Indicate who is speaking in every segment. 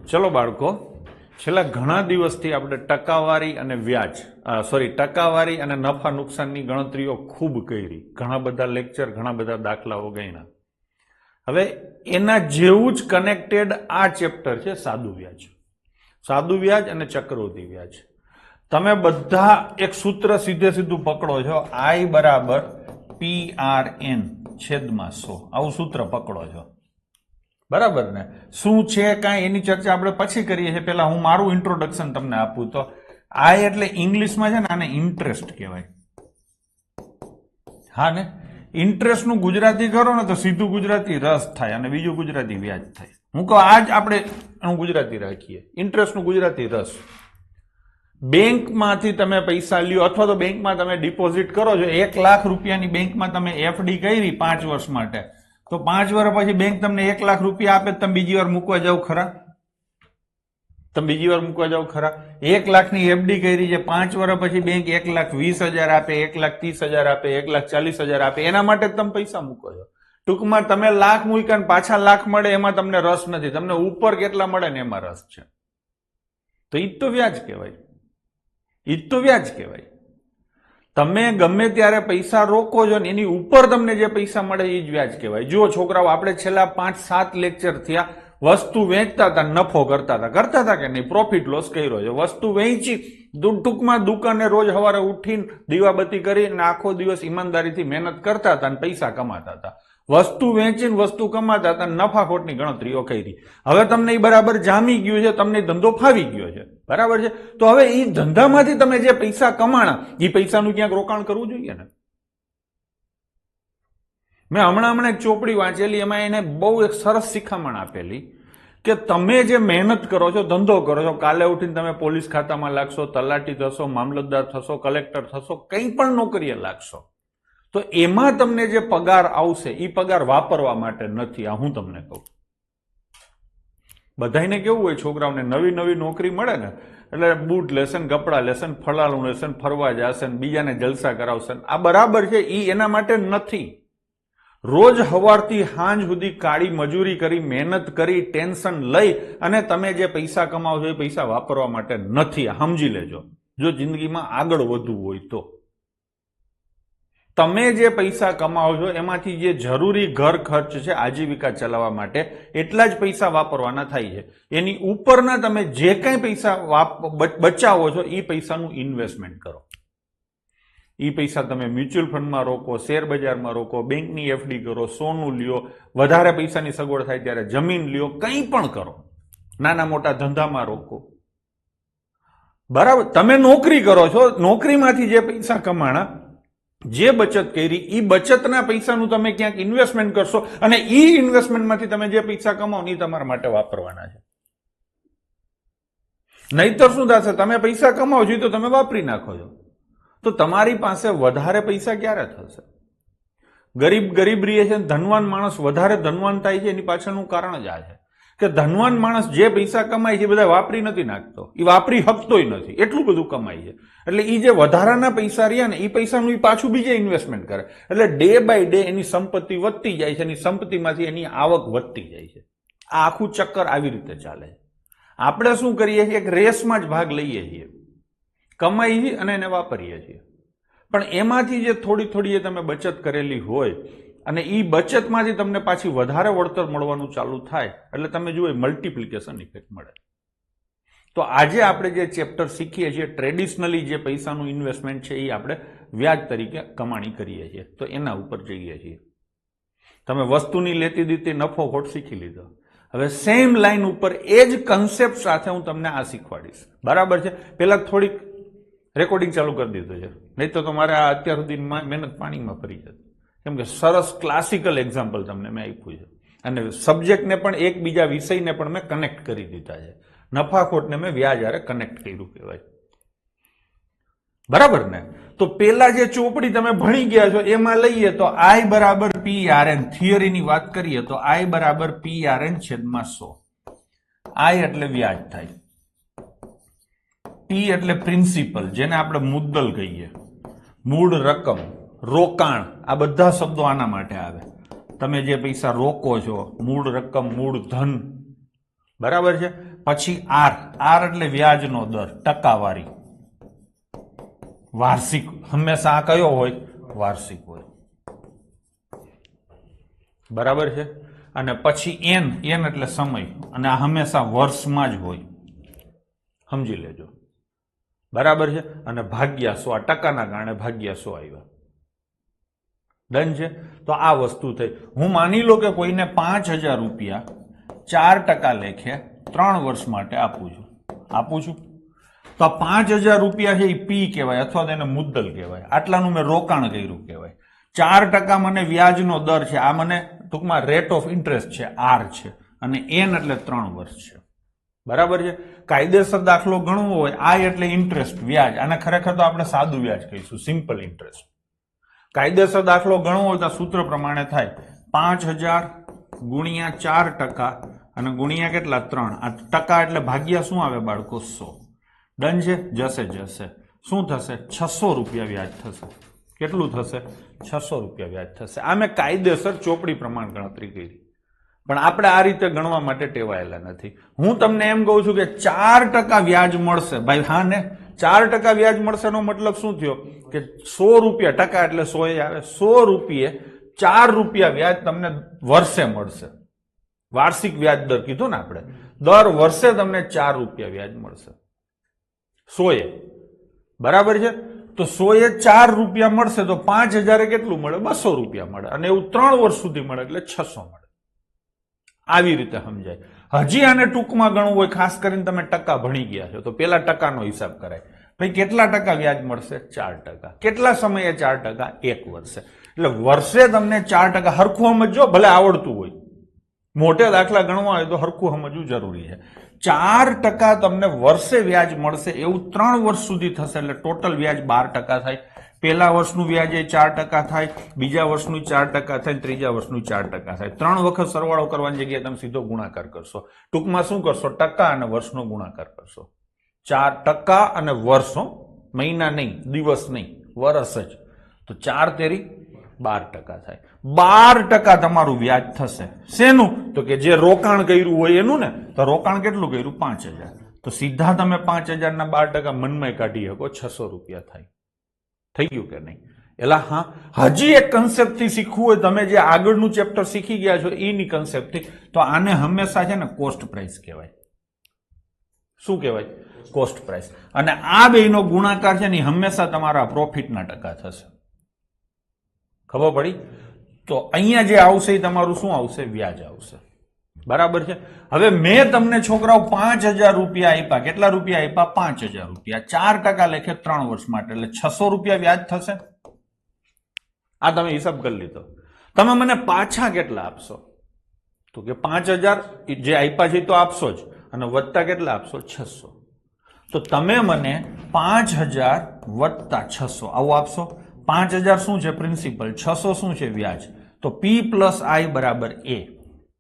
Speaker 1: ચલો બાળકો, છેલ્લા ઘણા દિવસથી આપણે ટકાવારી અને ટકાવારી અને નફા નુકસાનની ગણતરીઓ ખૂબ કરી, ઘણા બધા લેક્ચર, ઘણા બધા દાખલાઓ ગણ્યા. હવે એના જેવું જ કનેક્ટેડ આ ચેપ્ટર છે સાદું વ્યાજ. સાદું વ્યાજ અને ચક્રવૃદ્ધિ વ્યાજ. તમે બધા એક સૂત્ર સીધે સીધું પકડો છો, I બરાબર PRN છેદમાં 100, આવું સૂત્ર પકડો છો, બરાબર ને? શું છે કાંઈ એની ચર્ચા આપણે પછી કરીએ છીએ. પહેલા હું મારું ઇન્ટ્રોડક્શન તમને આપું તો I એટલે ઇંગ્લિશમાં છે ને આને ઇન્ટરેસ્ટ કહેવાય. હા ને, ઇન્ટરેસ્ટનું ગુજરાતી કરો ને તો સીધું ગુજરાતી રસ થાય અને બીજું ગુજરાતી વ્યાજ થાય. હું કહું આજ આપણે એનું ગુજરાતી રાખીએ, ઇન્ટરેસ્ટનું ગુજરાતી રસ. બેંકમાંથી તમે પૈસા લ્યો અથવા તો બેંકમાં તમે ડિપોઝિટ કરો છો, 1 લાખ રૂપિયાની બેંકમાં તમે FD કરી 5 વર્ષ માટે, તો 5 વર્ષ પછી બેંક તમને 1 લાખ રૂપિયા આપે, તમે બીજી વાર મૂકવા જાવ ખરા? તમે બીજી વાર મૂકવા જાવ ખરા? 1 લાખની FD કરી છે, 5 વર્ષ પછી બેંક 1,20,000 આપે, 1,30,000 આપે, 1,40,000 આપે, એના માટે તમે પૈસા મૂકો છો. ટૂંકમાં તમે લાખ મૂક્યા ને પાછા લાખ મળે એમાં તમને રસ નથી, તમને ઉપર કેટલા મળે ને એમાં રસ છે. તો ઈ જ તો વ્યાજ કહેવાય, ઈ જ તો વ્યાજ કહેવાય. તમે ગમે ત્યારે પૈસા રોકો છો ને એની ઉપર તમને જે પૈસા મળે એ જ વ્યાજ કહેવાય. જુઓ છોકરાઓ, આપણે છેલ્લા 5-7 લેક્ચર થયા વસ્તુ વેચતા હતા, નફો કરતા હતા કે નહીં? પ્રોફિટ લોસ કર્યો છે. વસ્તુ વેચી, ટૂંકમાં દુકાને રોજ સવારે ઉઠીને દીવાબત્તી કરીને આખો દિવસ ઈમાનદારીથી મહેનત કરતા હતા અને પૈસા કમાતા હતા. વસ્તુ વેચીને વસ્તુ કમાતા હતા, નફાખોટની ગણતરીઓ કરી. હવે તમને એ બરાબર જામી ગયું છે, તમને ધંધો ફાવી ગયો છે, બરાબર છે? તો હવે એ ધંધામાંથી તમે જે પૈસા કમાણા એ પૈસાનું ક્યાંક રોકાણ કરવું જોઈએ ને. મેં હમણાં એક ચોપડી વાંચેલી, એમાં એને બહુ એક સરસ શિખામણ આપેલી કે તમે જે મહેનત કરો છો, ધંધો કરો છો, કાલે ઉઠીને તમે પોલીસ ખાતામાં લાગશો, તલાટી થશો, મામલતદાર થશો, કલેક્ટર થશો, કંઈ પણ નોકરીએ લાગશો, તો એમાં તમને જે પગાર આવશે એ પગાર વાપરવા માટે નથી. આ હું તમને કહું, બધાને કેવું હોય, છોકરાઓને નવી નોકરી મળે ને એટલે બૂટ લેશે ને, કપડા લેશે ને, ફલાણું લેશે ને, ફરવા જશે ને, બીજાને જલસા કરાવશે ને. આ બરાબર છે, એ એના માટે નથી. રોજ સવારથી સાંજ સુધી કાળી મજૂરી કરી, મહેનત કરી, ટેન્શન લઈ અને તમે જે પૈસા કમાવો છો એ પૈસા વાપરવા માટે નથી. સમજી લેજો, જો જિંદગીમાં આગળ વધવું હોય તો. તમે જે પૈસા કમાવો છો એમાંથી જે જરૂરી ઘર ખર્ચ છે, આજીવિકા ચલાવવા માટે, એટલા જ પૈસા વાપરવાના થાય છે. એની ઉપરના તમે જે કંઈ પૈસા બચાવો છો એ પૈસાનું ઇન્વેસ્ટમેન્ટ કરો. એ પૈસા તમે મ્યુચ્યુઅલ ફંડમાં રોકો, શેર બજારમાં રોકો, બેંકની FD કરો, સોનું લ્યો, વધારે પૈસાની સગવડ થાય ત્યારે જમીન લ્યો, કંઈ પણ કરો, નાના મોટા ધંધામાં રોકો, બરાબર? તમે નોકરી કરો છો, નોકરીમાંથી જે પૈસા કમાણા, જે બચત કરી, એ બચતના પૈસાનું તમે ક્યાંક ઇન્વેસ્ટમેન્ટ કરશો અને એ ઇન્વેસ્ટમેન્ટમાંથી તમે જે પૈસા કમાવો એ તમારા માટે વાપરવાના છે. નહીતર શું થશે? તમે પૈસા કમાવો છો તો તમે વાપરી નાખો છો, તો તમારી પાસે વધારે પૈસા ક્યારે થશે? ગરીબ રહે છે, ધનવાન માણસ વધારે ધનવાન થાય છે, એની પાછળનું કારણ જ આ છે કે ધનવાન માણસ જે પૈસા કમાય છે એ બધા વાપરી નથી નાખતો, એ વાપરી શકતોય નથી, એટલું બધું કમાય છે. એટલે એ જે વધારાના પૈસા રહ્યા ને એ પૈસાનું એ પાછું બીજે ઇન્વેસ્ટમેન્ટ કરે, એટલે ડે બાય ડે એની સંપત્તિ વધતી જાય છે, એની સંપત્તિમાંથી એની આવક વધતી જાય છે. આ આખું ચક્કર આવી રીતે ચાલે છે. આપણે શું કરીએ છીએ? એક રેસમાં જ ભાગ લઈએ છીએ, કમાઈએ અને એને વાપરીએ છીએ. પણ એમાંથી જે થોડી તમે બચત કરેલી હોય અને એ બચતમાંથી તમને પાછી વધારે વળતર મળવાનું ચાલુ થાય એટલે તમે જુઓ મલ્ટિપ્લિકેશન ઇફેક્ટ મળે. તો આજે આપણે જે ચેપ્ટર શીખીએ છીએ, ટ્રેડિશનલી જે પૈસાનું ઇન્વેસ્ટમેન્ટ છે એ આપણે વ્યાજ તરીકે કમાણી કરીએ છીએ, તો એના ઉપર જઈએ છીએ. તમે વસ્તુની લેતી દીતી નફો ખોટ શીખી લીધો. હવે સેમ લાઈન ઉપર એ જ કન્સેપ્ટ સાથે હું તમને આ શીખવાડીશ, બરાબર છે? પેલા થોડીક રેકોર્ડિંગ ચાલુ કરી દીધું છે, નહીં તો તમારે આ અત્યાર સુધી મહેનત પાણીમાં ફરી જતી. કેમ કે સરસ ક્લાસિકલ એક્ઝામ્પલ તમને મેં આપ્યું છે અને સબ્જેક્ટને પણ એકબીજા વિષયને પણ મેં કનેક્ટ કરી દીધા છે. નફાખોટને મેં વ્યાજ હારે કનેક્ટ કર્યું કહેવાય, બરાબર ને? તો પેલા જે ચોપડી તમે ભણી ગયા છો એમાં લઈએ તો I બરાબર PRN, થિયરીની વાત કરીએ તો I બરાબર PRN છેદમાં 100. I એટલે વ્યાજ થાય, P એટલે પ્રિન્સિપલ, જેને આપણે મુદ્દલ કહીએ, મૂળ રકમ, રોકાણ, આ બધા શબ્દો આના માટે આવે. તમે જે પૈસા રોકો છો, મૂળ રકમ, મૂળ ધન, બરાબર છે. પછી આર, આર એટલે વ્યાજનો દર, ટકાવારી, વાર્ષિક. હંમેશા આ કયો હોય? વાર્ષિક હોય. બરાબર છે. અને પછી એન, એન એટલે સમય, અને આ હંમેશા વર્ષમાં જ હોય, સમજી લેજો. બરાબર છે. અને ભાગ્યા 100, આ ટકાના કારણે ભાગ્યા 100 આવ્યા. ડન છે. તો આ વસ્તુ થઈ. હું માની લો કે કોઈને 5000 રૂપિયા 4% લેખે 3 વર્ષ માટે આપું છું. તો આ 5000 રૂપિયા છે એ પી કહેવાય, અથવા તેને મુદ્દલ કહેવાય. આટલાનું મેં રોકાણ કર્યું કહેવાય. 4% મને વ્યાજનો દર છે, આ મને ટૂંકમાં રેટ ઓફ ઇન્ટરેસ્ટ છે, આર છે. અને એન એટલે 3 વર્ષ છે. બરાબર છે. કાયદેસર દાખલો ગણવો હોય, આઈ એટલે ઇન્ટરેસ્ટ, વ્યાજ. આને ખરેખર તો આપણે સાદું વ્યાજ કહીશું, સિમ્પલ ઇન્ટરેસ્ટ. કાયદેસર દાખલો ગણવો હોય તો સૂત્ર પ્રમાણે થાય 5000 ગુણ્યા 4% અને ગુણ્યા કેટલા? 3. આ ટકા એટલે ભાગ્યા શું આવે બાળકો? 100. ડન છે. જશે શું થશે? 600 રૂપિયા વ્યાજ થશે. કેટલું થશે? 600 રૂપિયા વ્યાજ થશે. આ મેં કાયદેસર ચોપડી પ્રમાણ ગણતરી કરી, પણ આપણે આ રીતે ગણવા માટે ટેવાયેલા નથી. હું તમને એમ કહું છું કે 4% વ્યાજ મળશે ભાઈ. હા ને, 4% વ્યાજ મળશે નો મતલબ શું થયો? કે 100 રૂપિયા, ટકા એટલે 100 આવે, 100 રૂપિયે 4 રૂપિયા વ્યાજ તમને વર્ષે મળશે. વાર્ષિક વ્યાજ દર કીધું ને આપણે, દર વર્ષે તમને 4 રૂપિયા વ્યાજ મળશે 100. બરાબર છે. તો 100 4 રૂપિયા મળશે તો 5000 કેટલું મળે? 200 રૂપિયા મળે. અને એવું 3 વર્ષ સુધી મળે એટલે 600 મળે. આવી રીતે સમજાય. હજી આને ટૂંકમાં ગણવું હોય, ખાસ કરીને તમે ટકા ભણી ગયા છો, તો પેલા ટકાનો હિસાબ કરાય. ભાઈ કેટલા ટકા વ્યાજ મળશે? 4%. કેટલા સમયે 4%? 1 વર્ષે. એટલે વર્ષે તમને 4% હરખું સમજો, ભલે આવડતું હોય. મોટે દાખલા ગણવા હોય તો હરખું સમજવું જરૂરી છે. 4% તમને વર્ષે વ્યાજ મળશે, એવું 3 વર્ષ સુધી થશે. એટલે ટોટલ વ્યાજ 12% થાય. પહેલા વર્ષનું વ્યાજ એ 4% થાય, બીજા વર્ષનું 4% થાય, ત્રીજા વર્ષનું 4% થાય. 3 વખત સરવાળો કરવાની જગ્યાએ તમે સીધો ગુણાકાર કરશો. ટૂંકમાં શું કરશો? ટકા અને વર્ષનો ગુણાકાર કરશો. 4% અને વર્ષો, મહિના નહીં, દિવસ નહીં, વર્ષ જ. તો 4 તેરી 12% થાય. 12% તમારું વ્યાજ થશે. શેનું? તો કે જે રોકાણ કર્યું હોય એનું ને. તો રોકાણ કેટલું કર્યું? 5000. તો સીધા તમે 5000 ના 12% મનમાં કાઢી શકો, 600 રૂપિયા થાય. થઈ ગયું કે નહીં? એલા હા, હજી એક કન્સેપ્ટ થી શીખવું હોય, તમે જે આગળનું ચેપ્ટર શીખી ગયા છો એની કન્સેપ્ટ થી, તો આને હંમેશા છે ને કોસ્ટ પ્રાઇસ કહેવાય. શું કહેવાય? Cost price. અને આ બેનો ગુણાકાર છે ને હંમેશા તમારા પ્રોફિટના ટકા થશે. ખબર પડી? તો અહીંયા જે આવશે એ તમારું શું આવશે? વ્યાજ આવશે. બરાબર છે. હવે મેં તમને છોકરાઓ 5000 રૂપિયા આપ્યા. કેટલા રૂપિયા આપ્યા? 5000 રૂપિયા. 4% લેખે 3 વર્ષ માટે, એટલે 600 રૂપિયા વ્યાજ થશે. આ તમે હિસાબ કરી લીધો. તમે મને પાછા કેટલા આપશો? તો કે 5000 જે આપ્યા છે તો આપશો જ, અને વત્તા કેટલા આપશો? 600. તો તમે મને 5000 વત્તા 600 આવું આપશો. 5000 શું છે? પ્રિન્સિપલ. 600 શું છે? વ્યાજ. તો P પ્લસ I બરાબર A.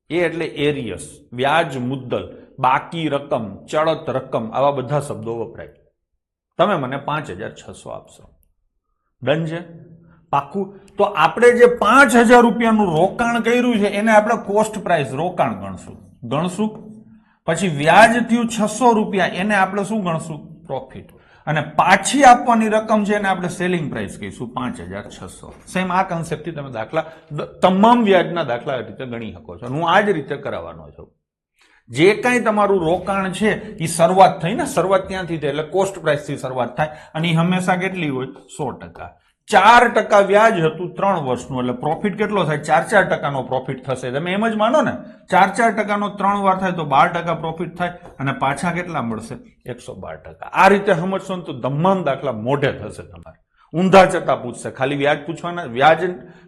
Speaker 1: એ એટલે એરિયસ, વ્યાજ, મુદ્દલ, બાકી રકમ, ચડત રકમ, આવા બધા શબ્દો વપરાય. તમે મને 5600 આપશો. ડન છે? પાકું? તો આપણે જે 5000 રૂપિયાનું રોકાણ કર્યું છે એને આપણે કોસ્ટ પ્રાઇસ, રોકાણ ગણશું. પછી વ્યાજ થયું 600 રૂપિયા, એને આપણે શું ગણશું? પ્રોફિટ. અને પાછી આપવાની રકમ છે એને આપણે સેલિંગ પ્રાઇસ કહીશું 5600. સેમ આ કન્સેપ્ટથી તમે દાખલા, તમામ વ્યાજના દાખલા રીતે ગણી શકો છો. હું આ જ રીતે કરાવવાનો છું. જે કાંઈ તમારું રોકાણ છે એ શરૂઆત થઈ ને, શરૂઆત ત્યાંથી થાય, એટલે કોસ્ટ પ્રાઇસથી શરૂઆત થાય. અને એ હંમેશા કેટલી હોય? 100%. 4% વ્યાજ હતું 3 વર્ષનું, એટલે પ્રોફિટ કેટલો થાય? 4% પ્રોફિટ થશે. તમે એમ જ માનો ને, 4% 3 વાર થાય તો 12% પ્રોફિટ થાય, અને પાછા કેટલા મળશે? 112%. આ રીતે સમજશો ને તો તમામ દાખલા મોઢે થશે તમારે. ઊંધા ચટા પૂછશે, ખાલી વ્યાજ પૂછવાના. વ્યાજ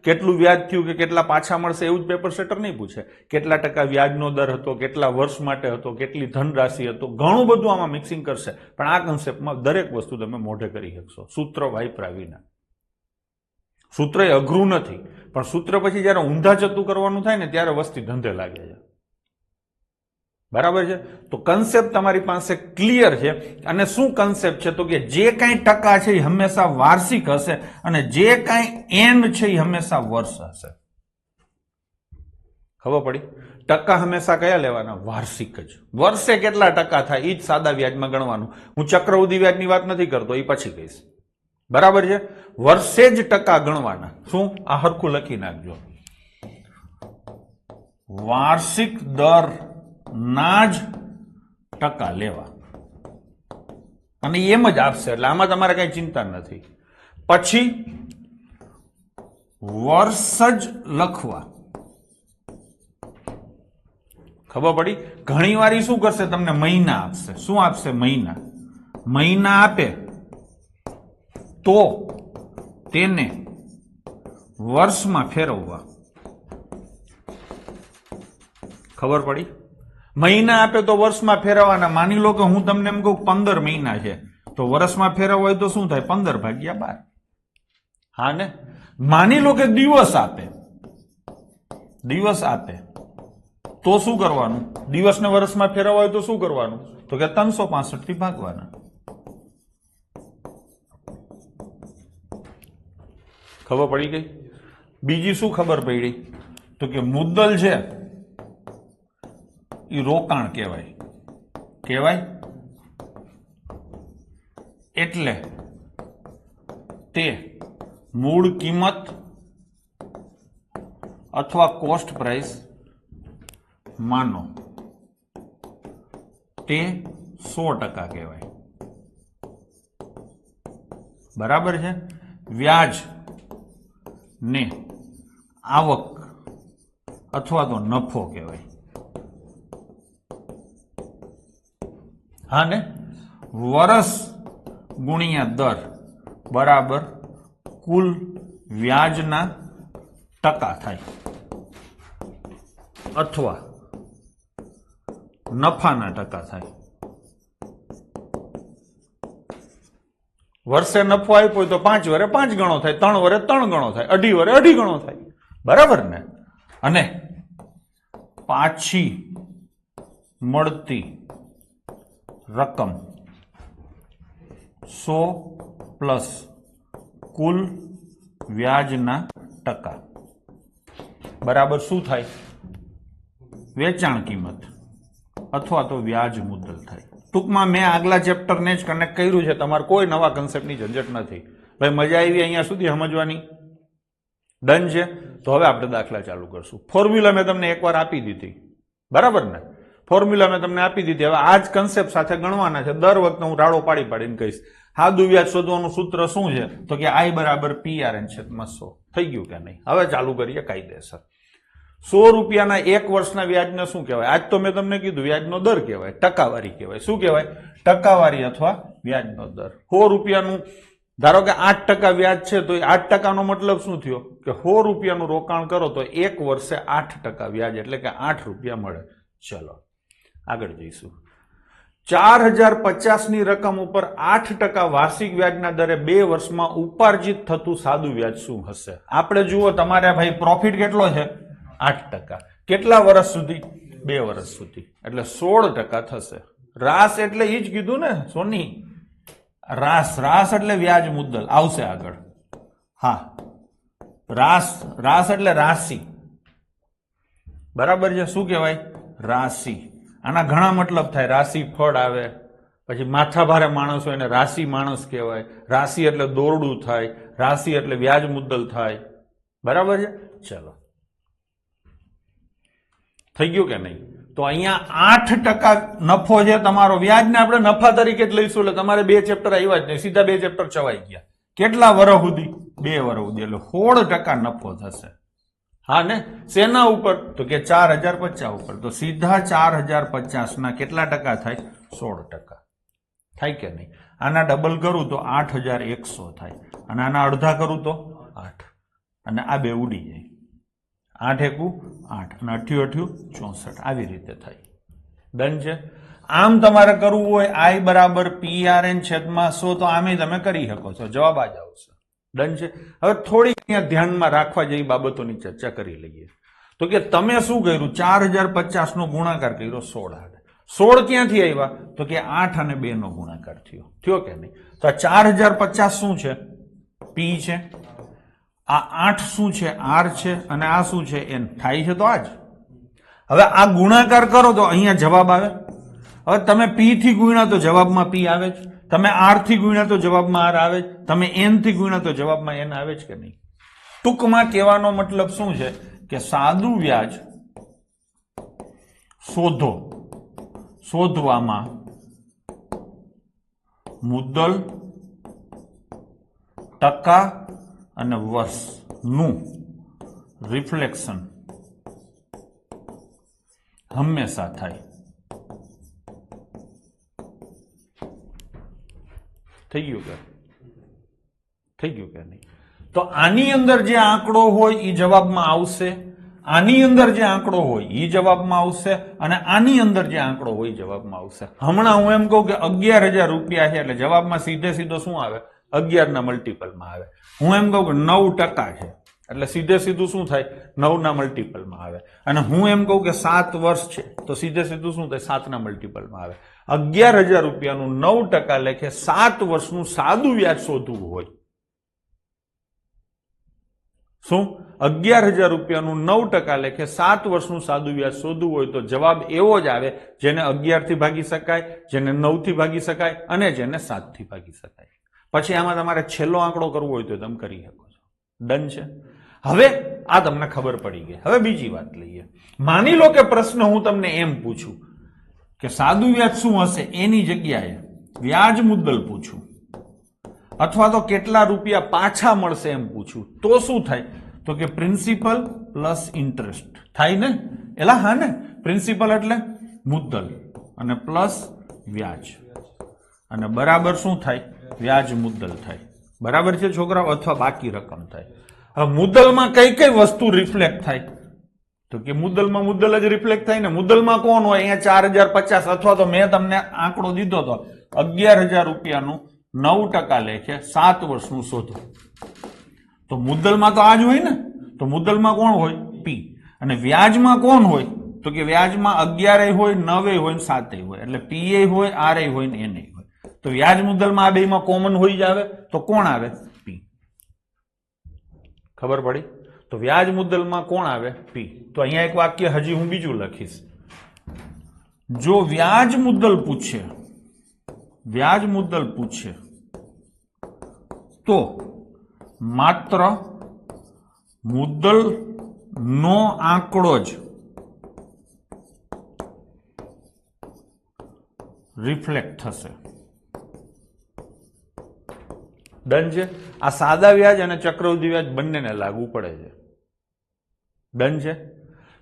Speaker 1: કેટલું વ્યાજ થયું કે કેટલા પાછા મળશે એવું જ પેપર સેટર નહીં પૂછે. કેટલા ટકા વ્યાજનો દર હતો, કેટલા વર્ષ માટે હતો, કેટલી ધનરાશિ હતો, ઘણું બધું આમાં મિક્સિંગ કરશે. પણ આ કન્સેપ્ટમાં દરેક વસ્તુ તમે મોઢે કરી શકશો, સૂત્ર વાપર્યા વિના. સૂત્ર એ અઘરું નથી, પણ સૂત્ર પછી જયારે ઊંધા ચતું કરવાનું થાય ને ત્યારે વસ્તી ધંધે લાગે છે. બરાબર છે? તો કન્સેપ્ટ તમારી પાસે ક્લિયર છે. અને શું કન્સેપ્ટ છે? તો કે જે કાંઈ ટકા છે એ હંમેશા વાર્ષિક હશે, અને જે કાંઈ એન છે એ હંમેશા વર્ષ હશે. ખબર પડી? ટકા હંમેશા કયા લેવાના? વાર્ષિક જ. વર્ષે કેટલા ટકા થાય એ જ સાદા વ્યાજમાં ગણવાનું. હું ચક્રવૃદ્ધિ વ્યાજની વાત નથી કરતો, એ પછી કહીશ. બરાબર છે? વર્ષે જ ટકા ગણવાના. શું? આ હરખું લખી નાખજો. વાર્ષિક દર ના જ ટકા લેવા અને એમ જ આપશે, એટલે આમાં તમારે કઈ ચિંતા નથી. પછી વર્ષ જ લખવા. ખબર પડી? ઘણી વાર શું કરશે? તમને મહિના આપશે. શું આપશે? મહિના. મહિના આપે તો તેને વર્ષમાં ફેરવવા. ખબર પડી? મહિના આપે તો વર્ષમાં ફેરવવાના. માની લો કે હું તમને એમ કહું 15 મહિના છે, તો વર્ષમાં ફેરવવા હોય તો શું થાય? 15/12. હા ને? માની લો કે દિવસ આપે, દિવસ આપે તો શું કરવાનું? દિવસને વર્ષમાં ફેરવવા હોય તો શું કરવાનું? તો કે 365 થી ભાગવાના. ખબર પડી ગઈ? બીજી શું ખબર પડી? તો કે મુદ્દલ છે એ રોકાણ કહેવાય. કહેવાય એટલે તે મૂળ કિંમત અથવા કોસ્ટ પ્રાઇસ માનો તે 100% કહેવાય. બરાબર છે? વ્યાજ ને આવક અથવા તો નફો કહેવાય. હા ને? વર્ષ ગુણ્યા દર બરાબર કુલ વ્યાજના ટકા થાય અથવા નફાના ટકા થાય. વર્ષે નફો આપ્યો હોય તો 5 વરે 5 ગણો થાય, 3 વરે 3 ગણો થાય, 2.5 વરે 2.5 ગણો થાય. બરાબર ને? અને પાછી મળતી રકમ 100 પ્લસ કુલ વ્યાજના ટકા બરાબર શું થાય? વેચાણ કિંમત અથવા તો વ્યાજ મુદ્દલ થાય. ટૂંકમાં મેં આગલા ચેપ્ટરને જ કનેક્ટ કર્યું છે. તમારે કોઈ નવા કન્સેપ્ટની ઝંઝટ નથી. ભાઈ મજા આવી અહીંયા સુધી સમજવાની? ડન છે? તો હવે આપણે દાખલા ચાલુ કરશું. ફોર્મ્યુલા મેં તમને એકવાર આપી દીધી. બરાબર ને? ફોર્મ્યુલા મેં તમને આપી દીધી. હવે આ જ કન્સેપ્ટ સાથે ગણવાના છે. દર વખતે હું રાડો પાડીને કહીશ. સાદું વ્યાજ શોધવાનું સૂત્ર શું છે? તો કે I બરાબર PRN છેદમાં 100. થઈ ગયું કે નહીં? હવે ચાલુ કરીએ કાયદેસર. 100 રૂપિયાના 1 વર્ષના વ્યાજને શું કહેવાય? આજ તો મેં તમને કીધું વ્યાજનો દર કહેવાય, ટકાવારી કહેવાય. શું કહેવાય? ટકાવારી અથવા વ્યાજનો દર. 100 રૂપિયાનું ધારો કે 8% વ્યાજ છે, તો 8%નો મતલબ શું થયો? કે 100 રૂપિયાનું રોકાણ કરો તો 1 વર્ષે 8% વ્યાજ, એટલે કે 8 રૂપિયા મળે. ચલો આગળ જઈશું. 4050 ની રકમ ઉપર 8% વાર્ષિક વ્યાજના દરે 2 વર્ષમાં ઉપાર્જિત થતું સાદું વ્યાજ શું હશે? આપણે જુઓ, તમારે ભાઈ પ્રોફિટ કેટલો છે? 8%. કેટલા વર્ષ સુધી? 2 વર્ષ સુધી, એટલે 16% થશે. રાસ એટલે એ જ કીધું ને સોની? રાસ. રાસ એટલે વ્યાજ મુદ્દલ આવશે આગળ. હા, રાસ એટલે રાશિ. બરાબર છે? શું કહેવાય? રાશિ. આના ઘણા મતલબ થાય. રાશિ ફળ આવે, પછી માથા ભારે માણસ હોય એને રાશિ માણસ કહેવાય. રાશિ એટલે દોરડું થાય, રાશિ એટલે વ્યાજ મુદ્દલ થાય. બરાબર છે? ચલો, થઈ ગયું કે નહીં? તો અહીંયા 8% નફો છે તમારો. વ્યાજને આપણે નફા તરીકે જ લઈશું, એટલે તમારે 2 ચેપ્ટર આવ્યા જ નહીં, સીધા 2 ચેપ્ટર ચવાઈ ગયા. કેટલા વર્ષ સુધી? 2 વર્ષ સુધી, એટલે 16% નફો થશે. હા ને? શેના ઉપર? તો કે 4050 ઉપર. તો સીધા 4050 ના કેટલા ટકા થાય? 16%. થાય કે નહીં? આના ડબલ કરું તો 8100 થાય, અને આના અડધા કરું તો 8, અને આ બે ઉડી જાય. 8 એકુ 8 અને 8 64. આવી રીતે થાય. ડન છે? આમ તમારે કરવું હોય I બરાબર PRN છેદમાં 100, તો આમે તમે કરી શકો છો. જવાબ આ જ આવશે. ડન છે? હવે થોડી અહીંયા ધ્યાનમાં રાખવા જેવી બાબતોની ચર્ચા કરી લઈએ. તો કે તમે શું કર્યું? 4050 નો ગુણાકાર કર્યો 16. 16 ક્યાંથી આવ્યા? તો કે 8 અને 2 નો ગુણાકાર થયો કે નહીં? તો આ 4050 શું છે? P છે. આ 8 શું છે? R છે. અને આ શું છે? N. થાય છે તો આ જ. હવે આ ગુણાકાર કરો તો અહીંયા જવાબ આવે. હવે તમે p થી ગુણ્યા તો જવાબમાં p આવે જ, તમે r થી ગુણ્યા તો જવાબમાં r આવે જ, તમે n થી ગુણ્યા તો જવાબમાં n આવે જ કે નહીં. ટૂંકમાં કહેવાનો મતલબ શું છે કે સાદું વ્યાજ શોધવામાં મુદ્દલ, ટકા અને વર્ષનું રિફ્લેક્શન હંમેશા થાય. થઈ ગયું કે નહીં? તો આની અંદર જે આંકડો હોય એ જવાબમાં આવશે, આની અંદર જે આંકડો હોય એ જવાબમાં આવશે, અને આની અંદર જે આંકડો હોય એ જવાબમાં આવશે. હમણાં હું એમ કહું કે 11,000 રૂપિયા છે એટલે જવાબમાં સીધો શું આવે? 11 ના મલ્ટીપલમાં આવે. હું એમ કહું કે 9% છે એટલે સીધું શું થાય? 9 ના મલ્ટીપલમાં આવે. અને હું એમ કહું કે 7 વર્ષ છે તો સીધું શું થાય? 7 ના મલ્ટીપલમાં આવે. 11,000 રૂપિયાનું 9% લેખે 7 વર્ષનું સાદું વ્યાજ શોધવું હોય. શું? 11,000 રૂપિયાનું 9% લેખે 7 વર્ષનું સાદું વ્યાજ શોધવું હોય તો જવાબ એવો જ આવે જેને 11 થી ભાગી શકાય, જેને 9 થી ભાગી શકાય અને જેને 7 થી ભાગી શકાય. પછી આમાં તમારે છેલ્લો આંકડો કરવો હોય તો તમે કરી શકો છો. ડન છે? હવે આ તમને ખબર પડી ગઈ. હવે બીજી વાત લઈએ. માની લો કે પ્રશ્ન હું તમને એમ પૂછું કે સાદું વ્યાજ શું હશે એની જગ્યાએ વ્યાજ મુદ્દલ પૂછું, અથવા તો કેટલા રૂપિયા પાછા મળશે એમ પૂછું, તો શું થાય? તો કે પ્રિન્સિપલ પ્લસ ઇન્ટરેસ્ટ થાય ને? એલા હા ને, પ્રિન્સિપલ એટલે મુદ્દલ અને પ્લસ વ્યાજ અને બરાબર શું થાય? વ્યાજ મુદ્દલ થાય. બરાબર છે છોકરાઓ? અથવા બાકી રકમ થાય. હવે મુદ્દલમાં કઈ કઈ વસ્તુ રિફ્લેક્ટ થાય? તો કે મુદ્દલમાં મુદ્દલ જ રિફ્લેક્ટ થાય ને. મુદ્દલમાં કોણ હોય? અહીંયા 4,050 અથવા તો મેં તમને આંકડો દીધો હતો 11,000 રૂપિયાનું 9% લેખે 7 વર્ષનું શોધો. તો મુદ્દલમાં તો આ જ હોય ને. તો મુદ્દલમાં કોણ હોય? p. અને વ્યાજમાં કોણ હોય? તો કે વ્યાજમાં 11 હોય, 9 હોય, 7 હોય. એટલે p હોય, r હોય ને n હોય. તો વ્યાજ મુદ્દલમાં આ બેમાં કોમન હોય જ આવે. તો કોણ આવે? p. ખબર પડી? તો વ્યાજ મુદ્દલમાં કોણ આવે? p. તો અહીંયા એક વાક્ય હજી હું બીજું લખીશ. જો વ્યાજ મુદ્દલ પૂછે તો માત્ર મુદ્દલ નો આંકડો જ રિફ્લેક્ટ થશે. ડન છે? આ સાદા વ્યાજ અને ચક્રવૃદ્ધિ વ્યાજ બંનેને લાગુ પડે છે. ડન છે?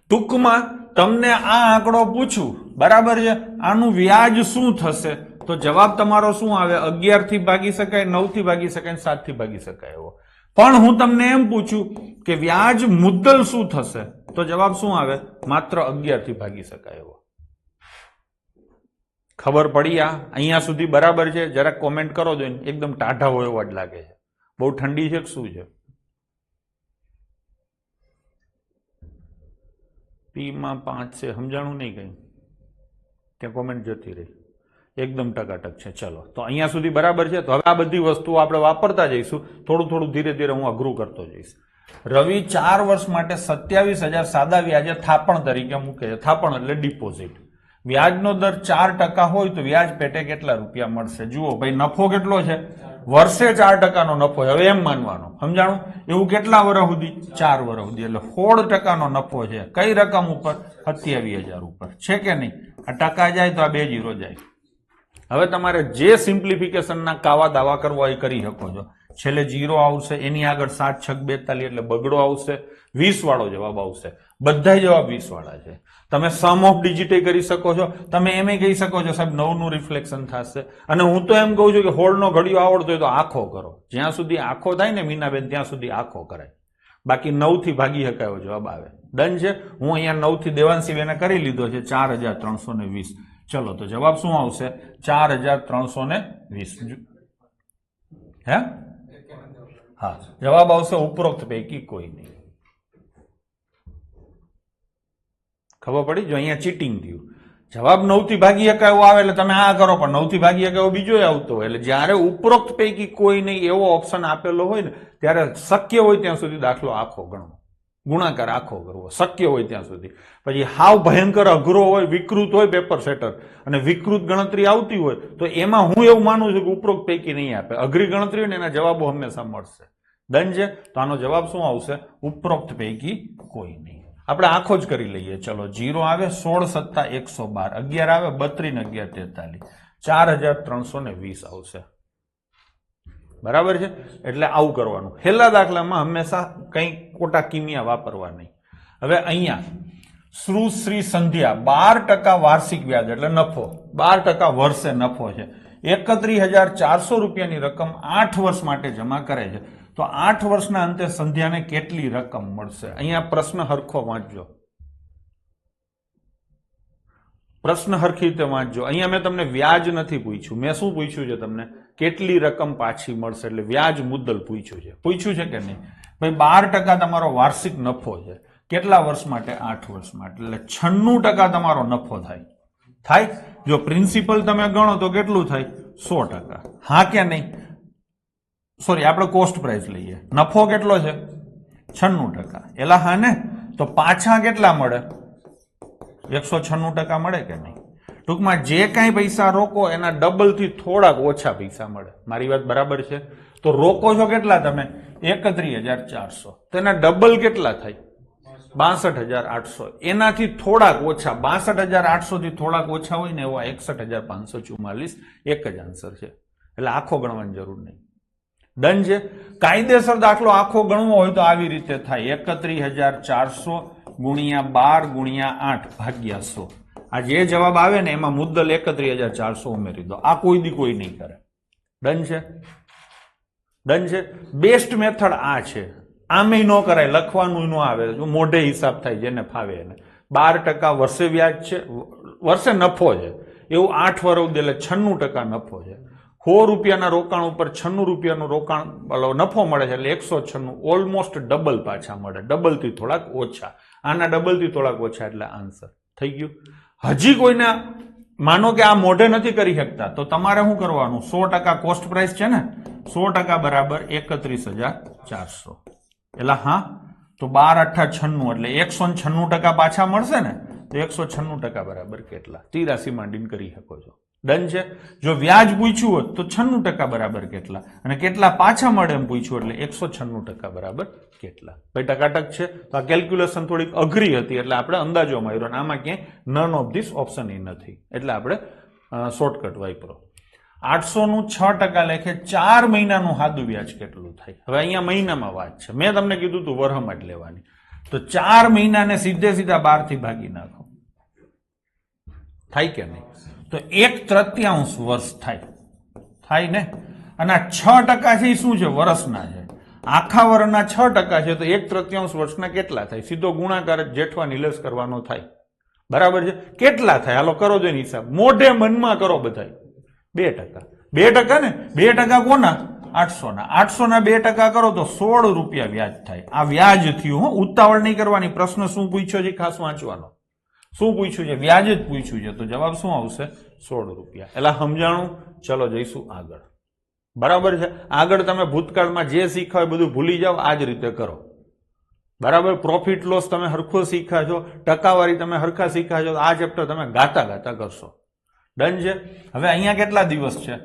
Speaker 1: ટૂંકમાં તમને આ આંકડો પૂછું, બરાબર છે, આનું વ્યાજ શું થશે તો જવાબ તમારો શું આવે? 11 થી ભાગી શકાય, 9 થી ભાગી શકાય, 7 થી ભાગી શકાય એવો. પણ હું તમને એમ પૂછું કે વ્યાજ મુદ્દલ શું થશે તો જવાબ શું આવે? માત્ર 11 થી ભાગી શકાય એવો. ખબર પડી? આ અહીંયા સુધી બરાબર છે? જરાક કોમેન્ટ કરો જો. એકદમ ટાઢા હોય એવા જ લાગે છે. બહુ ઠંડી છે કે શું છે? p માં 5 છે, સમજાણું નહીં કઈ? ત્યાં કોમેન્ટ જતી રહી. એકદમ ટકાટક છે. ચલો, તો અહીંયા સુધી બરાબર છે. તો હવે આ બધી વસ્તુઓ આપણે વાપરતા જઈશું. થોડું ધીરે ધીરે હું અઘરું કરતો જઈશ. રવિ 4 વર્ષ માટે 27,000 સાદા વ્યાજે થાપણ તરીકે મૂકે છે. થાપણ એટલે ડિપોઝિટ. વ્યાજનો દર 4% હોય તો વ્યાજ પેટે કેટલા રૂપિયા મળશે? જુઓ ભાઈ, નફો કેટલો છે? વર્ષે 4% નો નફો. હવે એમ માનવાનો, સમજાણું? એવું કેટલા વર્ષ સુધી? 4 વર્ષ સુધી. એટલે 16% નો નફો છે. કઈ રકમ ઉપર? 27,000 ઉપર. છે કે નહીં? આ ટકા જાય તો આ 2 0 જાય. હવે તમારે જે સિમ્પ્લિફિકેશનના કાવા દાવા કરવા એ કરી શકો છો. છેલ્લે 0 આવશે, એની આગળ 7 6 42 એટલે બગડો આવશે, 20 વાળો જવાબ આવશે. બધા જવાબ 20 વાળા છે. તમે સમ ઓફ ડિજિટ કરી શકો છો. તમે એમ કહી શકો છો સાહેબ 9 નું રિફ્લેક્શન થશે. અને હું તો એમ કહું છું કે હોળનો ઘડિયો આવડતો હોય તો આખો કરો. જ્યાં સુધી આખો થાય ને મીનાબેન, ત્યાં સુધી આખો કરાય. બાકી 9 થી ભાગી શકાય એવો જવાબ આવે. ડન છે? હું અહીંયા 9 થી દેવાંશીબેને કરી લીધો છે 4,320. ચલો, તો જવાબ શું આવશે? 4,320. હે? હા, જવાબ આવશે ઉપરોક્ત પૈકી કોઈ નહીં. ખબર પડી? જો અહીંયા ચીટિંગ થયું. જવાબ 9 થી ભાગી શકાય એવો આવે એટલે તમે આ કરો, પણ 9 થી ભાગી શકાય એવો બીજો આવતો હોય. એટલે જયારે ઉપરોક્ત પૈકી કોઈ નહીં એવો ઓપ્શન આપેલો હોય ને ત્યારે શક્ય હોય ત્યાં સુધી દાખલો આખો ગણો. ગુણાકાર આખો કરવો શક્ય હોય ત્યાં સુધી. પછી હાવ ભયંકર અઘરો હોય, વિકૃત હોય પેપર સેટર અને વિકૃત ગણતરી આવતી હોય તો એમાં હું એવું માનું છું કે ઉપરોક્ત પૈકી નહીં આપે. અઘરી ગણતરી હોય ને એના જવાબો હંમેશા મળશે. ડન છે? તો આનો જવાબ શું આવશે? ઉપરોક્ત પૈકી કોઈ નહીં. આપણે આખો જ કરી લઈએ. ચલો 0 આવે, 16 + 112, 11 આવે, 32 ને 11 43, 4320 આવશે. બરાબર છે? એટલે આવું કરવાનું. છેલ્લા દાખલામાં હંમેશા કંઈ ખોટા કિમિયા વાપરવા નહીં. હવે અહીંયા શ્રી સંધ્યા 12% વાર્ષિક વ્યાજ એટલે નફો, 12% વર્ષે નફો છે. 31,400 રૂપિયાની રકમ 8 વર્ષ માટે જમા કરે છે. તો 8 વર્ષના અંતે સંધ્યાને કેટલી રકમ મળશે? અહીંયા પ્રશ્ન હરખો વાંચજો. પ્રશ્ન હરખી રીતે વાંચજો. અહીંયા મેં તમને વ્યાજ નથી પૂછ્યું. મેં શું પૂછ્યું છે તમને? કેટલી રકમ પાછી મળશે, એટલે વ્યાજ મુદ્દલ પૂછ્યું છે. પૂછ્યું છે કે નહીં? ભાઈ 12% તમારો વાર્ષિક નફો છે. કેટલા વર્ષ માટે? 8 વર્ષ માટે. એટલે 96% તમારો નફો થાય. જો પ્રિન્સિપલ તમે ગણો તો કેટલું થાય? 100%. હા કે નહીં? સોરી, આપણે કોસ્ટ પ્રાઇસ લઈએ. નફો કેટલો છે? 96%. એલા હા ને? તો પાછા કેટલા મળે? 196% મળે કે નહીં? ટૂંકમાં જે કાંઈ પૈસા રોકો એના ડબલ થી થોડાક ઓછા પૈસા મળે. મારી વાત બરાબર છે? તો રોકો છો કેટલા તમે? 31,400. તો એના ડબલ કેટલા થાય? 62,800. એનાથી થોડાક ઓછા, 62,800 થી થોડાક ઓછા હોય ને એવા 61,544. એક જ આન્સર છે. એટલે આખો ગણવાની જરૂર નહીં. ડન છે? કાયદેસર દાખલો આખો ગણવો હોય તો આવી રીતે થાય: 31,400 ગુણ્યા 12 ગુણ્યા 8 ભાગ્યા 100. આ જે જવાબ આવે ને એમાં મુદ્દલ 31,400 ઉમેરી દો. આ કોઈ દી કોઈ નહીં કરે. ડન છે? ડન છે? બેસ્ટ મેથડ આ છે. આમે ન કરાય, લખવાનું ન આવે, મોઢે હિસાબ થાય જેને ફાવે એને. 12% વર્ષે વ્યાજ છે, વર્ષે નફો છે, એવું 8 વર્ષ એટલે 96% નફો છે. 100 રૂપિયાના રોકાણ ઉપર 96 રૂપિયાનું રોકાણ નફો મળે છે એટલે 196. ઓલમોસ્ટ ડબલ પાછા મળે, ડબલ થી થોડાક ઓછા. આના ડબલ થી થોડાક ઓછા એટલે આન્સર થઈ ગયું. હજી કોઈને માનો કે આ મોઢે નથી કરી શકતા તો તમારે શું કરવાનું? 100% કોસ્ટ પ્રાઇસ છે ને, 100% બરાબર 31,400. એટલે હા, તો 12 8 96 એટલે 196% પાછા મળશે ને. તો 196% બરાબર કેટલા? 83 માં ડીન કરી શકો છો. ડન છે? જો વ્યાજ પૂછ્યું હોત તો 96% બરાબર કેટલા, અને કેટલા પાછા મળે એમ પૂછ્યું એટલે 196% બરાબર કેટલા. ભાઈ ટકાટક છે? તો આ કેલ્ક્યુલેશન થોડીક અઘરી હતી એટલે આપણે અંદાજો માર્યો, અને આમાં ક્યાંય none of this option A નથી એટલે આપણે શોર્ટકટ વાપરો. 800 નું 6% લેખે 4 મહિનાનું સાદું વ્યાજ કેટલું થાય? હવે અહીંયા મહિનામાં વાત છે. મેં તમને કીધું તું વરહમાં જ લેવાની. તો 4 મહિનાને સીધે સીધા 12 થી ભાગી નાખો. થાય કે નહીં? તો 1/3 વર્ષ થાય ને. અને આ 6% છે એ શું છે? વર્ષના છે. આખા વર્ષના 6% છે તો 1/3 વર્ષના કેટલા થાય? સીધો ગુણાકાર જ જેઠવા નિલેશ કરવાનો થાય. બરાબર છે? કેટલા થાય? હાલો કરો જો હિસાબ, મોઢે મનમાં કરો બધાય. 2%. 2% ને? 2% કોના? 800 ના. 800 ના 2% કરો તો 16 રૂપિયા વ્યાજ થાય. આ વ્યાજ થયું. ઉતાવળ નહીં કરવાની. પ્રશ્ન શું પૂછ્યો છે ખાસ વાંચવાનો. શું પૂછ્યું છે? વ્યાજ જ પૂછ્યું છે. તો જવાબ શું આવશે? 16 રૂપિયા. એટલે સમજાણું? ચલો જઈશું આગળ. બરાબર છે? આગળ તમે ભૂતકાળમાં જે શીખ્યા હોય બધું ભૂલી જાઓ, આ જ રીતે કરો. બરાબર? પ્રોફિટ લોસ તમે હરખો શીખ્યા છો, ટકાવારી તમે હરખા શીખ્યા છો, આ ચેપ્ટર તમે ગાતા કરશો. ડન છે? હવે અહીંયા કેટલા દિવસ છે?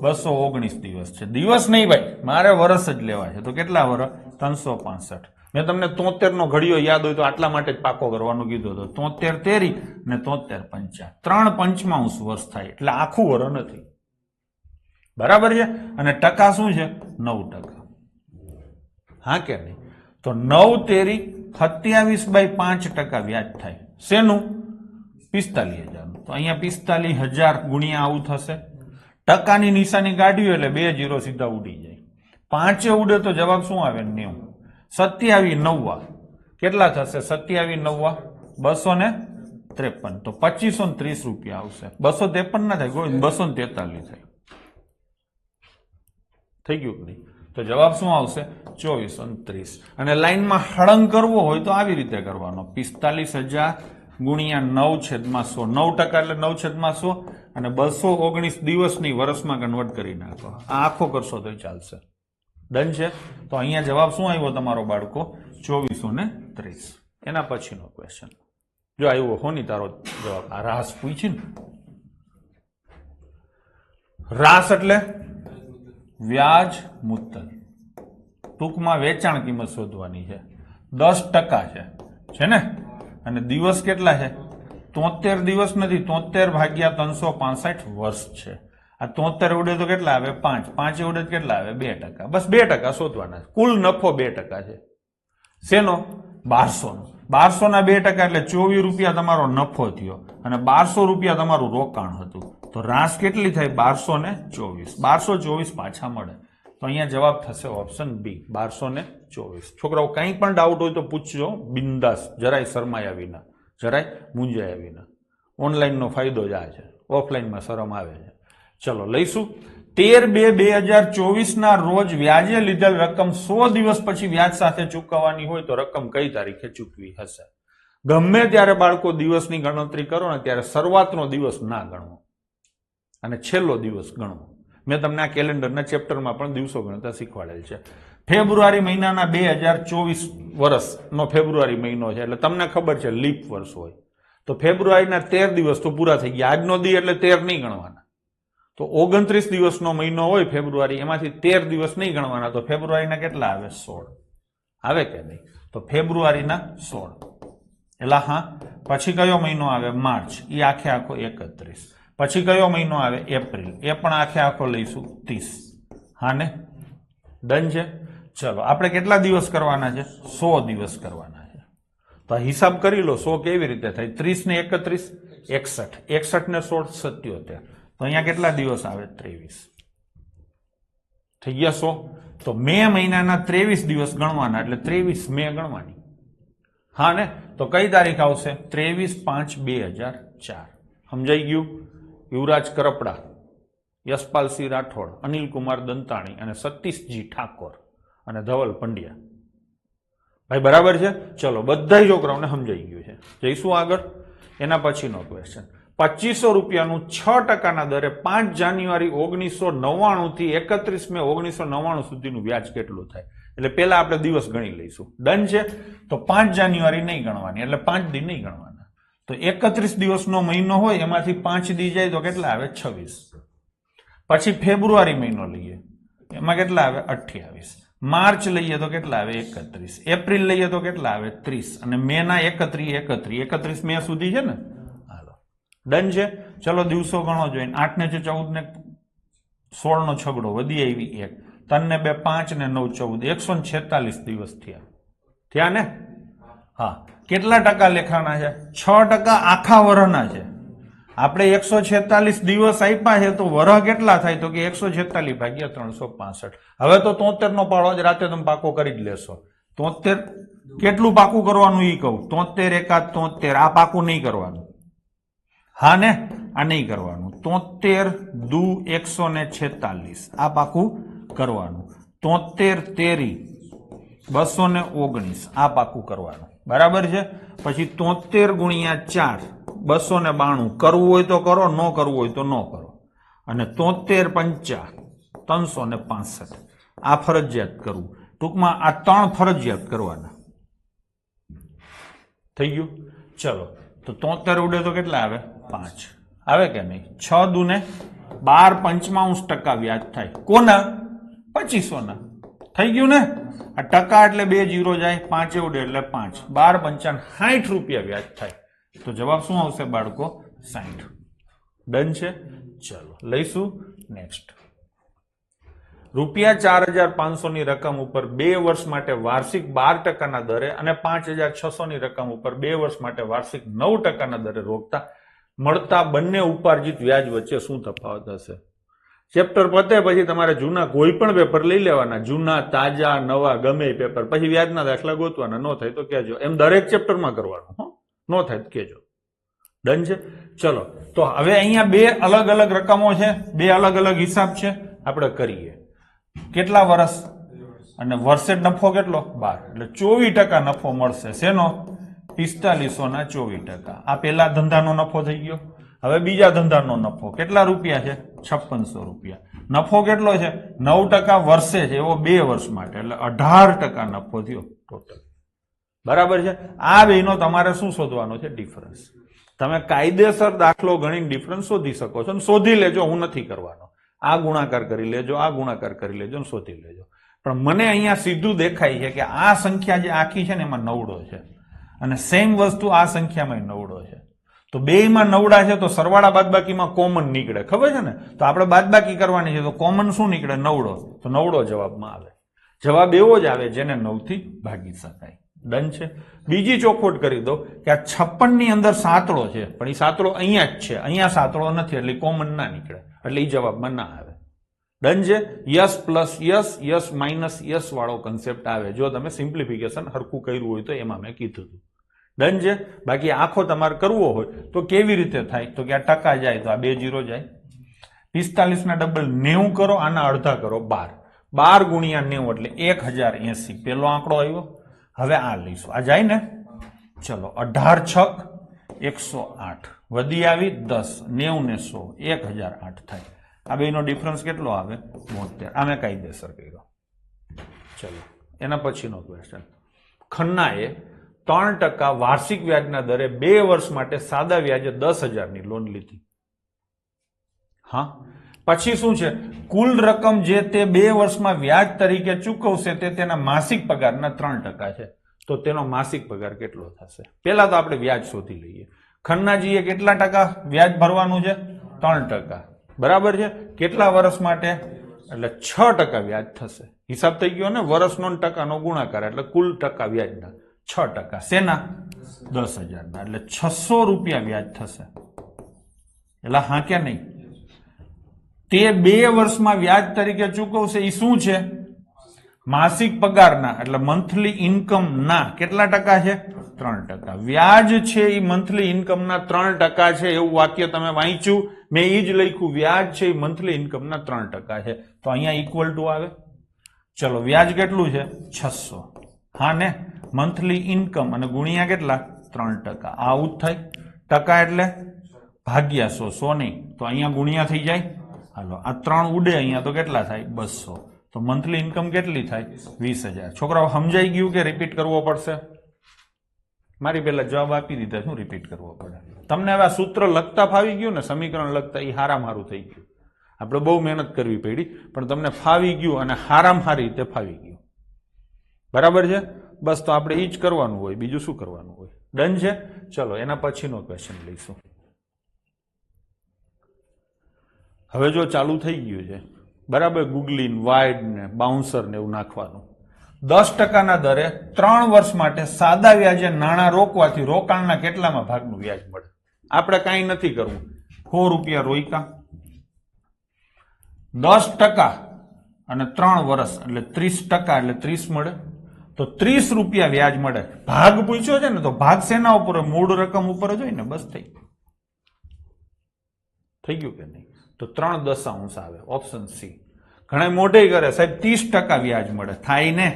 Speaker 1: 219 દિવસ છે. દિવસ નહીં ભાઈ, મારે વર્ષ જ લેવા છે. તો કેટલા વર્ષ? 365. મેં તમને 73 નો ઘડિયો યાદ હોય તો આટલા માટે જ પાકો કરવાનું કીધું હતું. 73 તેરી અને 73 પંચા, 3/5 વર્ષ થાય એટલે આખું વર્ષ નથી. બરાબર છે? અને ટકા શું છે? 9%. હા કે નહીં? તો 9 તેરી 27/5% વ્યાજ થાય. શેનું? 45,000. તો અહીંયા 45,000 ગુણ્યા આવું થશે. ટકાની નિશાની કાઢ્યું એટલે 2 0 સીધા ઉડી જાય. 5 ઉડે તો જવાબ શું આવે? 90. 27 9 કેટલા થશે? 27 9 253. તો 2530 રૂપિયા આવશે. 253 ના થાય, 243 થાય. થઈ ગયું કે નહીં? તો જવાબ શું આવશે? 2430. અને લાઈનમાં હળંગ કરવો હોય તો આવી રીતે કરવાનો. 45,000 ગુણ્યા 9/100. 9% એટલે 9/100 અને 219 દિવસની વર્ષમાં કન્વર્ટ કરી નાખો. આ આખો કરશો તો ચાલશે. ડન છે? તો અહીંયા જવાબ શું આવ્યો તમારો બાળકો? 2430. 31. એના પછીનો ક્વેશ્ચન જો આવ્યો હોની તારો જવાબ. આ રાસ પૂછી ને. રાસ એટલે વ્યાજ મુદ્દલ. ટૂંકમાં વેચાણ કિંમત શોધવાની છે. 10% છે ને. અને દિવસ કેટલા છે? 73 દિવસ નથી, 73 ભાગ્યા 365 વર્ષ છે. આ 73 ઉડે તો કેટલા આવે? 5. 5 ઉડે તો કેટલા આવે? 2%. બસ 2% શોધવાના. કુલ નફો 2% છે. શેનો? 1200 નો. 1200 ના 2% એટલે 24 રૂપિયા તમારો નફો થયો અને 1200 રૂપિયા તમારું રોકાણ હતું. તો રાસ કેટલી થાય? 1224. 1224 પાછા મળે. તો અહીંયા જવાબ થશે ઓપ્શન બી, 1224. છોકરાઓ કંઈ પણ ડાઉટ હોય તો પૂછજો બિંદાસ, જરાય શરમાયા વિના, જરાય મૂંઝાયા વિના. ઓનલાઈનનો ફાયદો જ આ છે, ઓફલાઈનમાં શરમ આવે છે. ચલો લઈશું. 13/2/2024 ના રોજ વ્યાજે લીધેલ રકમ 100 દિવસ પછી વ્યાજ સાથે ચૂકવવાની હોય તો રકમ કઈ તારીખે ચૂકવી હશે? ગમે ત્યારે બાળકો દિવસની ગણતરી કરો ને ત્યારે શરૂઆતનો દિવસ ના ગણવો અને છેલ્લો દિવસ ગણવો. મેં તમને આ કેલેન્ડરના ચેપ્ટરમાં પણ દિવસો ગણતા શીખવાડેલ છે. ફેબ્રુઆરી મહિનાના 2024 વર્ષનો ફેબ્રુઆરી મહિનો છે એટલે તમને ખબર છે લીપ વર્ષ હોય તો ફેબ્રુઆરીના 13 દિવસ તો પૂરા થઈ ગયા. આજનો દી એટલે 13 નહીં ગણવાના. તો 29 દિવસનો મહિનો હોય ફેબ્રુઆરી, એમાંથી 13 દિવસ નહીં ગણવાના. તો ફેબ્રુઆરીના કેટલા આવે? 16 આવે કે નહીં? તો ફેબ્રુઆરીના 16. એટલે હા. પછી કયો મહિનો આવે? માર્ચ. એ આખે આખો 31. પછી કયો મહિનો આવે? એપ્રિલ. એ પણ આખે આખો લઈશું 30. હા ને? ડન છે. ચલો આપણે કેટલા દિવસ કરવાના છે? 100 દિવસ કરવાના છે. તો હિસાબ કરી લો 100 કેવી રીતે થાય? 30 ને 31 61. 61 ને 16 77. તો અહીંયા કેટલા દિવસ આવે? 23. થઈ ગયા 100. તો મે મહિનાના 23 દિવસ ગણવાના એટલે 23 મે ગણવાની. હા ને? તો કઈ તારીખ આવશે? 23/5/2004. સમજાઈ ગયું? યુવરાજ કરપડા, યશપાલસિંહ રાઠોડ, અનિલ કુમાર દંતાણી અને સતીશજી ઠાકોર અને ધવલ પંડ્યા. ભાઈ બરાબર છે? ચલો બધા છોકરાઓને સમજાઈ ગયું છે. જઈશું આગળ. એના પછીનો ક્વેશ્ચન. 2500 રૂપિયાનું 6% દરે 5 જાન્યુઆરી 1999 થી 31 મે 1999 સુધીનું વ્યાજ કેટલું થાય? એટલે પેલા આપણે દિવસ ગણી લઈશું. ડન છે? તો 5 જાન્યુઆરી નહીં ગણવાની એટલે 5 દી નહીં ગણવાના. તો 31 દિવસનો મહિનો હોય એમાંથી 5 દી જાય તો કેટલા આવે? 26. પછી ફેબ્રુઆરી મહિનો લઈએ એમાં કેટલા આવે? 28. માર્ચ લઈએ તો કેટલા આવે? 31. એપ્રિલ લઈએ તો કેટલા આવે? 30. અને મે ના 31 મે સુધી છે ને? ડન છે? ચલો દિવસો ગણો જોઈને. 8 ને 14 ને 16 નો છગડો વધી આવી 1. 3 ને 2 5 ને 9 14 146 દિવસ થયા ને? હા. કેટલા ટકા લેખાના છે? 6% આખા વરહના છે. આપણે 146 દિવસ આપ્યા છે તો વરહ કેટલા થાય? તો કે 146 ભાગ્યા 365. હવે તો 73 નો પાડો જ રાતે તમે પાકો કરી જ લેશો. 73 કેટલું પાકું કરવાનું એ કહું. 73 એકા 73. આ પાકું નહીં કરવાનું. હા ને? આ નહીં કરવાનું. 73 દુ 146. આ પાકું કરવાનું. 73 તેરી 219. આ પાકું કરવાનું. બરાબર છે? પછી 73 ગુણ્યા 4 292. કરવું હોય તો કરો, ન કરવું હોય તો ન કરો. અને 73 પંચા 365. આ ફરજિયાત કરવું. ટૂંકમાં આ 3 ફરજિયાત કરવાના. થઈ ગયું? ચલો તો 73 ઉડે તો કેટલા આવે? 5 આવે કે નહીં? 6 દુને 12.55% વ્યાજ થાય. કોના? 2500 ના. થઈ ગયું ને? આ ટકા એટલે 2 0 જાય, 5 ઉડે એટલે 5. 12 65 રૂપિયા વ્યાજ થાય. તો જવાબ શું આવશે બાળકો? 60. ડન છે? ચલો લઈશું નેક્સ્ટ. ₹4500 ની રકમ ઉપર 2 વર્ષ માટે વાર્ષિક 12% ના દરે અને 5600 ની રકમ ઉપર 2 વર્ષ માટે વાર્ષિક 9% ના દરે રોકતા મળતા બંને ઉપાર્જિત વ્યાજ વચ્ચે શું તફાવત હશે? ચેપ્ટર પતે પછી તમારે જૂના કોઈ પણ પેપર લઈ લેવાના. જૂના, તાજા, નવા ગમે પેપર. પછી વ્યાજના દાખલા ગોતવાના. ન થાય તો કહેજો. એમ દરેક ચેપ્ટરમાં કરવાનું. ન થાય તો કહેજો. ડન છે? ચલો તો હવે અહીંયા 2 અલગ અલગ રકમો છે, 2 અલગ અલગ હિસાબ છે. આપણે કરીએ. કેટલા વર્ષ? અને વર્ષે નફો કેટલો? 12. એટલે 24% નફો મળશે. શેનો? 4500 ના 24%. આ પેલા ધંધાનો નફો થઈ ગયો. હવે બીજા ધંધાનો નફો કેટલા રૂપિયા છે? 5600 રૂપિયા. નફો કેટલો છે? 9% વર્ષે છે, એવો 2 વર્ષ માટે એટલે 18% નફો થયો ટોટલ. બરાબર છે. આ બેનો તમારે શું શોધવાનો છે? ડિફરન્સ. તમે કાયદેસર દાખલો ગણીને ડિફરન્સ શોધી શકો છો અને શોધી લેજો, હું નથી કરવાનો. આ ગુણાકાર કરી લેજો, આ ગુણાકાર કરી લેજો અને શોધી લેજો. પણ મને અહીંયા સીધું દેખાય છે કે આ સંખ્યા જે આખી છે ને એમાં નવડો છે અને સેમ વસ્તુ આ સંખ્યામાં નવડો છે. તો બેયમાં નવડા છે તો સરવાળા બાદબાકીમાં કોમન નીકળે, ખબર છે ને? તો આપણે બાદબાકી કરવાની છે તો કોમન શું નીકળે? નવડો. તો નવડો જવાબમાં આવે. જવાબ એવો જ આવે જેને 9 થી ભાગી શકાય. ડન છે. બીજી ચોખવટ કરી દો કે આ 56 ની અંદર સાતડો છે પણ એ સાતડો અહીંયા જ છે, અહીંયા સાતડો નથી એટલે કોમન ના નીકળે, એટલે એ જવાબમાં ના આવે. ડન છે. Yes plus yes, yes minus yes વાળો કન્સેપ્ટ આવે જો તમે સિમ્પ્લિફિકેશન હરખું કર્યું હોય તો. એમાં મેં કીધું હતું. ડન છે. બાકી આખો તમારે કરવો હોય તો કેવી રીતે થાય? તો કે આ ટકા જાય તો આ 2 0 જાય. 45 ના ડબલ 90 કરો, આના અડધા કરો 12. 12 ગુણ્યા 90 એટલે 1080. પેલો આંકડો આવ્યો. હવે આ લઈશું, આ જાય ને. ચલો 18 છક 108 વધી આવી 10, 90 ને 100 1008 થાય. આ બેનો ડિફરન્સ કેટલો આવે? 72. આ મેં કાયદેસર કર્યો. ચલો એના પછીનો ક્વેશ્ચન. ખન્નાએ 3% વાર્ષિક વ્યાજના દરે 2 વર્ષ માટે સાદા વ્યાજે 10,000 ની લોન લીધી. હા, પછી શું છે? કુલ રકમ જે તે 2 વર્ષમાં વ્યાજ તરીકે ચૂકવશે તે તેના માસિક પગારના 3% છે. તો તેનો માસિક પગાર કેટલો થશે? પેલા તો આપણે વ્યાજ શોધી લઈએ. ખન્નાજીએ કેટલા ટકા વ્યાજ ભરવાનું છે? 3%. બરાબર છે. કેટલા વર્ષ માટે? એટલે 6% વ્યાજ થશે. હિસાબ થઈ ગયો ને? વર્ષનો ટકાનો ગુણાકાર એટલે કુલ ટકા વ્યાજના 6%. શેના? 10,000 ના. એટલે 600 રૂપિયા વ્યાજ થશે. એટલે હા કે નહીં? તે 2 વર્ષમાં વ્યાજ તરીકે ચૂકવશે. એ શું છે? માસિક પગારના એટલે મંથલી ઇન્કમ ના કેટલા ટકા છે? 3%. વ્યાજ છે એ મંથલી ઇન્કમના 3% છે એવું વાક્ય તમે વાંચ્યું? મેં એ જ લખ્યું. વ્યાજ છે એ મંથલી ઇન્કમના 3% છે. તો અહીંયા ઇક્વલ ટુ આવે. ચલો વ્યાજ કેટલું છે? 600. હા ને? મંથલી ઇન્કમ અને ગુણ્યા કેટલા? 3%. આવું જ થાય. ટકા એટલે ભાગ્યા 100 નહીં તો અહીંયા ગુણ્યા થઈ જાય. હાલો આ 3 ઉડે અહીંયા તો કેટલા થાય? 200. તો મંથલી ઇન્કમ કેટલી થાય? 20,000. છોકરાઓ સમજાઈ ગયું કે રિપીટ કરવો પડશે? મારી પહેલા જવાબ આપી દીધા, શું રિપીટ કરવો પડે? તમને હવે આ સૂત્ર લખતા ફાવી ગયું ને, સમીકરણ લખતા, એ હારામ હારું થઈ ગયું. આપણે બહુ મહેનત કરવી પડી પણ તમને ફાવી ગયું અને હારામ હારી રીતે ફાવી ગયું. બરાબર છે? બસ તો આપણે એ જ કરવાનું હોય, બીજું શું કરવાનું હોય. ડન છે. ચલો એના પછીનો ક્વેશ્ચન લઈશું. હવે જો ચાલુ થઈ ગયું છે બરાબર, ગુગલીન વાઇડ ને બાઉન્સર ને એવું નાખવાનું. 10% ના દરે 3 વર્ષ માટે સાદા વ્યાજે નાણાં રોકવાથી રોકાણના કેટલામાં ભાગનું વ્યાજ મળે? આપણે કાંઈ નથી કરવું. 100 રૂપિયા રોક્યા, 10% અને 3 વર્ષ એટલે 30% એટલે 30 મળે. તો 30 રૂપિયા વ્યાજ મળે. ભાગ પૂછ્યો છે ને તો ભાગ શેના ઉપર? મૂળ રકમ ઉપર જ હોય ને. બસ થઈ ગયું કે નહીં? તો 3 દશાંશ આવે. Option C. ઘણા મોઢે કરે સાહેબ 30% વ્યાજ મળે. થાય ને?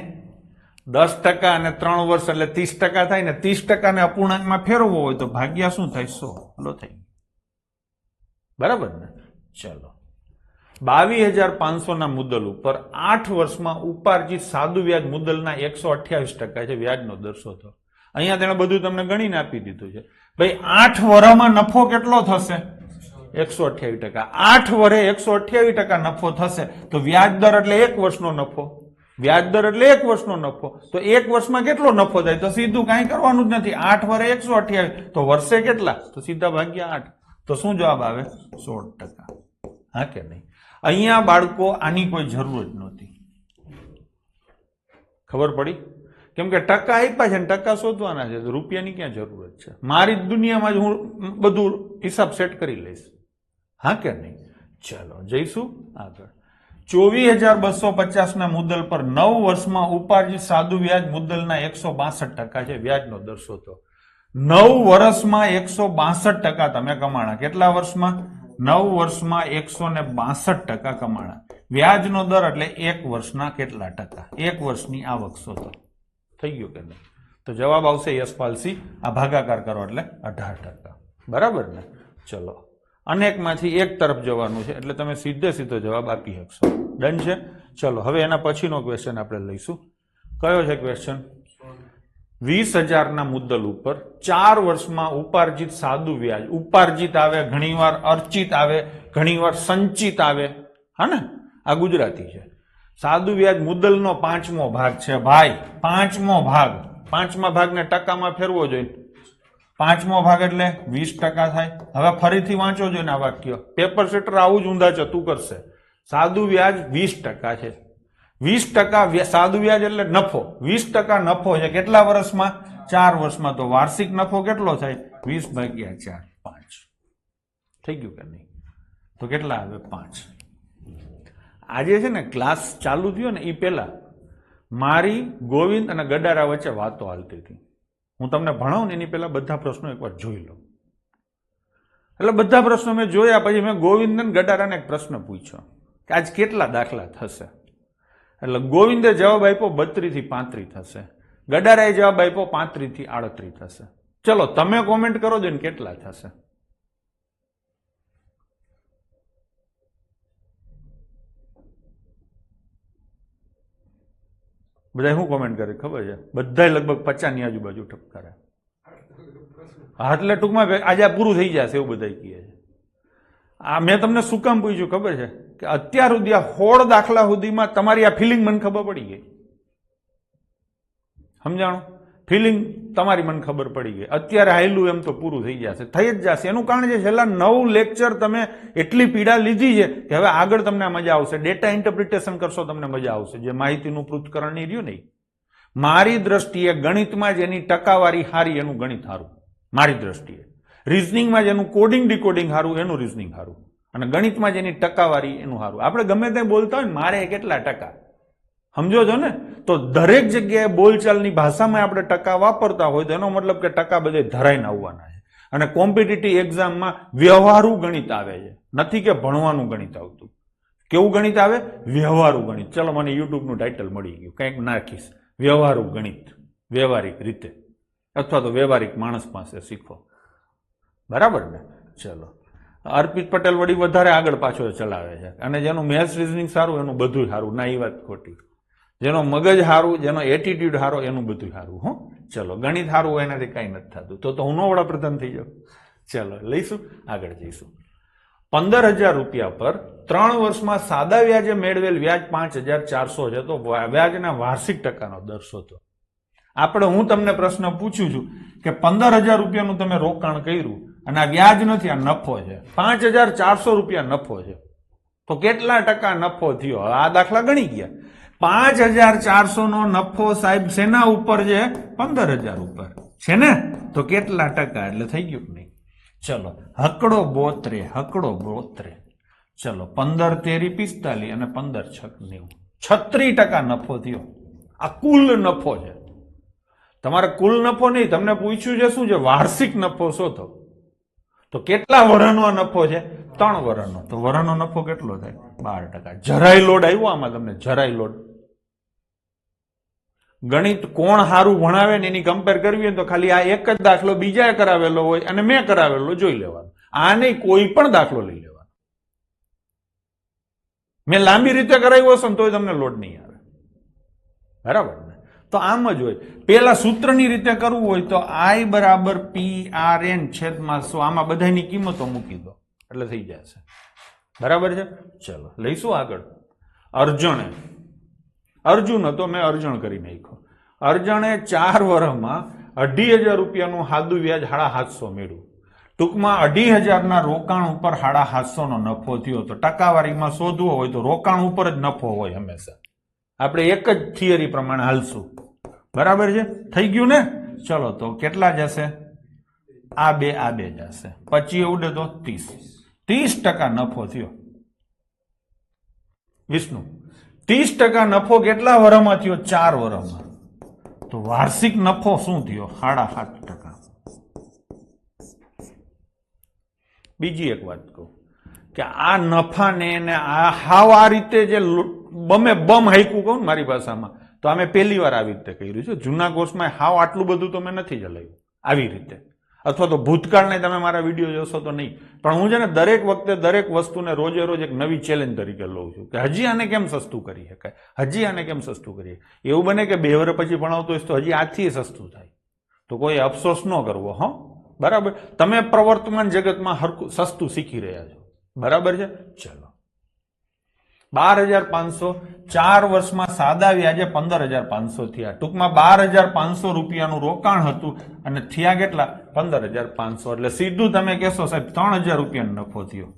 Speaker 1: 10% અને 3 વર્ષ એટલે 30% થાય ને. 30% ને અપૂર્ણાંકમાં ફેરવવો હોય તો ભાગ્યા શું થાય? 100. લો થઈ. બરાબર ને? ચલો 22,500 ના મુદ્દલ ઉપર 8 વર્ષમાં ઉપાર્જિત સાદું વ્યાજ મુદ્દલના 128% છે. વ્યાજનો દર શોધો. અહીંયા તેણે બધું તમને ગણીને આપી દીધું છે. ભાઈ 8 વર્ષમાં નફો કેટલો થશે? 128%. 8 વર્ષે 128% નફો થશે તો વ્યાજ દર એટલે 1 વર્ષનો નફો. વ્યાજ દર એટલે 1 વર્ષનો નફો. તો 1 વર્ષમાં કેટલો નફો થાય? તો સીધું કાંઈ કરવાનું જ નથી. 8 વર્ષે 128 તો વર્ષે કેટલા? તો સીધા ભાગ્યા 8. તો શું જવાબ આવે? 16%. હા કે નહીં? અહીંયા બાળકો આની કોઈ જરૂર જ નહોતી. ખબર પડી? કેમ કે ટકા આપ્યા છે ને ટકા શોધવાના છે, તો રૂપિયાની ક્યાં જરૂરત છે? મારી દુનિયામાં જ હું બધું હિસાબ સેટ કરી લઈશ. હા કે નહીં? ચલો જઈશું આગળ. 24,250 ના મુદ્દલ પર 9 વર્ષમાં ઉપાર્જિત સાદું વ્યાજ મુદ્દલના 162% છે. વ્યાજનો દર શોધો. 9 વર્ષમાં 162% તમે કમાણા. કેટલા વર્ષમાં? 9 વર્ષમાં 162% કમાણા. વ્યાજનો દર એટલે 1 વર્ષના કેટલા ટકા? 1 વર્ષની આવક શોધો. થઈ ગયું કે નહીં? તો જવાબ આવશે યશપાલસી. આ ભાગાકાર કરો એટલે 18%. બરાબર ને? ચલો અનેકમાંથી એક તરફ જવાનું છે એટલે તમે સીધો જવાબ આપી શકશો. ડન છે. ચલો હવે એના પછીનો ક્વેશ્ચન આપણે લઈશું. કયો છે ક્વેશ્ચન? 20,000 મુદ્દલ ઉપર 4 વર્ષમાં ઉપાર્જિત સાદું વ્યાજ, ઉપાર્જિત આવે, ઘણીવાર અર્ચિત આવે, ઘણીવાર સંચિત આવે, હા ને, આ ગુજરાતી છે. સાદું વ્યાજ મુદ્દલનો 5મો ભાગ છે ભાઈ, 5મો ભાગ. 5મા ભાગને ટકામાં ફેરવો જોઈએ. 5મો ભાગ એટલે 20% થાય. હવે ફરીથી વાંચો જોઈએ આ વાક્ય, પેપર સેટર આવું જ ઊંધા ચતું કરશે. સાદું વ્યાજ 20% છે. 20% સાદું વ્યાજ એટલે નફો. 20% નફો છે કેટલા વર્ષમાં? 4 વર્ષમાં. તો વાર્ષિક નફો કેટલો થાય? 20/4, 5. થઈ ગયું કે નહીં? તો કેટલા આવે? 5. આજે છે ને ક્લાસ ચાલુ થયો ને એ પહેલા મારી ગોવિંદ અને ગડારા વચ્ચે વાતો હાલતી હતી. હું તમને ભણાવું ને એની પહેલા બધા પ્રશ્નો એકવાર જોઈ લો. એટલે બધા પ્રશ્નો મેં જોયા પછી મેં ગોવિંદ અને ગડારાને એક પ્રશ્ન પૂછ્યો કે આજ કેટલા દાખલા થશે? એટલે ગોવિંદે જવાબ આપ્યો 32 થી 35 થશે. ગડારાએ જવાબ આપ્યો 35 થી 38 થશે. ચલો તમે કોમેન્ટ કરો દો ને કેટલા થશે. બધા શું કોમેન્ટ કરે ખબર છે? બધા લગભગ 50 ની આજુબાજુ ઠપકારે. હા એટલે ટૂંકમાં આજે આ પૂરું થઈ જશે એવું બધા કહે છે. આ મેં તમને શું કામ પૂછ્યું ખબર છે? કે અત્યાર સુધી આ 16 દાખલા સુધીમાં તમારી આ ફિલિંગ મને ખબર પડી ગઈ. સમજાણું? ફિલિંગ તમારી મને ખબર પડી ગઈ. અત્યારે હાયલું એમ તો પૂરું થઈ જશે, થઈ જ જશે. એનું કારણ છે છેલ્લા 9 લેક્ચર તમે એટલી પીડા લીધી છે કે હવે આગળ તમને મજા આવશે. ડેટા ઇન્ટરપ્રિટેશન કરશો તમને મજા આવશે. જે માહિતીનું પૃથ્થકરણ નહીં રહ્યું નહીં. મારી દ્રષ્ટિએ ગણિતમાં જેની ટકાવારી હારી એનું ગણિત હારું. મારી દ્રષ્ટિએ રીઝનિંગમાં જેનું કોડિંગ ડિકોડિંગ હારું એનું રીઝનિંગ હારું, અને ગણિતમાં જેની ટકાવારી એનું હારું. આપણે ગમે તે બોલતા હોય ને મારે કેટલા ટકા, સમજો છો ને? તો દરેક જગ્યાએ બોલચાલની ભાષામાં આપણે ટકા વાપરતા હોય તો એનો મતલબ કે ટકા બધે ધરાઈને આવવાના છે. અને કોમ્પિટિટિવ એક્ઝામમાં વ્યવહારુ ગણિત આવે છે, નથી કે ભણવાનું ગણિત આવતું. કેવું ગણિત આવે? વ્યવહારુ ગણિત. ચલો મને યુટ્યુબનું ટાઇટલ મળી ગયું, કંઈક નાખીશ, વ્યવહારુ ગણિત. વ્યવહારિક રીતે અથવા તો વ્યવહારિક માણસ પાસે શીખો. બરાબર ને? ચલો અર્પિત પટેલ વળી વધારે આગળ પાછળ ચલાવે છે, અને જેનું મેથ્સ રીઝનિંગ સારું એનું બધું સારું. ના, એ વાત ખોટી. જેનો મગજ સારું, જેનો એટીટ્યુડ સારો એનું બધું સારું. હો ચલો ગણિત સારું હોય એનાથી કઈ નથી થતું. તો હું નો વડાપ્રધાન થઈ જાઉં. ચલો લઈશું, આગળ જઈશું. 15,000 રૂપિયા પર 3 વર્ષમાં સાદા વ્યાજે મેળવેલ વ્યાજ 5,400 છે. તો વ્યાજના વાર્ષિક ટકાનો દર શોધો. આપણે હું તમને પ્રશ્ન પૂછું છું કે 15,000 રૂપિયાનું તમે રોકાણ કર્યું અને આ વ્યાજ નથી, આ નફો છે. 5,400 રૂપિયા નફો છે. તો કેટલા ટકા નફો થયો? આ દાખલા ગણી ગયા. 5,400 નો નફો સાહેબ શેના ઉપર છે? 15,000 ઉપર છે ને? તો કેટલા ટકા? એટલે થઈ ગયું નહીં? ચલો હકડો બોતરે, હકડો બોતરે. ચલો 15 તેરી 45 અને 15 છક 90. 36% નફો થયો. આ કુલ નફો છે. તમારે કુલ નફો નહીં, તમને પૂછ્યું છે શું છે? વાર્ષિક નફો શોધો. તો કેટલા વર્ષનો નફો છે? 3 વર્ષનો. તો વર્ષનો નફો કેટલો થાય? 12%. જરાય લોડ આવ્યો આમાં તમને? જરાય લોડ? ગણિત કોણ સારું ભણાવે ને એની કમ્પેર કરવી હોય તો ખાલી આ એક જ દાખલો બીજાએ કરાવેલો હોય અને મેં કરાવેલો જોઈ લેવાનો. આ નહીં, કોઈ પણ દાખલો લઈ લેવાનો. મેં લાંબી રીતે કરાવ્યો હશે ને તોય તમને લોડ નહીં આવે. બરાબર ને? તો આમ જ હોય. પેલા સૂત્રની રીતે કરવું હોય તો I બરાબર PRN છેદમાં 100. આમાં બધાની કિંમતો મૂકી દો એટલે થઈ જશે. બરાબર છે? ચલો લઈશું આગળ. અર્જુન હતો, મેં અર્જણ કરી નાખ્યો. અર્જણે 4 વર્ષમાં 2,500 રૂપિયાનું સાદું વ્યાજ 750 મેળવ્યું. ટૂંકમાં 2,500 ના રોકાણ ઉપર 750 નો નફો થયો. તો ટકાવારીમાં શોધવો હોય તો રોકાણ ઉપર જ નફો હોય હંમેશા. આપણે એક જ થિયરી પ્રમાણે હાલશું. બરાબર છે? થઈ ગયું ને? ચલો તો કેટલા જશે? આ બે જશે. 25 ઉડે તો 30% નફો થયો. વિષ્ણુ 30% નફો કેટલા વર્ષમાં થયો? 4 વર્ષમાં. તો વાર્ષિક નફો શું થયો? 7.5%. બીજી એક વાત કહું કે આ નફાને આ હાવ આ રીતે જે બમ હાઈકું કહું મારી ભાષામાં, તો અમે પહેલી વાર આવી રીતે કર્યું છે. જૂના કોર્સમાં હાવ આટલું બધું તો મેં નથી ચલાવ્યું આવી રીતે. અથવા તો ભૂતકાળને તમે મારા વિડીયો જોશો તો નહીં, પણ હું છે ને દરેક વખતે દરેક વસ્તુને રોજે રોજ એક નવી ચેલેન્જ તરીકે લઉં છું કે હજી આને કેમ સસ્તું કરી શકાય, હજી આને કેમ સસ્તું કરીએ. એવું બને કે 2 વર્ષ પછી ભણાવતો હોય તો હજી આજથી સસ્તું થાય, તો કોઈ અફસોસ ન કરવો. હો, બરાબર. તમે પ્રવર્તમાન જગતમાં હરખું સસ્તું શીખી રહ્યા છો, બરાબર છે. ચલો, 12,500 4 વર્ષમાં સાદા વ્યાજે 15,500 થયા. ટૂંકમાં 12,500 રૂપિયાનું રોકાણ હતું અને થયા કેટલા? 15,500. એટલે સીધું તમે કહેશો સાહેબ 3,000 રૂપિયાનો નફો થયો.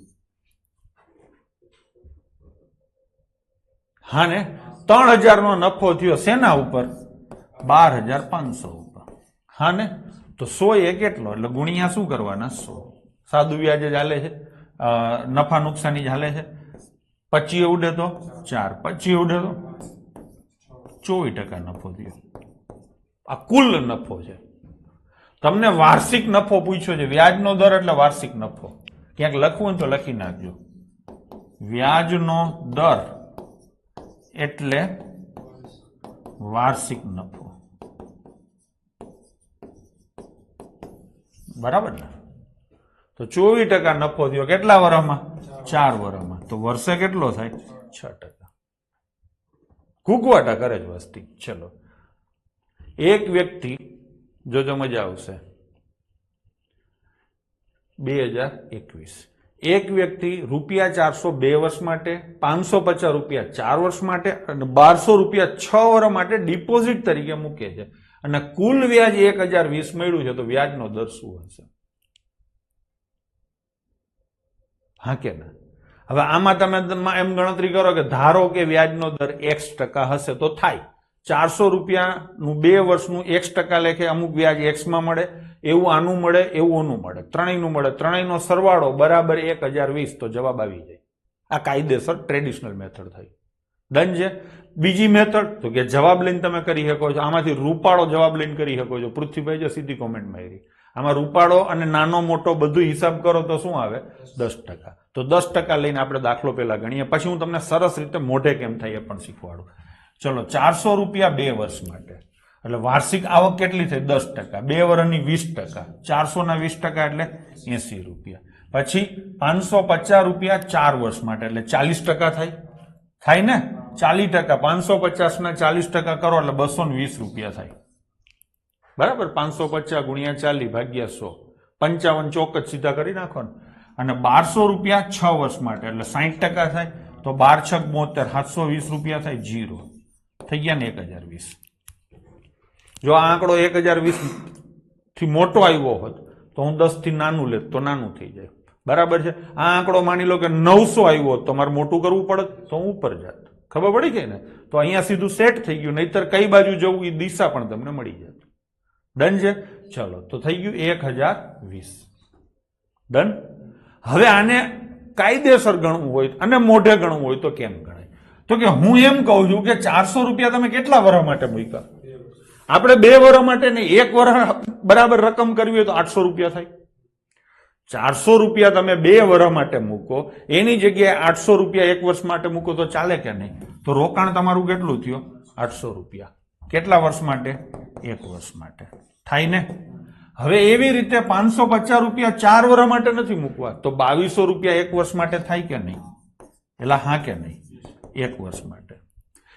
Speaker 1: હા ને, 3,000 નો નફો થયો. શેના ઉપર? 12,500 ઉપર. હા ને, તો 100 એ કેટલો? એટલે ગુણ્યા શું કરવાના? 100. સાદું વ્યાજ જ હાલે છે, નફા નુકસાની જ હાલે છે. 25 ઉડે તો 4, 25 ઉડે તો 24% નફો થયો. આ કુલ નફો છે. તમને વાર્ષિક નફો પૂછ્યો છે. વ્યાજનો દર એટલે વાર્ષિક નફો. ક્યાંક લખવું તો લખી નાખજો. વ્યાજનો દર એટલે વાર્ષિક નફો, બરાબર ને? તો 24% નફો થયો. કેટલા વર્ષમાં? 4 વર્ષમાં. તો વર્ષે કેટલો થાય? 6%. ઘૂઘવાટા કરે જ વસ્તી. ચલો, એક વ્યક્તિ, જોજો મજા આવશે, 2021, એક વ્યક્તિ ₹400 2 વર્ષ માટે, 550 રૂપિયા 4 વર્ષ માટે અને 1200 રૂપિયા 6 વર્ષ માટે ડિપોઝિટ તરીકે મૂકે છે અને કુલ વ્યાજ 1020 મળ્યું છે. તો વ્યાજનો દર શું હશે? હા કે ના? હવે આમાં તમે એમ ગણતરી કરો કે ધારો કે વ્યાજનો દર X% હશે તો થાય 400 રૂપિયાનું 2 વર્ષનું X% લેખે અમુક વ્યાજ X માં મળે, એવું આનું મળે, એવું ઓનું મળે, ત્રણેયનું મળે, ત્રણેયનો સરવાળો બરાબર 1020. તો જવાબ આવી જાય. આ કાયદેસર ટ્રેડિશનલ મેથડ થઈ. ડન છે. બીજી મેથડ તો કે જવાબ લઈને તમે કરી શકો છો. આમાંથી રૂપાળો જવાબ લઈને કરી શકો છો. પૃથ્વીભાઈ જો સીધી કોમેન્ટ મારી. આમાં રૂપાળો અને નાનો મોટો બધું હિસાબ કરો તો શું આવે? 10%. તો 10% લઈને આપણે દાખલો પેલા ગણીએ, પછી હું તમને સરસ રીતે મોઢે કેમ થાય એ પણ શીખવાડું. ચલો, 400 રૂપિયા 2 વર્ષ માટે, એટલે વાર્ષિક આવક કેટલી થઈ? 10%. 2 વર્ષની 20%. 400 ના 20% એટલે 80 રૂપિયા. પછી 550 રૂપિયા 4 વર્ષ માટે, એટલે 40% થાય. થાય ને? 40%. 550 ના 40% કરો એટલે 220 રૂપિયા થાય. બરાબર? 550 ગુણ્યા 40 ભાગ્યા 100, 55 ચોક જ સીધા કરી નાખો ને. અને 1200 રૂપિયા 6 વર્ષ માટે, એટલે 60% થાય. તો 12 6 72, 720 રૂપિયા થાય. 0 થઈ ગયા ને 1020. જો આ આંકડો 1020 થી મોટો આવ્યો હોત તો હું 10 થી નાનું લેત તો નાનું થઈ જાય. બરાબર છે? આ આંકડો માની લો કે 900 આવ્યો હોત તો મારે મોટું કરવું પડે તો હું ઉપર જાત. ખબર પડી ગઈ ને? તો અહીંયા સીધું સેટ થઈ ગયું. નહીતર કઈ બાજુ જવું એ દિશા પણ તમને મળી જાય. ડન છે? ચલો, તો થઈ ગયું 1020. ડન. હવે આને કાયદેસર ગણવું હોય અને મોઢે ગણવું હોય તો કેમ ગણાય? તો કે હું એમ કહું છું કે 400 રૂપિયા તમે કેટલા વર્ષ માટે મૂક્યા? આપણે 2 વર્ષ માટે ને 1 વર્ષ બરાબર રકમ કરવી હોય તો 800 રૂપિયા થાય. 400 રૂપિયા તમે 2 વર્ષ માટે મૂકો, એની જગ્યાએ 800 રૂપિયા 1 વર્ષ માટે મૂકો તો ચાલે કે નહીં? તો રોકાણ તમારું કેટલું થયું? 800 રૂપિયા. કેટલા વર્ષ માટે? 1 વર્ષ માટે. થાય ને? હવે એવી રીતે 550 રૂપિયા 4 વર્ષ માટે નથી મૂકવા, તો 2200 રૂપિયા 1 વર્ષ માટે થાય કે નહીં? એટલે હા કે નહીં? 1 વર્ષ માટે.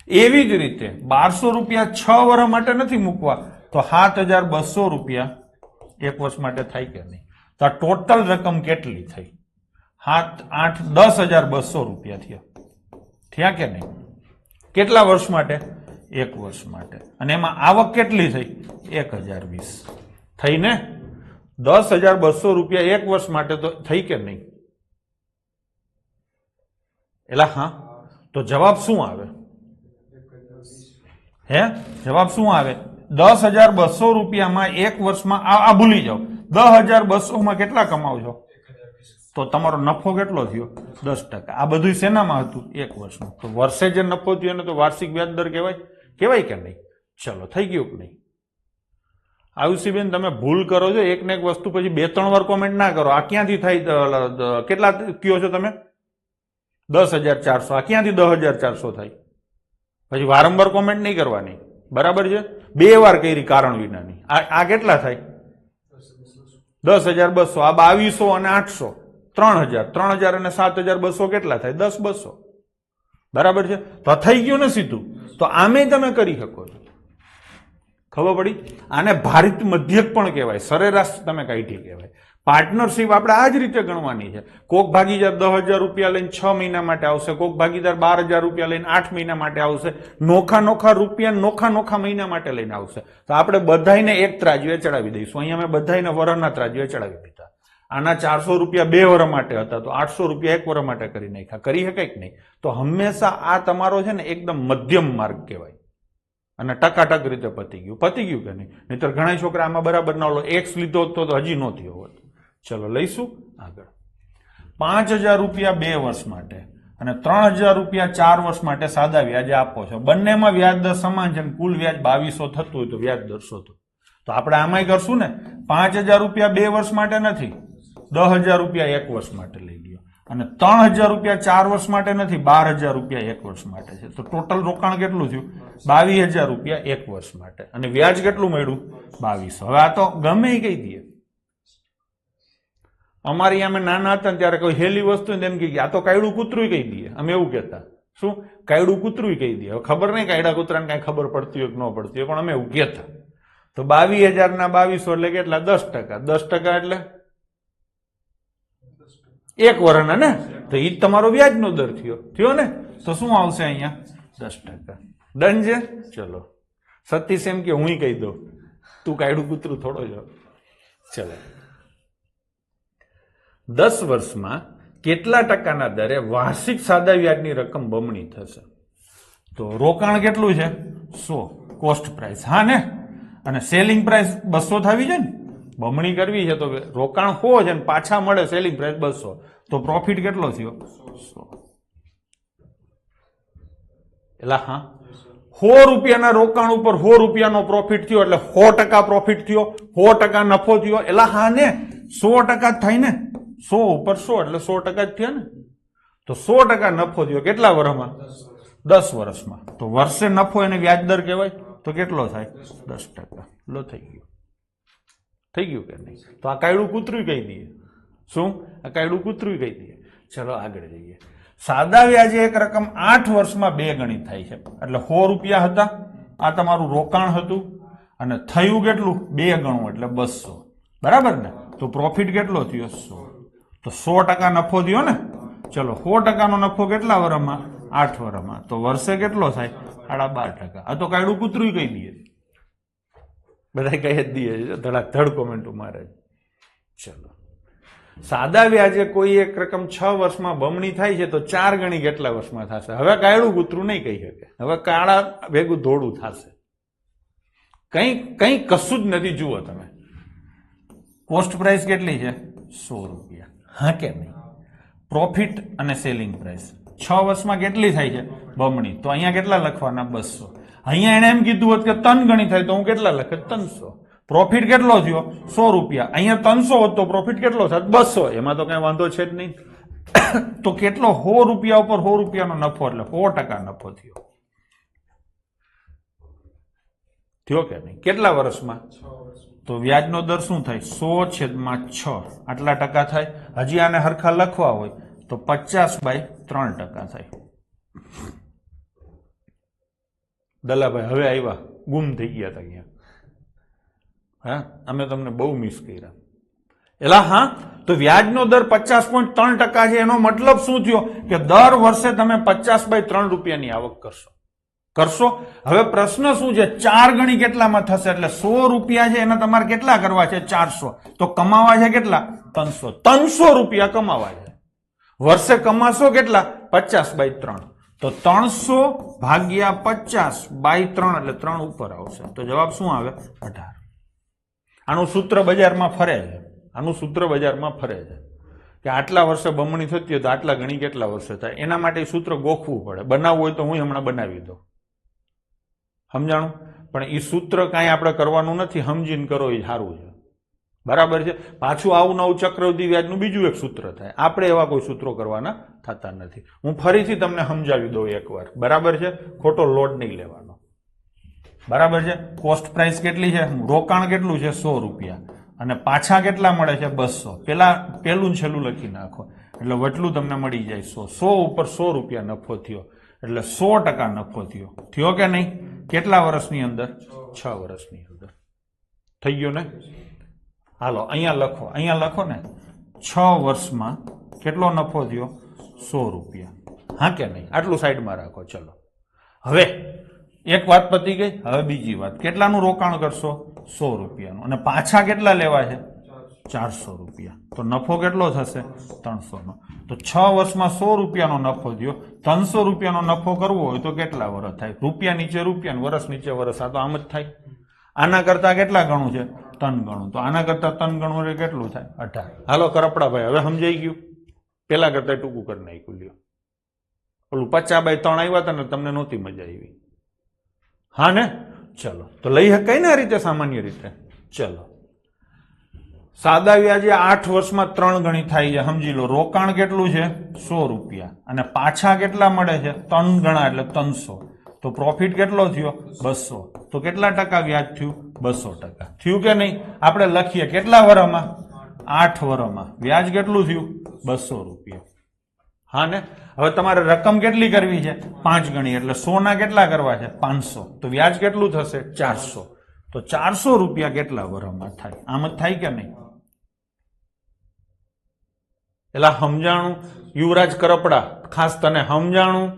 Speaker 1: એવી જ રીતે 1200 રૂપિયા 6 વર્ષ માટે નથી મૂકવા, તો 7200 રૂપિયા 1 વર્ષ માટે થાય કે નહીં? તો આ ટોટલ રકમ કેટલી થઈ? 10,200 રૂપિયા થયા. થયા કે નહીં? કેટલા વર્ષ માટે? 1 વર્ષ માટે. અને એમાં આવક કેટલી થઈ? 1020 થઈ ને? 10,200 રૂપિયા 1 વર્ષ માટે તો થઈ કે નહીં? એટલે હા. તો જવાબ શું આવે? હે? જવાબ શું આવે? 10,200 રૂપિયામાં 1 વર્ષમાં આ ભૂલી જાઓ. 10,200 માં કેટલા કમાવજો? તો તમારો નફો કેટલો થયો? 10%. આ બધું શેનામાં હતું? 1 વર્ષમાં. તો વર્ષે જે નફો થયો એને તો વાર્ષિક વ્યાજ દર કહેવાય. કહેવાય કે નહીં? ચલો, થઈ ગયું કે નહીં? આયુષીબેન, તમે ભૂલ કરો છો. એક ને એક વસ્તુ પછી 2-3 વાર કોમેન્ટ ના કરો. આ ક્યાંથી થાય? કેટલા કયો છો તમે? 10,400. આ ક્યાંથી 10,400 થાય? પછી વારંવાર કોમેન્ટ નહીં કરવાની. બરાબર છે? 2 વાર કરી કારણ વિનાની. આ કેટલા થાય? 10,200 આ 2200 અને 800 3,000 3,000 અને 7,200 કેટલા થાય 10,200 બરાબર છે તો થઈ ગયું ને સીધું તો આમે તમે કરી શકો છો ખબર પડી આને ભારિત મધ્યક પણ કહેવાય સરેરાશ તમે કાઢી કહેવાય પાર્ટનરશિપ આપણે આ જ રીતે ગણવાની છે કોક ભાગીદાર 10,000 રૂપિયા લઈને 6 મહિના માટે આવશે કોક ભાગીદાર 12,000 રૂપિયા લઈને 8 મહિના માટે આવશે નોખા રૂપિયા નોખા મહિના માટે લઈને આવશે તો આપણે બધાને એક ત્રાજવે ચડાવી દઈશું અહીંયા મેં બધાને વરના ત્રાજવે ચડાવી દીધા આના 400 રૂપિયા 2 વર્ષ માટે હતા તો 800 રૂપિયા 1 વર્ષ માટે કરી નાખ્યા કરી શકાય કે નહીં તો હંમેશા આ તમારો છે ને એકદમ મધ્યમ માર્ગ કહેવાય અને ટકાટક રીતે પતી ગયું કે નહીં નહીતર ઘણા છોકરા આમાં બરાબર ના ઓલો એક્સ લીધો તો હજી ન થયો હોત ચલો લઈશું આગળ 5,000 રૂપિયા 2 વર્ષ માટે અને 3,000 રૂપિયા 4 વર્ષ માટે સાદા વ્યાજે આપો છો બંનેમાં વ્યાજ દર સમાન છે કુલ વ્યાજ 2,200 થતું હોય તો વ્યાજ દર શોધો તો આપણે આમાંય કરશું ને 5,000 રૂપિયા 2 વર્ષ માટે નથી 10,000 રૂપિયા 1 વર્ષ માટે લઈ ગયો અને 3,000 રૂપિયા 4 વર્ષ માટે નથી 12,000 રૂપિયા 1 વર્ષ માટે છે તો ટોટલ રોકાણ કેટલું થયું 22,000 રૂપિયા 1 વર્ષ માટે અને વ્યાજ કેટલું મળ્યું 2,200 હવે આ તો ગમે એ કહી દઈએ અમારી અમે નાના હતા ત્યારે કોઈ હેલી વસ્તુ એમ કે આ તો કાયડું કૂતરું કહી દઈએ અમે એવું કહેતા શું કાયડું કૂતરું કહી દઈએ ખબર નહીં કાયડા કૂતરાને કઈ ખબર પડતી હોય કે ન પડતી હોય પણ અમે એવું કહેતા તો 22,000 ના 2,200 એટલે કેટલા 10% 10% એટલે 1 વર્ષના ને તો એ તમારો વ્યાજનો દર થયો ને તો શું આવશે અહીંયા 10% ડન છે ચલો સતીશ એમ કે હું કહી દઉં તું કાયડું કૂતરું થોડો જ ચલો 10 વર્ષમાં કેટલા ટકાના દરે વાર્ષિક સાદા વ્યાજની રકમ બમણી થશે તો રોકાણ કેટલું છે 100 કોસ્ટ પ્રાઇસ હા ને અને સેલિંગ પ્રાઇસ 200 થવી છે ને બમણી કરવી છે તો રોકાણ 100 છે ને પાછા મળે સેલિંગ પ્રાઇસ 200 તો પ્રોફિટ કેટલો થયો 100 એટલે હા 100 રૂપિયાના રોકાણ ઉપર 100 રૂપિયાનો પ્રોફિટ થયો એટલે 100% પ્રોફિટ થયો 100% નફો થયો એટલે હા ને 100% જ થાય ને 100 ઉપર 100 એટલે 100% જ થયા ને તો 100% નફો થયો કેટલા વર્ષમાં 10 વર્ષમાં તો વર્ષે નફો એને વ્યાજ દર કહેવાય તો કેટલો થાય 10% લો થઈ ગયું કે નહીં તો આ કાયડું કૂતરું કહી દઈએ શું આ કાયડું કૂતરું કહી દઈએ ચલો આગળ જઈએ સાદા વ્યાજે એક રકમ 8 વર્ષમાં 2 ગણી થાય છે એટલે 100 રૂપિયા હતા આ તમારું રોકાણ હતું અને થયું કેટલું 2 ગણું એટલે 200 બરાબર ને તો પ્રોફિટ કેટલો થયો 100 તો 100% નફો થયો ને ચલો 100% નો નફો કેટલા વર્ષમાં 8 વર્ષમાં તો વર્ષે કેટલો થાય 12%. આ તો કાયડું કૂતરું કહી દઈએ બધા કહી જ દઈએ છે ધડ કોમેન્ટો મારે ચલો સાદા વ્યાજે કોઈ એક રકમ 6 વર્ષમાં બમણી થાય છે તો 4 ગણી કેટલા વર્ષમાં થશે હવે કાયડું કૂતરું નહીં કહી શકે હવે કાળા ભેગું ધોળું થશે કઈ કશું જ નથી જુઓ તમે કોસ્ટ પ્રાઇસ કેટલી છે 100 રૂપિયા હા કે નહીં પ્રોફિટ અને સેલિંગ પ્રાઇસ 6 વર્ષમાં કેટલી થાય છે બમણી તો અહીંયા કેટલા લખવાના 200 અહીંયા એને એમ કીધું હોત કે 3 ગણી થાય તો હું કેટલા લખે 300 પ્રોફિટ કેટલો થયો 100 રૂપિયા અહીંયા 300 હોત તો પ્રોફિટ કેટલો થાય 200 એમાં તો કઈ વાંધો છે જ નહીં તો કેટલો 100 રૂપિયા ઉપર 100 રૂપિયાનો નફો એટલે 100% નફો થયો કે નહીં કેટલા વર્ષમાં તો વ્યાજનો દર શું થાય 100/6 આટલા ટકા થાય હજી આને હરખા લખવા હોય તો 50/3% થાય દલાભાઈ હવે આવ્યા ગુમ થઈ ગયા હતા અહીંયા હા અમે તમને બહુ મિસ કર્યા એલા હા તો વ્યાજનો દર 50.3% છે એનો મતલબ શું થયો કે દર વર્ષે તમે 50/3 રૂપિયાની આવક કરશો હવે પ્રશ્ન શું છે 4 ગણી કેટલામાં થશે એટલે 100 રૂપિયા છે એના તમારે કેટલા કરવા છે 400 તો કમાવા છે કેટલા 300 રૂપિયા કમાવા છે વર્ષે કમાશો કેટલા 50/3 તો 300 ભાગ્યા 50/3 એટલે 3 ઉપર આવશે તો જવાબ શું આવે 18 આનું સૂત્ર બજારમાં ફરે છે કે આટલા વર્ષે બમણી થતી હોય તો આટલા ગણી કેટલા વર્ષે થાય એના માટે સૂત્ર ગોખવું પડે બનાવવું હોય તો હું હમણાં બનાવી દઉં સમજાણું પણ એ સૂત્ર કાંઈ આપણે કરવાનું નથી સમજીને કરો એ સારું છે બરાબર છે પાછું આવું નવું ચક્રવૃદ્ધિ વ્યાજનું બીજું એક સૂત્ર થાય આપણે એવા કોઈ સૂત્રો કરવાના થતા નથી હું ફરીથી તમને સમજાવી દઉં એકવાર બરાબર છે ખોટો લોડ નહીં લેવાનો બરાબર છે કોસ્ટ પ્રાઇસ કેટલી છે રોકાણ કેટલું છે 100 રૂપિયા અને પાછા કેટલા મળે છે 200. પેલું છેલ્લું લખી નાખો એટલે વટલું તમને મળી જાય 100 ઉપર 100 રૂપિયા નફો થયો એટલે 100% નફો થયો કે નહીં? કેટલા વર્ષની અંદર? 6 વર્ષની અંદર. થઈ ગયો ને? હાલો અહીંયા લખો ને 6 વર્ષમાં કેટલો નફો થયો? 100 રૂપિયા. હા કે નહીં? આટલું સાઈડમાં રાખો. ચલો હવે એક વાત પતી ગઈ. હવે બીજી વાત, કેટલાનું રોકાણ કરશો? 100 રૂપિયાનું. અને પાછા કેટલા લેવા છે? 400 રૂપિયા. તો નફો કેટલો થશે? 300 નો. તો 6 વર્ષમાં 100 રૂપિયાનો નફો થયો. 300 રૂપિયાનો નફો કરવો હોય તો કેટલા વર્ષ થાય? રૂપિયા નીચે રૂપિયા, વર્ષ નીચે વર્ષ. આ તો આમ જ થાય. આના કરતા કેટલા ગણું છે? 3 ગણું. તો આના કરતા 3 ગણું એટલે કેટલું થાય? 18. હાલો કરપડા ભાઈ, હવે સમજાઈ ગયું? પેલા કરતા ટૂંકું કરી નાખ્યું. લ્યો ઓલું 50/3 આવ્યા હતા ને, તમને નહોતી મજા આવી. હા ને? ચલો તો લઈ શકાય ને આ રીતે, સામાન્ય રીતે. ચલો સાદા વ્યાજે 8 વર્ષમાં 3 ગણી થાય છે. સમજી લો રોકાણ કેટલું છે? 100 રૂપિયા અને પાછા કેટલા મળે છે? 3 ગણા એટલે 300. તો પ્રોફિટ કેટલો થયો? 200. તો કેટલા ટકા વ્યાજ થયું? 200%. થયું કે નહીં? આપણે લખીએ કેટલા વર્ષમાં? 8 વર્ષમાં. વ્યાજ કેટલું થયું? 200 રૂપિયા. હા ને? હવે તમારે રકમ કેટલી કરવી છે? 5 ગણી એટલે 100 ના કેટલા કરવા છે? 500. તો વ્યાજ કેટલું થશે? 400. તો 400 રૂપિયા કેટલા વર્ષમાં થાય? આમ જ થાય કે નહીં? એટલે સમજાણું? યુવરાજ કરપડા, ખાસ તને સમજાણું?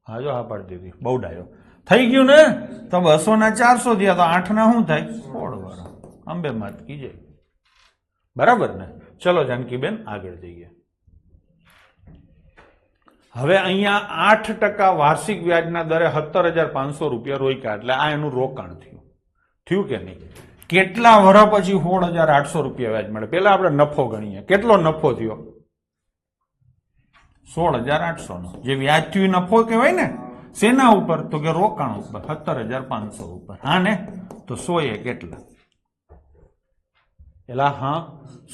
Speaker 1: હા જો હા પાડી દીધી, બહુ ડાયો. થઈ ગયું ને? તો 200 ના 400 થયા તો 8 ના શું થાય? 16 વર્ષ. અંબે માત કીજે. બરાબર ને? ચલો જાનકીબેન આગળ જઈએ. હવે અહીંયા 8% વાર્ષિક વ્યાજના દરે 17,500 રૂપિયા રોક્યા એટલે આ એનું રોકાણ થયું કે નહીં? કેટલા વર્ષ પછી 16,800 રૂપિયા વ્યાજ મળે? પેલા આપણે નફો ગણીએ. કેટલો નફો થયો? 16,800 નો. જે વ્યાજ થયું નફો કહેવાય ને. શેના ઉપર? તો કે રોકાણ ઉપર. 17,500 ઉપર. હા ને? તો 100 એ કેટલા? એલા હા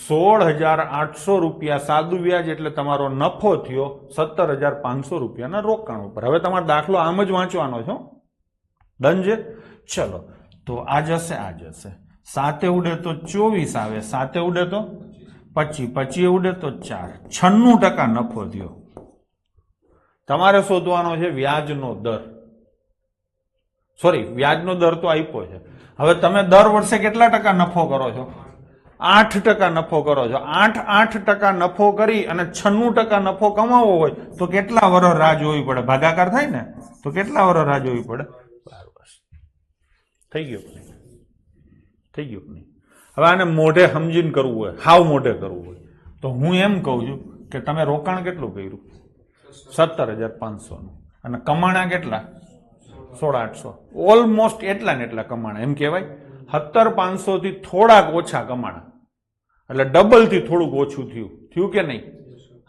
Speaker 1: 16,800 રૂપિયા સાદું વ્યાજ એટલે તમારો નફો થયો 17,500 રૂપિયાના રોકાણ ઉપર. હવે તમારો દાખલો આમ જ વાંચવાનો છો. ડન છે? ચલો તો આ જશે 7 ઉડે તો 24 આવે, 7 ઉડે તો 25, 25 ઉડે તો 4, 96% નફો થયો. તમારે શોધવાનો છે વ્યાજનો દર. સોરી, વ્યાજનો દર તો આપ્યો છે. હવે તમે દર વર્ષે કેટલા ટકા નફો કરો છો? 8% નફો કરો છો. 8% નફો કરી અને 96% નફો કમાવો હોય તો કેટલા વર્ષ રાહ જોવી પડે? ભાગાકાર થાય ને, તો કેટલા વર્ષ રાહ જોવી પડે? 12 વર્ષ. થઈ ગયું? થઈ ગયું નહીં? હવે આને મોઢે સમજીને કરવું હોય, હાવ મોઢે કરવું હોય તો હું એમ કહું છું કે તમે રોકાણ કેટલું કર્યું? 17,500 નું. અને કમાણા કેટલા? 16,800. ઓલમોસ્ટ એટલા ને એટલા કમાણા. એમ કહેવાય 17,500 થી થોડાક ઓછા કમાણા એટલે ડબલ થી થોડુંક ઓછું થયું કે નહીં?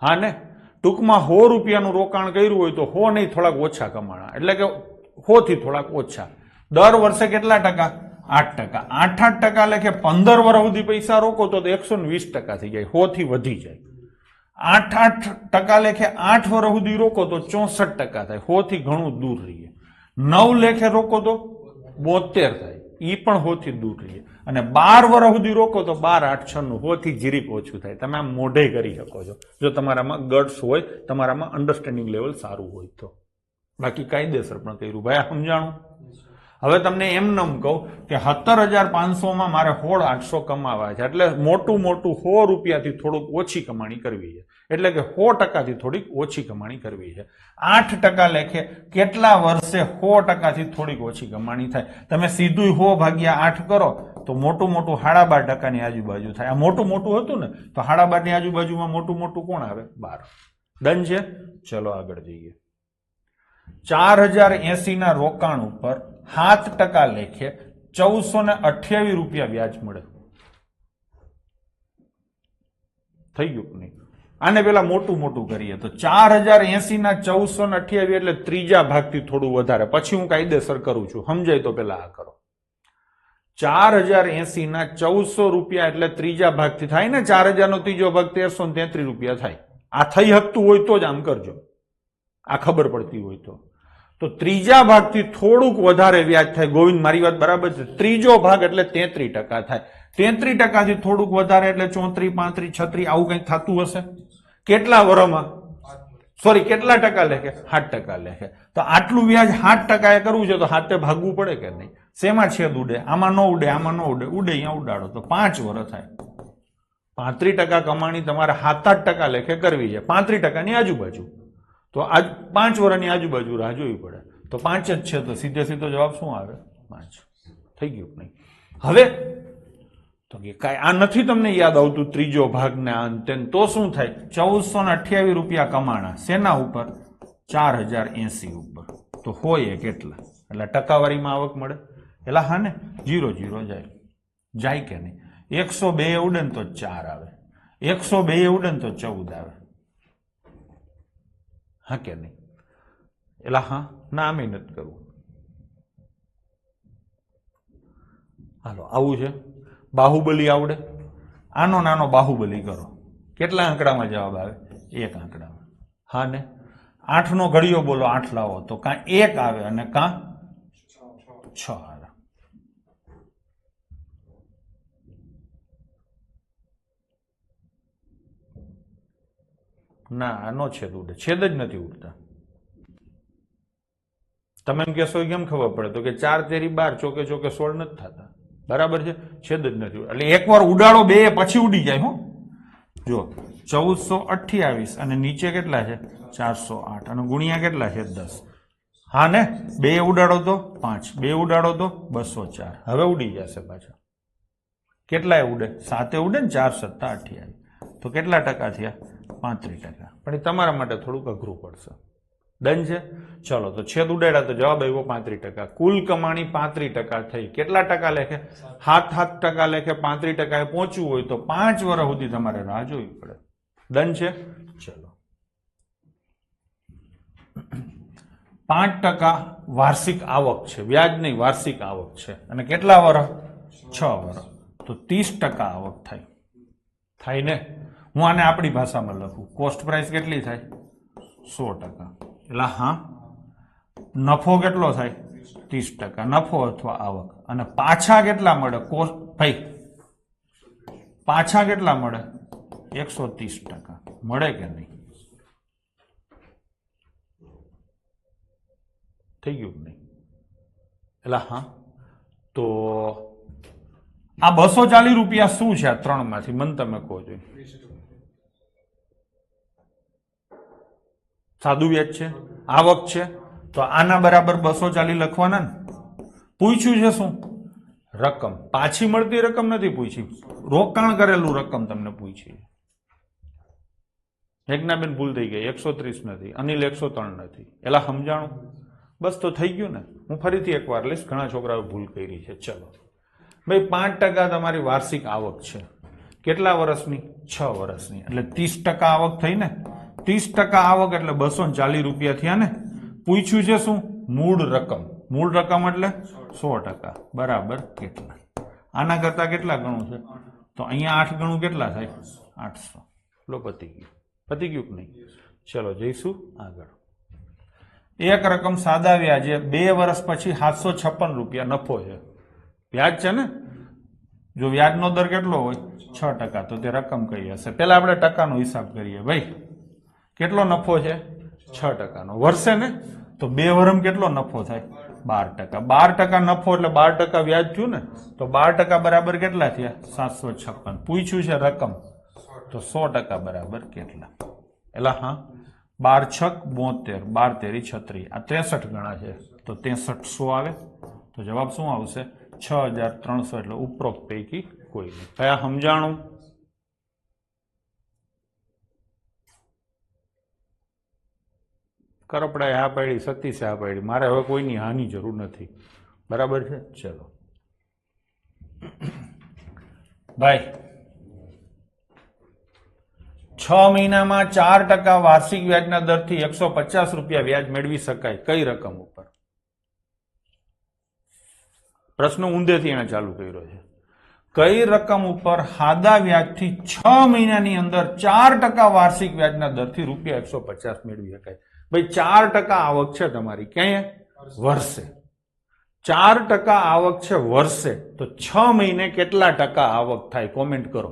Speaker 1: હા ને? ટૂંકમાં 100 રૂપિયાનું રોકાણ કર્યું હોય તો 100 નહીં, થોડાક ઓછા કમાણા. એટલે કે 100 થી થોડાક ઓછા. દર વર્ષે કેટલા ટકા? 8%. 8% લેખે 15 વર્ષ સુધી પૈસા રોકો તો 120% થઈ જાય. 100 થી વધી જાય. 8% લેખે 8 વર્ષ સુધી રોકો તો 64% થાય. 100 થી ઘણું દૂર રહીએ. 9 લેખે રોકો તો 72 થાય. ઈ પણ 100 થી દૂર રહીએ. અને 12 વર્ષ સુધી રોકો તો 12, 8, 96, 100 થી જીરીક ઓછું થાય. તમે આમ મોઢે કરી શકો છો જો તમારામાં ગટ્સ હોય, તમારામાં અન્ડરસ્ટેન્ડિંગ લેવલ સારું હોય તો. બાકી કાયદેસર પણ કર્યું. ભાઈ આ સમજાણું? હવે તમને એમ નમ કહું કે 17,500 માં મારે 16,800 કમાવા છે એટલે મોટું 100 રૂપિયાથી થોડુંક ઓછી કમાણી કરવી છે. એટલે કે 100% થી થોડીક ઓછી કમાણી કરવી છે. 8% લેખે કેટલા વર્ષે 100% થી થોડીક ઓછી કમાણી થાય? તમે સીધું 100/8 કરો તો મોટું 12% ની આજુબાજુ થાય. આ મોટું હતું ને, તો 12.5 ની આજુબાજુમાં મોટું કોણ આવે? 12. ડન છે? ચલો આગળ જઈએ. 4,080 ના રોકાણ ઉપર 7% લેખે 1,428 રૂપિયા વ્યાજ મળે. થઈ ગયું નહીં? આને પેલા મોટું કરીએ તો 4,080 ના 1,428 એટલે ત્રીજા ભાગથી થોડું વધારે. પછી હું કાયદેસર કરું છું, સમજાય તો પેલા આ કરો. 4,080 ના 1,400 રૂપિયા એટલે ત્રીજા ભાગથી થાય ને. 4,000 નો ત્રીજો ભાગ 1,333 રૂપિયા થાય. આ થઈ શકતું હોય તો જ આમ કરજો, આ ખબર પડતી હોય તો. તો ત્રીજા ભાગથી થોડુંક વધારે વ્યાજ થાય. ગોવિંદ મારી વાત બરાબર છે? ત્રીજો ભાગ એટલે 33% થાય. 33% થી થોડુંક વધારે એટલે 34, 35, 36 આવું કંઈક થતું હશે. કેટલા વર્ષમાં? સોરી, કેટલા ટકા લેખે? 7% લેખે. તો આટલું વ્યાજ 7% કરવું છે તો 7 ભાગવું પડે કે નહીં? શેમાં છેદ ઉડે? આમાં ન ઉડે, આમાં ન ઉડે, ઉડે અહીંયા ઉડાડો તો 5 વર્ષ થાય. 35% કમાણી તમારે 7-8% લેખે કરવી છે, 35%ની આજુબાજુ. તો આ 5 વર્ષની આજુબાજુ રાહ જોવી પડે. તો 5 જ છે, તો સીધે સીધો જવાબ શું આવે? 5. થઈ ગયું નહીં? હવે તો કે કાંઈ આ નથી તમને યાદ આવતું ત્રીજો ભાગના અંતે, તો શું થાય? 1428 રૂપિયા કમાણા શેના ઉપર? 4080 ઉપર. તો હોય કેટલા? એટલે ટકાવારીમાં આવક મળે. એટલે હા ને, 0 જાય. જાય કે નહીં? 102 ઉડે ને તો 4 આવે, 102 ઉડે ને તો 14 આવે. હા કે નહીં? એટલે હા ના, આમ નથી કરવું. હાલો, આવું છે. બાહુબલી આવડે? આનો નાનો બાહુબલી કરો. કેટલા આંકડામાં જવાબ આવે? 1 આંકડામાં. હા ને? 8 નો ઘડિયો બોલો, 8 લાવો તો કાં 1 આવે અને કાં 6 આવે. ના, આનો છેદ ઉડે. છેદ જ નથી ઉડતા. તમે એમ કહેશો કેમ ખબર પડે? તો કે 4 તેરી 12, ચોકે ચોકે 16 નથી થતા. બરાબર છે? છેદ જ નથી. એટલે એકવાર ઉડાડો બે પછી ઉડી જાય. હો, જો 1428 અને નીચે કેટલા છે? 408 અને ગુણ્યા કેટલા છે? 10. હા ને? 2 ઉડાડો તો 5, 2 ઉડાડો તો 204. હવે ઉડી જશે પાછા. કેટલાય ઉડે? 7 ઉડે ને, 4 × 7 = 28. તો કેટલા ટકા થયા? 35%. પણ એ તમારા માટે થોડુંક અઘરું પડશે. ડન છે? ચલો, તો છેદ ઉડાડ્યા તો જવાબ આવ્યો 35%. કુલ કમાણી 35% થઈ. કેટલા ટકા લેખે? 7% લેખે 35% એ પહોંચવું હોય તો 5 વર્ષ સુધી તમારે રાહ જોવી પડે. ડન છે? ચલો, 5% વાર્ષિક આવક છે, વ્યાજ નહીં, વાર્ષિક આવક છે. અને કેટલા વર્ષ? 6 વર્ષ. તો 30% આવક થાય. થાય ને? હું આને આપણી ભાષામાં લખું. કોસ્ટ પ્રાઇસ કેટલી થાય? 100%. એટલે હા, નફો કેટલો થાય? 30%. નફો અથવા આવક. અને પાછા કેટલા મળે? કોસ્ટ ભાઈ પાછા કેટલા મળે? 130% મળે કે નહીં? થઈ ગયું નહીં? એટલે હા, તો આ 240 રૂપિયા શું છે? આ 3 માંથી મને તમે કહો છો. સાદું વ્યાજ છે, આવક છે. તો આના બરાબર 240 લખવાના ને. પૂછ્યું છે શું? રકમ. પાછી મળતી રકમ નથી પૂછી, રોકાણ કરેલું રકમ તમને પૂછી. યજ્ઞાબેન ભૂલ થઈ ગઈ, 130 નથી, અનિલ 103 નથી. એલા સમજાણું? બસ તો થઈ ગયું ને. હું ફરીથી એકવાર લઈશ, ઘણા છોકરાઓ ભૂલ કરી છે. ચલો ભાઈ, 5% તમારી વાર્ષિક આવક છે. કેટલા વર્ષની? 6 વર્ષની. એટલે 30% આવક થઈ ને. 30% આવક એટલે 240 રૂપિયા થયા ને. પૂછ્યું છે શું? મૂળ રકમ. મૂળ રકમ એટલે 100%. બરાબર કેટલા? આના કરતા કેટલા ગણું છે? તો અહીંયા 8 ગણું કેટલા થાય? 800. લો, પતી ગયું. પતી ગયું કે નહીં? ચલો જઈશું આગળ. એક રકમ સાદા વ્યાજે 2 વર્ષ પછી 756 રૂપિયા નફો છે. વ્યાજ છે ને? જો વ્યાજનો દર કેટલો હોય? 6%. તો તે રકમ કઈ હશે? પેલા આપણે ટકાનો હિસાબ કરીએ. ભાઈ કેટલો નફો છે? 6%. વર્ષે ને? તો 2 વર્ષમાં કેટલો નફો થાય? 12%. 12% નફો એટલે 12% વ્યાજ થયું ને. તો 12% બરાબર કેટલા થયા? 756. પૂછ્યું છે રકમ, તો 100% બરાબર કેટલા? એટલે હા, 12 × 6 = 72, 12 તેરી 36, આ 63 ગણા છે. તો 6300 આવે. તો જવાબ શું આવશે? 6300. એટલે ઉપરોક્ત પૈકી કોઈ નહીં. કયા સમજાણું? કરપડાએ હા પાડી, સતીશે હા પાડી. મારે હવે કોઈની હાની જરૂર નથી. બરાબર છે? ચલો ભાઈ, 6 મહિનામાં 4% વાર્ષિક વ્યાજના દરથી 150 રૂપિયા વ્યાજ મેળવી શકાય. કઈ રકમ ઉપર? પ્રશ્ન ઊંધેથી એને ચાલુ કર્યો છે. કઈ રકમ ઉપર સાદા વ્યાજથી 6 મહિનાની અંદર 4% વાર્ષિક વ્યાજના દરથી રૂપિયા 150 મેળવી શકાય? ભાઈ 4% આવક છે તમારી ક્યાં વર્ષે 4% આવક છે વર્ષે તો 6 મહિને કેટલા ટકા આવક થાય કોમેન્ટ કરો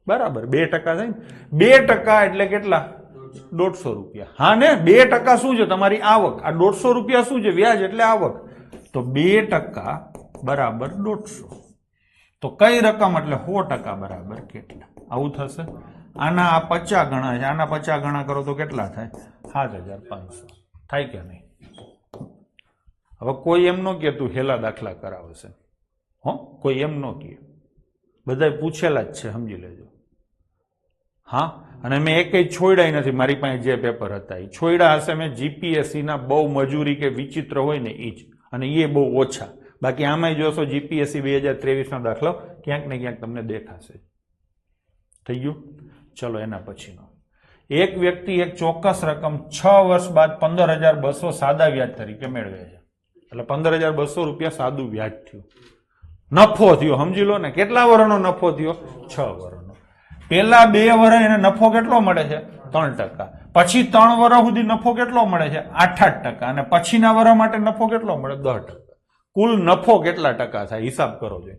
Speaker 1: બરાબર 2% થાય ને 2% એટલે કેટલા 150 રૂપિયા હા ને 2% શું છે તમારી આવક આ 150 રૂપિયા શું છે વ્યાજ એટલે આવક તો 2% બરાબર 150 તો કઈ રકમ એટલે 100% બરાબર કેટલા આવું થશે આના આ 50 ગણા છે આના 50 ગણા કરો તો કેટલા થાય 7500 થાય કે નહીં હવે કોઈ એમ ન કે તું હેલા દાખલા કરાવશે હો કોઈ એમ ન કે બધા પૂછેલા જ છે સમજી લેજો હા અને મેં એકેય છોડ્યા નથી મારી પાસે જે પેપર હતા એ છોડ્યા હશે મેં જીપીએસસી ના બહુ મજૂરી કે વિચિત્ર હોય ને એ જ અને એ બહુ ઓછા બાકી આમાંય જોશો જીપીએસસી 2023 નો દાખલો ક્યાંક ને ક્યાંક તમને દેખાશે થઈ ગયું ચલો એના પછીનો એક વ્યક્તિ એક ચોક્કસ રકમ 6 વર્ષ બાદ 15,200 સાદા વ્યાજ તરીકે મેળવે છે એટલે 15,200 રૂપિયા સાદું વ્યાજ થયું નફો થયો સમજી લો ને કેટલા વર્ષનો નફો થયો 6 વર્ષનો પેલા 2 વર્ષ એને નફો કેટલો મળે છે 3% પછી 3 વર્ષ સુધી નફો કેટલો મળે છે 8% અને પછીના વર્ષ માટે નફો કેટલો મળે 10%. કુલ નફો કેટલા ટકા થાય હિસાબ કરો જોઈએ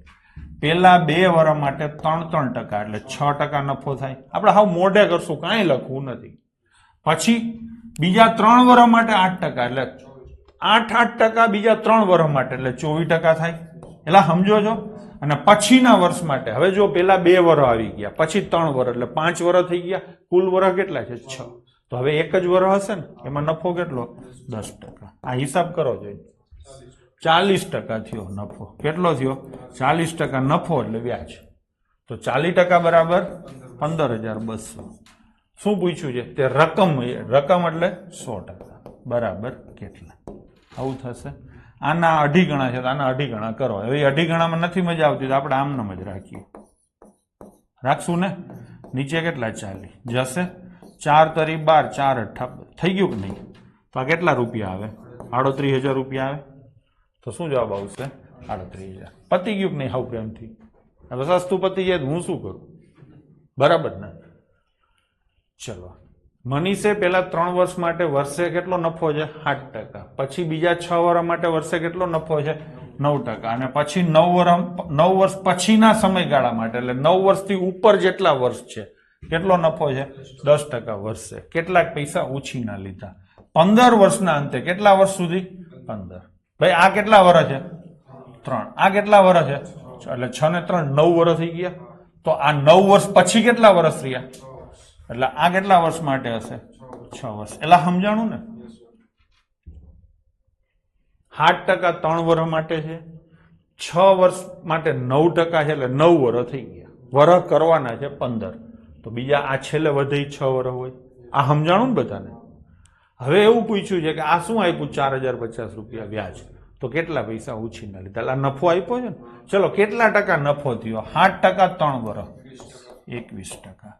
Speaker 1: પેલા 2 વર્ષ માટે 3% એટલે 6% નફો થાય આપણે હાવ મોઢે કરશું કાંઈ લખવું નથી પછી બીજા 3 વર્ષ માટે 8% એટલે 8% બીજા 3 વર્ષ માટે એટલે 24% થાય એટલે સમજો છો અને પછીના વર્ષ માટે હવે જો પેલા 2 વર્ષ આવી ગયા પછી 3 વર્ષ એટલે 5 વર્ષ થઈ ગયા કુલ વર્ષ કેટલા છે 6 તો હવે એક જ વર્ષ હશે ને એમાં નફો કેટલો 10% આ હિસાબ કરો જોઈએ 40% થયો નફો કેટલો થયો 40% નફો એટલે વ્યાજ તો 40% બરાબર 15,200 શું પૂછ્યું છે તે રકમ એટલે 100% બરાબર કેટલા આવું થશે આના 2.5 ગણા છે તો આના 2.5 ગણા કરો હવે 2.5 ગણામાં નથી મજા આવતી તો આપણે આમનામ જ રાખીએ રાખશું ને નીચે કેટલા 40 જશે 4 તરી 12 4 8 થઈ ગયું કે નહીં તો આ કેટલા રૂપિયા આવે 38,000 રૂપિયા આવે તો શું જવાબ આવશે 38,000 પતી ગયું કે નહીં હાવ પ્રેમથી હવે સસ્તું પતી જાય હું શું કરું બરાબર ને ચલો મનીષે પેલા 3 વર્ષ માટે વર્ષે કેટલો નફો છે 8% પછી બીજા 6 વર્ષ માટે વર્ષે કેટલો નફો છે 9% અને પછી 9 વર્ષ પછીના સમયગાળા માટે એટલે 9 વર્ષથી ઉપર જેટલા વર્ષ છે કેટલો નફો છે 10% વર્ષે કેટલાક પૈસા ઉછીના લીધા 15 વર્ષના અંતે કેટલા વર્ષ સુધી 15 ભાઈ આ કેટલા વર્ષ છે 3 આ કેટલા વર્ષ છે એટલે 6 ને 3 9 વર્ષ થઈ ગયા તો આ 9 વર્ષ પછી કેટલા વર્ષ રહ્યા એટલે આ કેટલા વર્ષ માટે હશે 6 વર્ષ એટલે સમજાણું ને 8% 3 વર્ષ માટે છે 6 વર્ષ માટે 9% છે એટલે 9 વર્ષ થઈ ગયા વર્ષ કરવાના છે 15 તો બીજા આ છેલ્લે વધે 6 વર્ષ હોય આ સમજાણું ને બધાને હવે એવું પૂછ્યું છે કે આ શું આપ્યું 4,050 રૂપિયા વ્યાજ તો કેટલા પૈસા ઉછીના લીધા એટલે આ નફો આપ્યો છે ને ચલો કેટલા ટકા નફો થયો 8% 3 વર્ષ 21%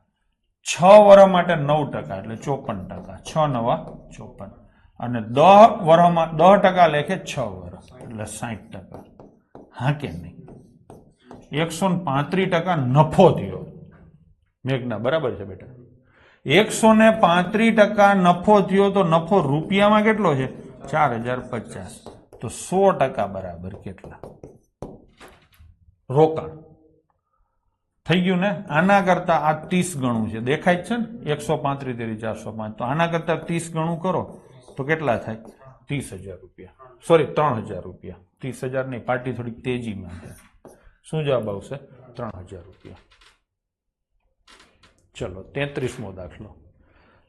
Speaker 1: 6 વર્ષ માટે 9% એટલે 54% 6 નવા 54 અને 10 વર્ષમાં 10% લેખે 6 વર્ષ એટલે 60% હા કે નહીં 135% નફો થયો મેઘના બરાબર છે બેટા 135% નફો થયો તો નફો રૂપિયામાં કેટલો છે 4,050 તો 100% બરાબર કેટલા રોકાણ થઈ ગયું ને આના કરતા આ 30 ગણું છે દેખાય જ છે ને 135 405 તો આના કરતા 30 ગણું કરો તો કેટલા થાય 30,000 રૂપિયા સોરી 3,000 રૂપિયા 30,000 નહીં પાર્ટી થોડીક તેજીમાં છે શું જવાબ આવશે 3,000 રૂપિયા ચલો 33મો દાખલો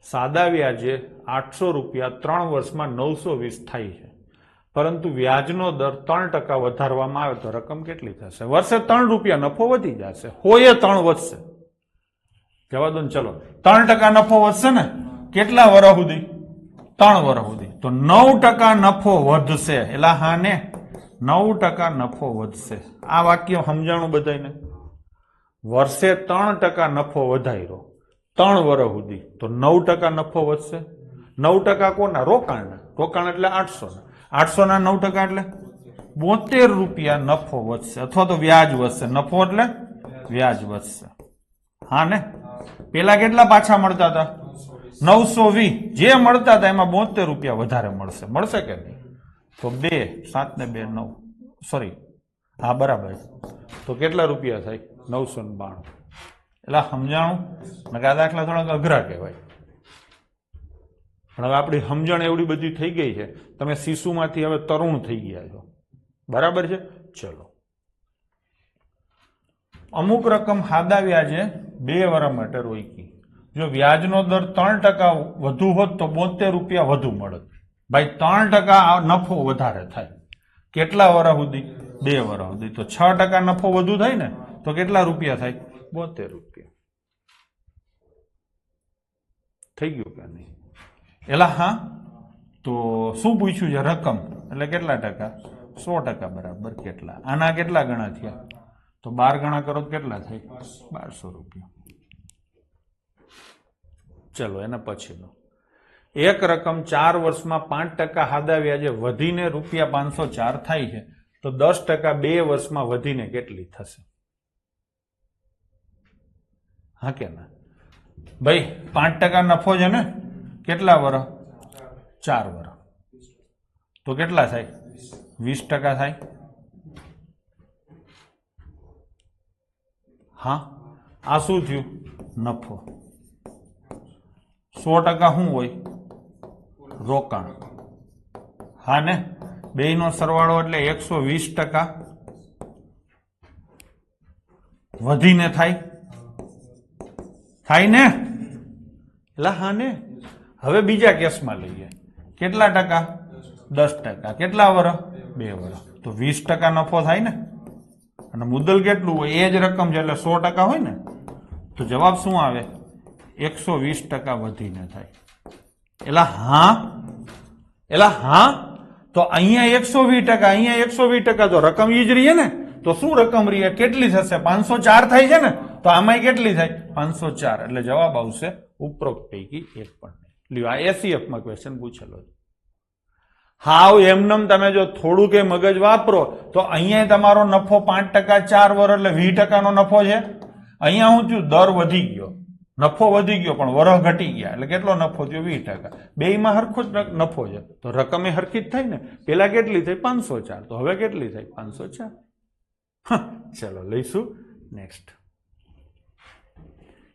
Speaker 1: સાદા વ્યાજે 800 રૂપિયા 3 વર્ષમાં 920 થાય છે પરંતુ વ્યાજનો દર 3% વધારવામાં આવે તો રકમ કેટલી થશે વર્ષે 3 રૂપિયા નફો વધી જશે હોય 3 વધશે જવા દો ને ચલો 3% નફો વધશે ને કેટલા વર્ષ સુધી 3 વર્ષ સુધી તો 9% નફો વધશે એટલે હા ને 9% નફો વધશે આ વાક્ય સમજાણું બધાને વર્ષે 3% નફો વધાર્યો 3 વર્ષ સુધી તો 9% નફો વધશે 9% કોના રોકાણ એટલે 800 ના 9% એટલે 72 રૂપિયા નફો વધશે અથવા તો વ્યાજ વધશે નફો એટલે વ્યાજ વધશે હા ને પેલા કેટલા પાછા મળતા હતા? 920. જે મળતા હતા એમાં 72 રૂપિયા વધારે મળશે કે નહીં? તો 2 7 ને 2 9, સોરી, હા બરાબર. તો કેટલા રૂપિયા થાય? 992. એટલે સમજાણું ને? આ દાખલા થોડાક અઘરા કહેવાય, પણ હવે આપણી સમજણ એવડી બધી થઈ ગઈ છે, તમે શિશુમાંથી હવે તરુણ થઈ ગયા છો, બરાબર છે? ચલો, અમુક રકમ સાદા વ્યાજે 2 વર્ષ માટે રોકી. જો વ્યાજનો દર 3% વધુ હોત તો 72 રૂપિયા વધુ મળત. ભાઈ 3% નફો વધારે થાય. કેટલા વર્ષ સુધી? 2 વર્ષ સુધી. તો 6% નફો વધુ થાય ને, તો કેટલા રૂપિયા થાય? 72 રૂપિયા. થઈ ગયું કે નહીં? એલા હા, તો શું પૂછ્યું છે? રકમ એટલે કેટલા ટકા? 100%. બરાબર કેટલા? આના કેટલા ગણા થયા? તો 12 ગણા કરો તો કેટલા થાય? 1200 રૂપિયા. ચલો એના પછીનો, એક રકમ 4 વર્ષમાં 5% સાદા વ્યાજે વધીને રૂપિયા 504 થાય છે, તો 10% 2 વર્ષમાં વધીને કેટલી થશે? હા કે ના? ભાઈ 5% નફો છે ને, કેટલા વર્ષ? 4 વર્ષ. તો કેટલા થાય? 20% થાય. હા, આ શું થયું? નફો. 100% શું હોય? રોકાણ. હા ને? બેયનો સરવાળો એટલે 120% વધીને થાય ને? એટલે હા ને? હવે બીજા કેસમાં લઈએ. કેટલા ટકા? 10%. કેટલા વર્ષ? 2 વર્ષ. તો 20% નફો થાય ને? અને મુદ્દલ કેટલું હોય? એ જ રકમ છે એટલે 100% હોય ને? તો જવાબ શું આવે? 120% વધીને થાય. એલા હા, તો અહીંયા 120%, અહીંયા 120%, તો રકમ ઈ જ રહીએ ને? તો શું રકમ રહીએ? કેટલી થશે? 504 થાય છે ને? તો આમાં કેટલી થાય? 504. એટલે જવાબ આવશે ઉપરોક્ત પૈકી એક પણ નહીં. લ્યો, આ એસીએફ માં ક્વેશ્ચન પૂછેલો છે. હાવ એમનેમ તમે જો થોડું કે મગજ વાપરો તો અહીંયા તમારો નફો 5% 4 વર્ષ એટલે 20% નો નફો છે. અહીંયા શું થયું? દર વધી ગયો, નફો વધી ગયો, પણ વર્ષ ઘટી ગયા એટલે કેટલો નફો થયો? 20%. બેયમાં હરખો જ નફો છે, તો રકમે હરખી જ થાય ને? પેલા કેટલી થઈ? 504. તો હવે કેટલી થઈ? 504. ચલો લઈશું નેક્સ્ટ.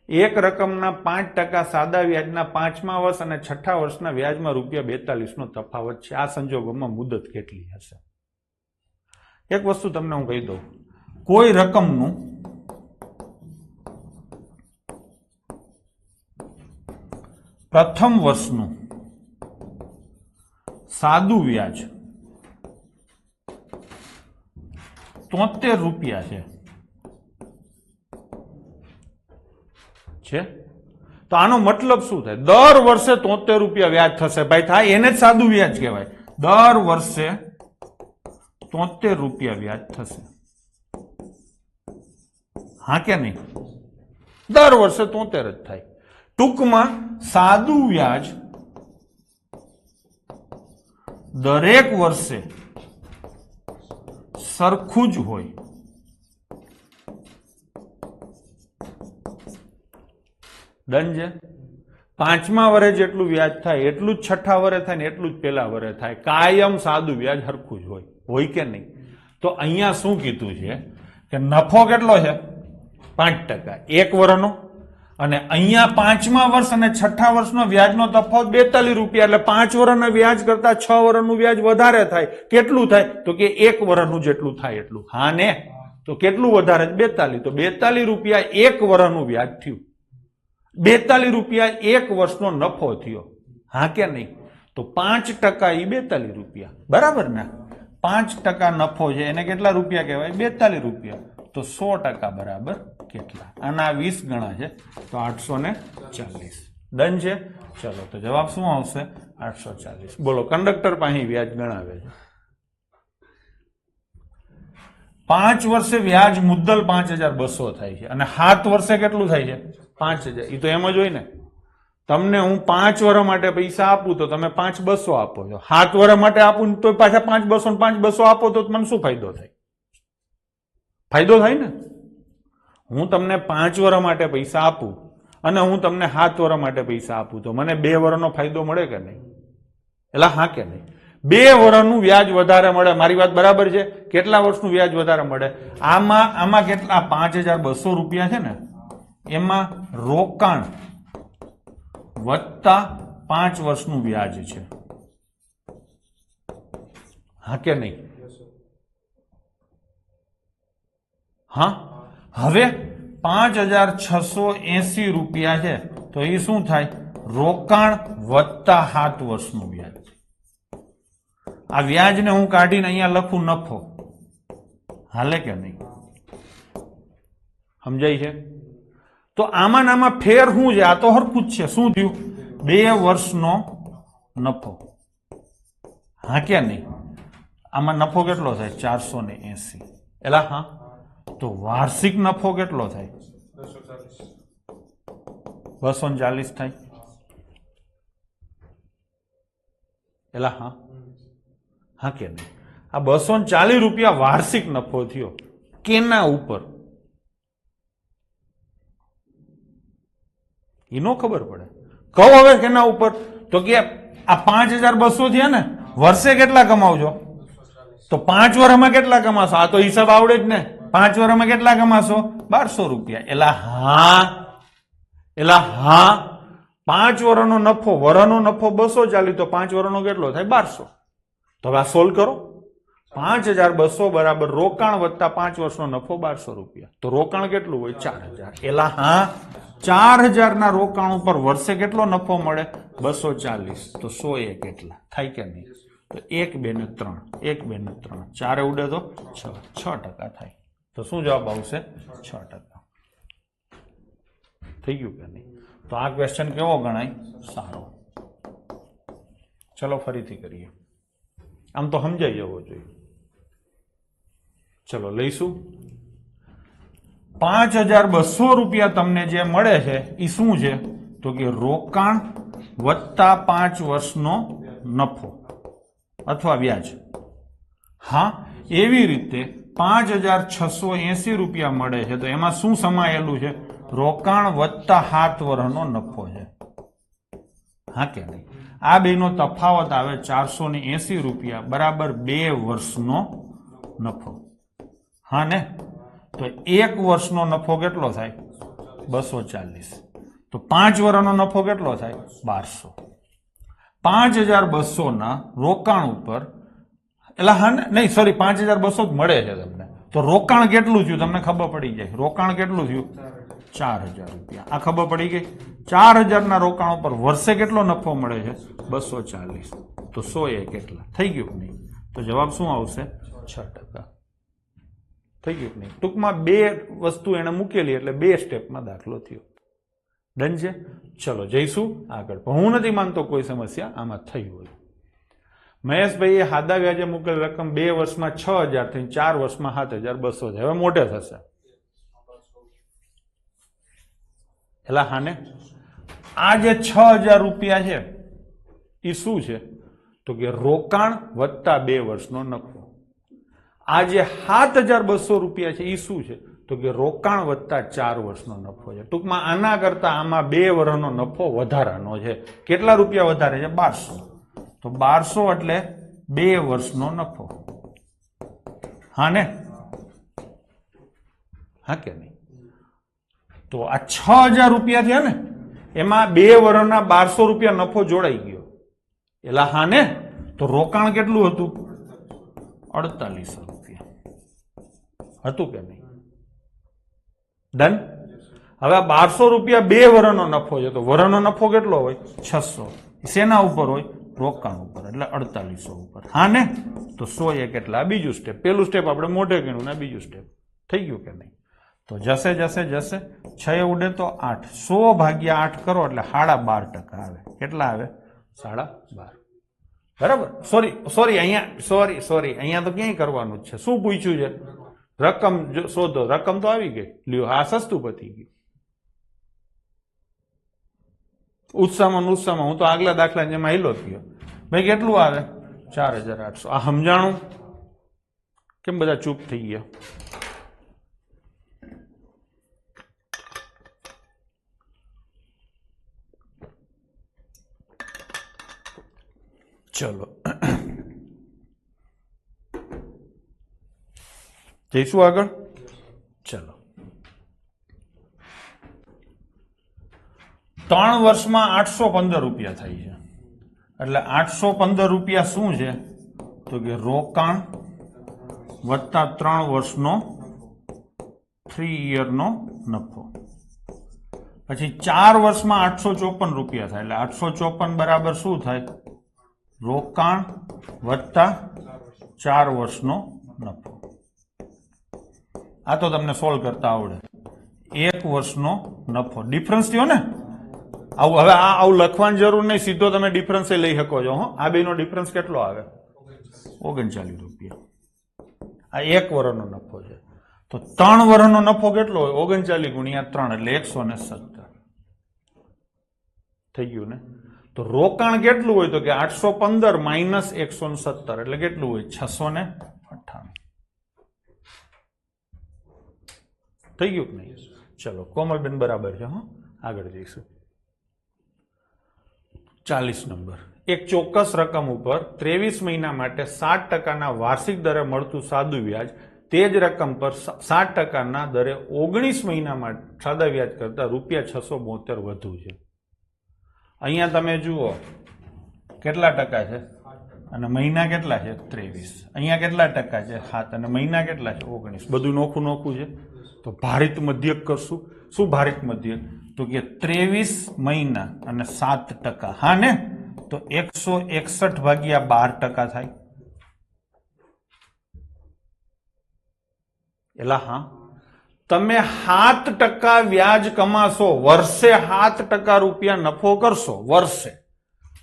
Speaker 1: એક રકમના 5% સાદા વ્યાજના 5મા વર્ષ અને 6ઠા વર્ષના વ્યાજમાં ₹42 નો તફાવત છે. આ સંજોગોમાં મુદત કેટલી હશે? એક વસ્તુ તમને હું કહી દઉં, કોઈ રકમનું પ્રથમ વર્ષનું સાદું વ્યાજ 73 રૂપિયા છે, તો આનો મતલબ શું થાય? દર વર્ષે 73 રૂપિયા વ્યાજ થશે. ભાઈ થાય એને જ સાદું વ્યાજ કહેવાય. દર વર્ષે 73 રૂપિયા વ્યાજ થશે. હા કે નહીં? દર વર્ષે 73 જ થાય. ટૂંકમાં સાદું વ્યાજ દરેક વર્ષે સરખું જ હોય. ડન છે? 5મા વર્ષે જેટલું વ્યાજ થાય એટલું જ 6ઠા વર્ષે થાય ને એટલું જ પેલા વર્ષે થાય. કાયમ સાદું વ્યાજ સરખું જ હોય કે નહીં? તો અહીંયા શું કીધું છે કે નફો કેટલો છે? 5%, એક વર્ષનો, અને અહીંયા 5મા વર્ષ અને 6ઠા વર્ષનો વ્યાજનો તફાવત 42 રૂપિયા, એટલે 5 વર્ષના વ્યાજ કરતા 6 વર્ષનું વ્યાજ વધારે થાય. કેટલું થાય? તો કે 1 વર્ષનું જેટલું થાય એટલું. હા ને? તો કેટલું વધારે? 42. તો 42 રૂપિયા એક વર્ષનું વ્યાજ થયું. 42 રૂપિયા એક વર્ષનો નફો થયો. હા કે નહીં? તો 5% એ 42 રૂપિયા, બરાબર ને? 5% નફો છે એને કેટલા રૂપિયા કહેવાય? 42 રૂપિયા. તો 100% બરાબર કેટલા? આના 20 ગણા છે, તો 840. ડન છે? ચલો, તો જવાબ શું આવશે? 840. બોલો, કંડક્ટર પાસે વ્યાજ ગણાવે છે. 5 વર્ષે વ્યાજ મુદ્દલ 5200 થાય છે, અને 7 વર્ષે કેટલું થાય છે? 5000. એ તો એમ જ હોય ને. તમને હું 5 વર્ષ માટે પૈસા આપું તો તમે 5200 આપો છો. 7 વર્ષ માટે આપું તો પાછા 5200 ને 5200 આપો તો મને શું ફાયદો થાય? ફાયદો થાય ને. હું તમને 5 વર્ષ માટે પૈસા આપું અને હું તમને 7 વર્ષ માટે પૈસા આપું તો મને 2 વર્ષનો ફાયદો મળે કે નહીં? એટલે હા કે નહીં? 2 વર્ષનું વ્યાજ વધારે મળે. મારી વાત બરાબર છે? કેટલા વર્ષનું વ્યાજ વધારે મળે? આમાં કેટલા 5200 રૂપિયા છે ને, એમાં રોકાણ વત્તા 5 વર્ષનું વ્યાજ છે. હા કે નહીં? હા. હવે 5680 રૂપિયા છે તો એ શું થાય? રોકાણ વત્તા 7 વર્ષનું વ્યાજ. આ વ્યાજને હું કાઢીને અહીંયા લખું નફો. હાલે કે નહીં? સમજાય છે? તો આમાં ફેર શું છે? આ તો હરખું જ છે. શું થયું? 2 વર્ષનો નફો. હા કે નહીં? આમાં નફો કેટલો થાય? 480. એલા હા. તો વાર્ષિક નફો કેટલો થાય? 240 થાય. એલા હા. હા કે નહીં? આ 240 રૂપિયા વાર્ષિક નફો થયો. કેના ઉપર? એ નો ખબર પડે. કહો હવે કેના ઉપર? તો કે આ 5200 થયા ને, વર્ષે કેટલા કમાવજો? તો 5 વર્ષમાં કેટલા કમાશો? આ તો હિસાબ આવડે જ ને. 5 વર્ષમાં કેટલા કમાશો? 1200 રૂપિયા. એલા હા. 5 વર્ષનો નફો, વર્ષનો નફો 240, તો 5 વર્ષનો કેટલો થાય? 1200. તો હવે આ સોલ્વ કરો. 5200 બરાબર રોકાણ વત્તા 5 વર્ષનો નફો 1200 રૂપિયા. તો રોકાણ કેટલું હોય? 4000. એલા હા. 4000 ના રોકાણ ઉપર વર્ષે કેટલો નફો મળે? 240. તો 100 કેટલા થાય કે નહીં? તો 1 2 ને 3, 1 2 ને 3, 4 ઉડે તો 6% થાય. તો શું જવાબ આવશે? 6%. થઈ ગયું કે નહીં? તો આ ક્વેશ્ચન કેવો ગણાય? સારો. ચલો ફરીથી કરીએ. આમ તો સમજાઈ જવો જોઈએ. ચલો લઈશું. 5200 રૂપિયા તમને જે મળે છે એ શું છે? તો કે રોકાણ વત્તા 5 વર્ષનો નફો અથવા વ્યાજ. હા, એવી રીતે 5680 રૂપિયા મળે છે તો એમાં શું સમાયેલું છે? રોકાણ વત્તા 7 વર્ષનો નફો છે. હા કે નહીં? આ બેનો તફાવત આવે 480 રૂપિયા બરાબર 2 વર્ષનો નફો. હા ને? તો 1 વર્ષનો નફો કેટલો થાય? 240. તો 5 વર્ષનો નફો કેટલો થાય? 1200. 5200 ના રોકાણ ઉપર, એટલે હા નહીં સોરી 5200 જ મળે છે તમને. તો રોકાણ કેટલું થયું તમને ખબર પડી જાય. રોકાણ કેટલું થયું? 4000 રૂપિયા. આ ખબર પડી ગઈ. 4000 ના રોકાણ ઉપર વર્ષે કેટલો નફો મળે છે? 240. તો 100 કેટલા થઈ ગયું નહીં? તો જવાબ શું આવશે? 6%. થઈ ગયું નહીં? ટૂંકમાં 2 વસ્તુ એને મૂકેલી એટલે 2 સ્ટેપમાં દાખલો થયો. ડન છે? ચલો જઈશું આગળ. પણ હું નથી માનતો કોઈ સમસ્યા આમાં થઈ હોય. મહેશભાઈએ સાદા વ્યાજે મૂકેલ રકમ 2 વર્ષમાં 6000 થી 4 વર્ષમાં 7200 છે. હવે મોટે થશે. એટલે હાને આ જે 6000 રૂપિયા છે એ શું છે? તો કે રોકાણ વત્તા 2 વર્ષનો નફો. આ જે 7200 રૂપિયા છે એ શું છે? તો કે રોકાણ વત્તા 4 વર્ષનો નફો છે. ટૂંકમાં આના કરતા આમાં 2 વર્ષનો નફો વધારાનો છે. કેટલા રૂપિયા વધારે છે? 1200. તો 1200 એટલે 2 વર્ષનો નફો. હા ને? હા કે નહીં? તો આ 6000 રૂપિયા થયા ને, એમાં 2 વર્ષના 1200 રૂપિયા નફો જોડાઈ ગયો. એટલે હા ને? તો રોકાણ કેટલું હતું? 4800 રૂપિયા હતું કે નહીં? ડન. હવે 1200 રૂપિયા 2 વર્ષનો નફો છે તો વર્ષનો નફો કેટલો હોય? 600. શેના ઉપર હોય? રોકાણ ઉપર, એટલે 4800 ઉપર. હા ને? તો 100 કેટલા? બીજું સ્ટેપ. પેલું સ્ટેપ આપણે મોઢે ગણ્યું ને બીજું સ્ટેપ. થઈ ગયું કે નહીં? તો જશે 6 ઉડે તો 8. 100 ભાગ્યા 8 કરો એટલે 12.5% આવે. કેટલા આવે? 12.5. બરાબર? સોરી અહીંયા તો ક્યાંય કરવાનું જ છે. શું પૂછ્યું છે? રકમ શોધો. રકમ તો આવી ગઈ. લ્યો આ સસ્તું પતી ગયું. ઉત્સાહમાં હું તો આગલા દાખલા જેમાં હિલો થયો. ભાઈ કેટલું આવે? 4800. આ સમજાણું? કેમ બધા ચૂપ થઈ ગયા? ચલો જઈશું આગળ. ચલો 3 વર્ષમાં 815 રૂપિયા થાય છે. એટલે 815 રૂપિયા શું છે? તો કે રોકાણ વત્તા 3 વર્ષનો 3 યરનો નફો. પછી 4 વર્ષમાં 854 રૂપિયા થાય. એટલે 854 બરાબર શું થાય? રોકાણ વત્તા 4 વર્ષનો નફો. આ તો તમને સોલ્વ કરતા આવડે. 1 વર્ષનો નફો ડિફરન્સ થયો ને. આવું હવે આવું લખવાની જરૂર નહીં, સીધો તમે ડિફરન્સ લઈ શકો છો. આ બેનો ડિફરન્સ કેટલો આવે? 39 રૂપિયા. આ 1 વર્ષનો નફો છે. તો 3 વર્ષનો નફો કેટલો હોય? 39 ગુણ્યા 3 એટલે 117 થઈ ગયું ને. તો રોકાણ કેટલું હોય? તો કે 815 માઇનસ 117 એટલે કેટલું હોય? 698 થઈ ગયું કે નહીં? ચલો કોમલબેન બરાબર છે. આગળ જઈશું. 40 નંબર. એક ચોક્કસ રકમ ઉપર 23 મહિના માટે 7% વાર્ષિક દરે મળતું સાદું વ્યાજ તે જ રકમ પર 7% દરે 19 મહિના માટે સાદા વ્યાજ કરતા ₹672 વધુ છે. અહીંયા તમે જુઓ કેટલા ટકા છે અને મહિના કેટલા છે? 23. અહીંયા કેટલા ટકા છે? 7 અને મહિના કેટલા છે? 19. બધું નોખું નોખું છે. તો ભારિત મધ્યક કરશું. શું ભારિત મધ્યક? તો કે 23 મહિના અને 7%. હા ને. તો 161 ભાગ્યા 12% થાય. એલા હા, તમે 7% વ્યાજ કમાશો, વર્ષે 7% રૂપિયા નફો કરશો વર્ષે.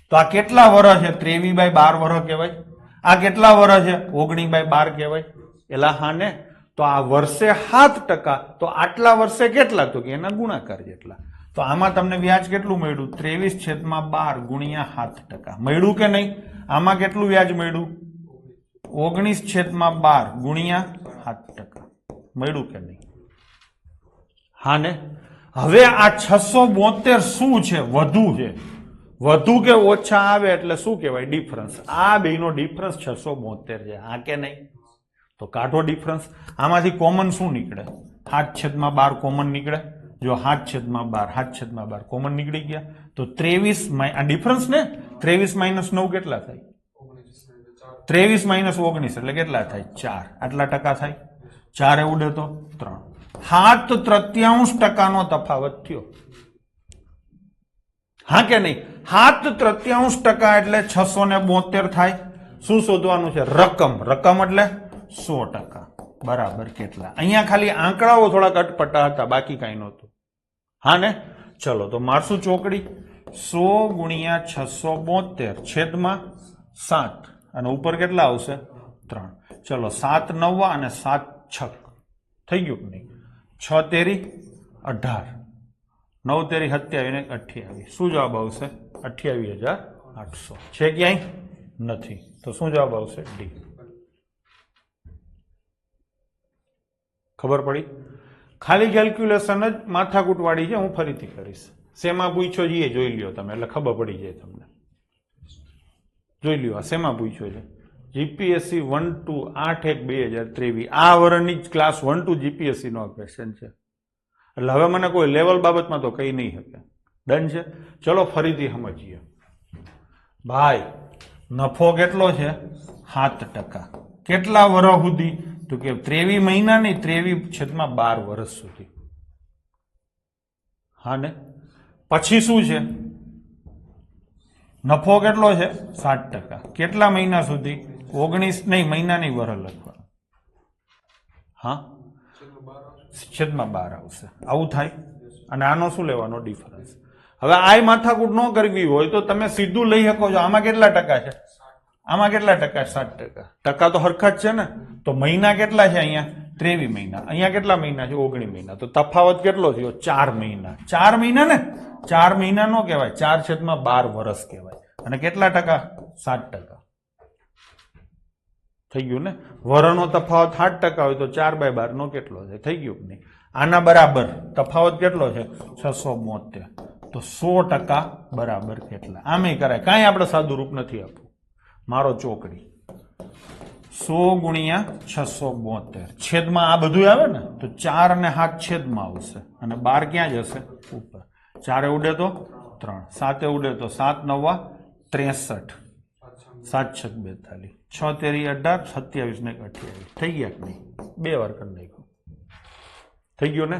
Speaker 1: તો આ કેટલા વર્ષ છે? 23/12 વર્ષ કહેવાય. આ કેટલા વર્ષ છે? 19/12 કહેવાય. એલા હા ને. તો આ વર્ષે 7%. તો આટલા વર્ષે કેટલા? તો કે એના ગુણાકાર જેટલા. તો આમાં તમને વ્યાજ કેટલું મળ્યું? 23/12 ગુણ્યા 7%. મળ્યું કે નહીં? આમાં કેટલું વ્યાજ મળ્યું? 19/12 ગુણ્યા 7%. મળ્યું કે નહીં? હા ને. હવે આ 672 શું છે? વધુ છે. વધુ કે ઓછા આવે એટલે શું કહેવાય? ડિફરન્સ. આ બેનો ડિફરન્સ 672 છે. હા કે નહીં? તો કાઢો ડિફરન્સ. આમાંથી કોમન શું નીકળે? 7/12 કોમન નીકળે. જો 7/12 કોમન નીકળી ગયા તો 23 આ ડિફરન્સ ને. 23 - 9 કેટલા થાય? 23 - 19 એટલે કેટલા થાય? 4. આટલા ટકા થાય. 4 એ ઉડે તો 3. 7/33% તફાવત થયો. હા કે નહીં? 7/33% એટલે 672 થાય. શું શોધવાનું છે? રકમ. રકમ એટલે 100%. બરાબર કેટલા? અહીંયા ખાલી આંકડાઓ થોડાક અટપટા હતા, બાકી કઈ નહોતું. હા ને. ચલો તો મારશું ચોકડી. 100 ગુણ્યા 672 છેદમાં 7 અને ઉપર કેટલા આવશે? 3. ચલો 7 9 અને 7 6 થઈ ગયું કે નહીં? 6 તેરી 18, 9 તેરી 27 ને 28. શું જવાબ આવશે? 28,800. છે ક્યાંય? નથી. તો શું જવાબ આવશે? ડી. ખબર પડી? ખાલી કેલ્ક્યુલેશન જ માથાકૂટ વાળી છે. હું ફરીથી કરીશ. શેમાં પૂછ્યો છે એ જોઈ લ્યો તમે, એટલે ખબર પડી જાય તમને. જોઈ લ્યો આ શેમાં પૂછ્યો છે. જીપીએસસી 1-2 8/1/2023. આ વર્ષની જ ક્લાસ 1-2 જીપીએસસી નો ક્વેશ્ચન છે. એટલે હવે મને કોઈ લેવલ બાબતમાં તો કઈ નહીં શકે. ડન છે. ચલો ફરીથી સમજીએ. ભાઈ નફો કેટલો છે? 7%. કેટલા વર્ષ સુધી? તો કે 23 મહિના નહીં, 23/12 વર્ષ સુધી. હા ને. પછી શું છે? નફો કેટલો છે? 7%. કેટલા મહિના સુધી? 19 નહીં, મહિના નહીં, વર્ષ લખવાનું. હા, છેદમાં 12 આવશે. આવું થાય. અને આનો શું લેવાનો? ડિફરન્સ. હવે આ માથાકૂટ ન કરવી હોય તો તમે સીધું લઈ શકો છો. આમાં કેટલા ટકા છે? આમાં કેટલા ટકા? 7%. ટકા તો હરખા જ છે ને. તો મહિના કેટલા છે? અહીંયા 23 મહિના. અહીંયા કેટલા મહિના છે? 19 મહિના. તો તફાવત કેટલો થયો? 4 મહિના. 4 મહિના ને. 4 મહિના નો કહેવાય, 4/12 વર્ષ કહેવાય. અને કેટલા ટકા? 7%. થઈ ગયું ને. વર્ષનો તફાવત 7% હોય તો 4/12 નો કેટલો છે? થઈ ગયું કે નહીં? આના બરાબર તફાવત કેટલો છે? 672. તો 100% બરાબર કેટલા? આમે કરાય. કાંઈ આપણે સાદું રૂપ નથી આપવું. મારો ચોકડી 100 ગુણ્યા 672 છેદમાં આ બધું આવે ને તો 4 અને 7 છેદમાં આવશે અને 12 ક્યાં જશે ઉપર 4 ઉડે તો 3 7 ઉડે તો 7 9 63 7 6 42 6 તેરી 18 27 ને 28 થઈ ગયા કે નહીં બે વાર કરી નાખ્યું થઈ ગયું ને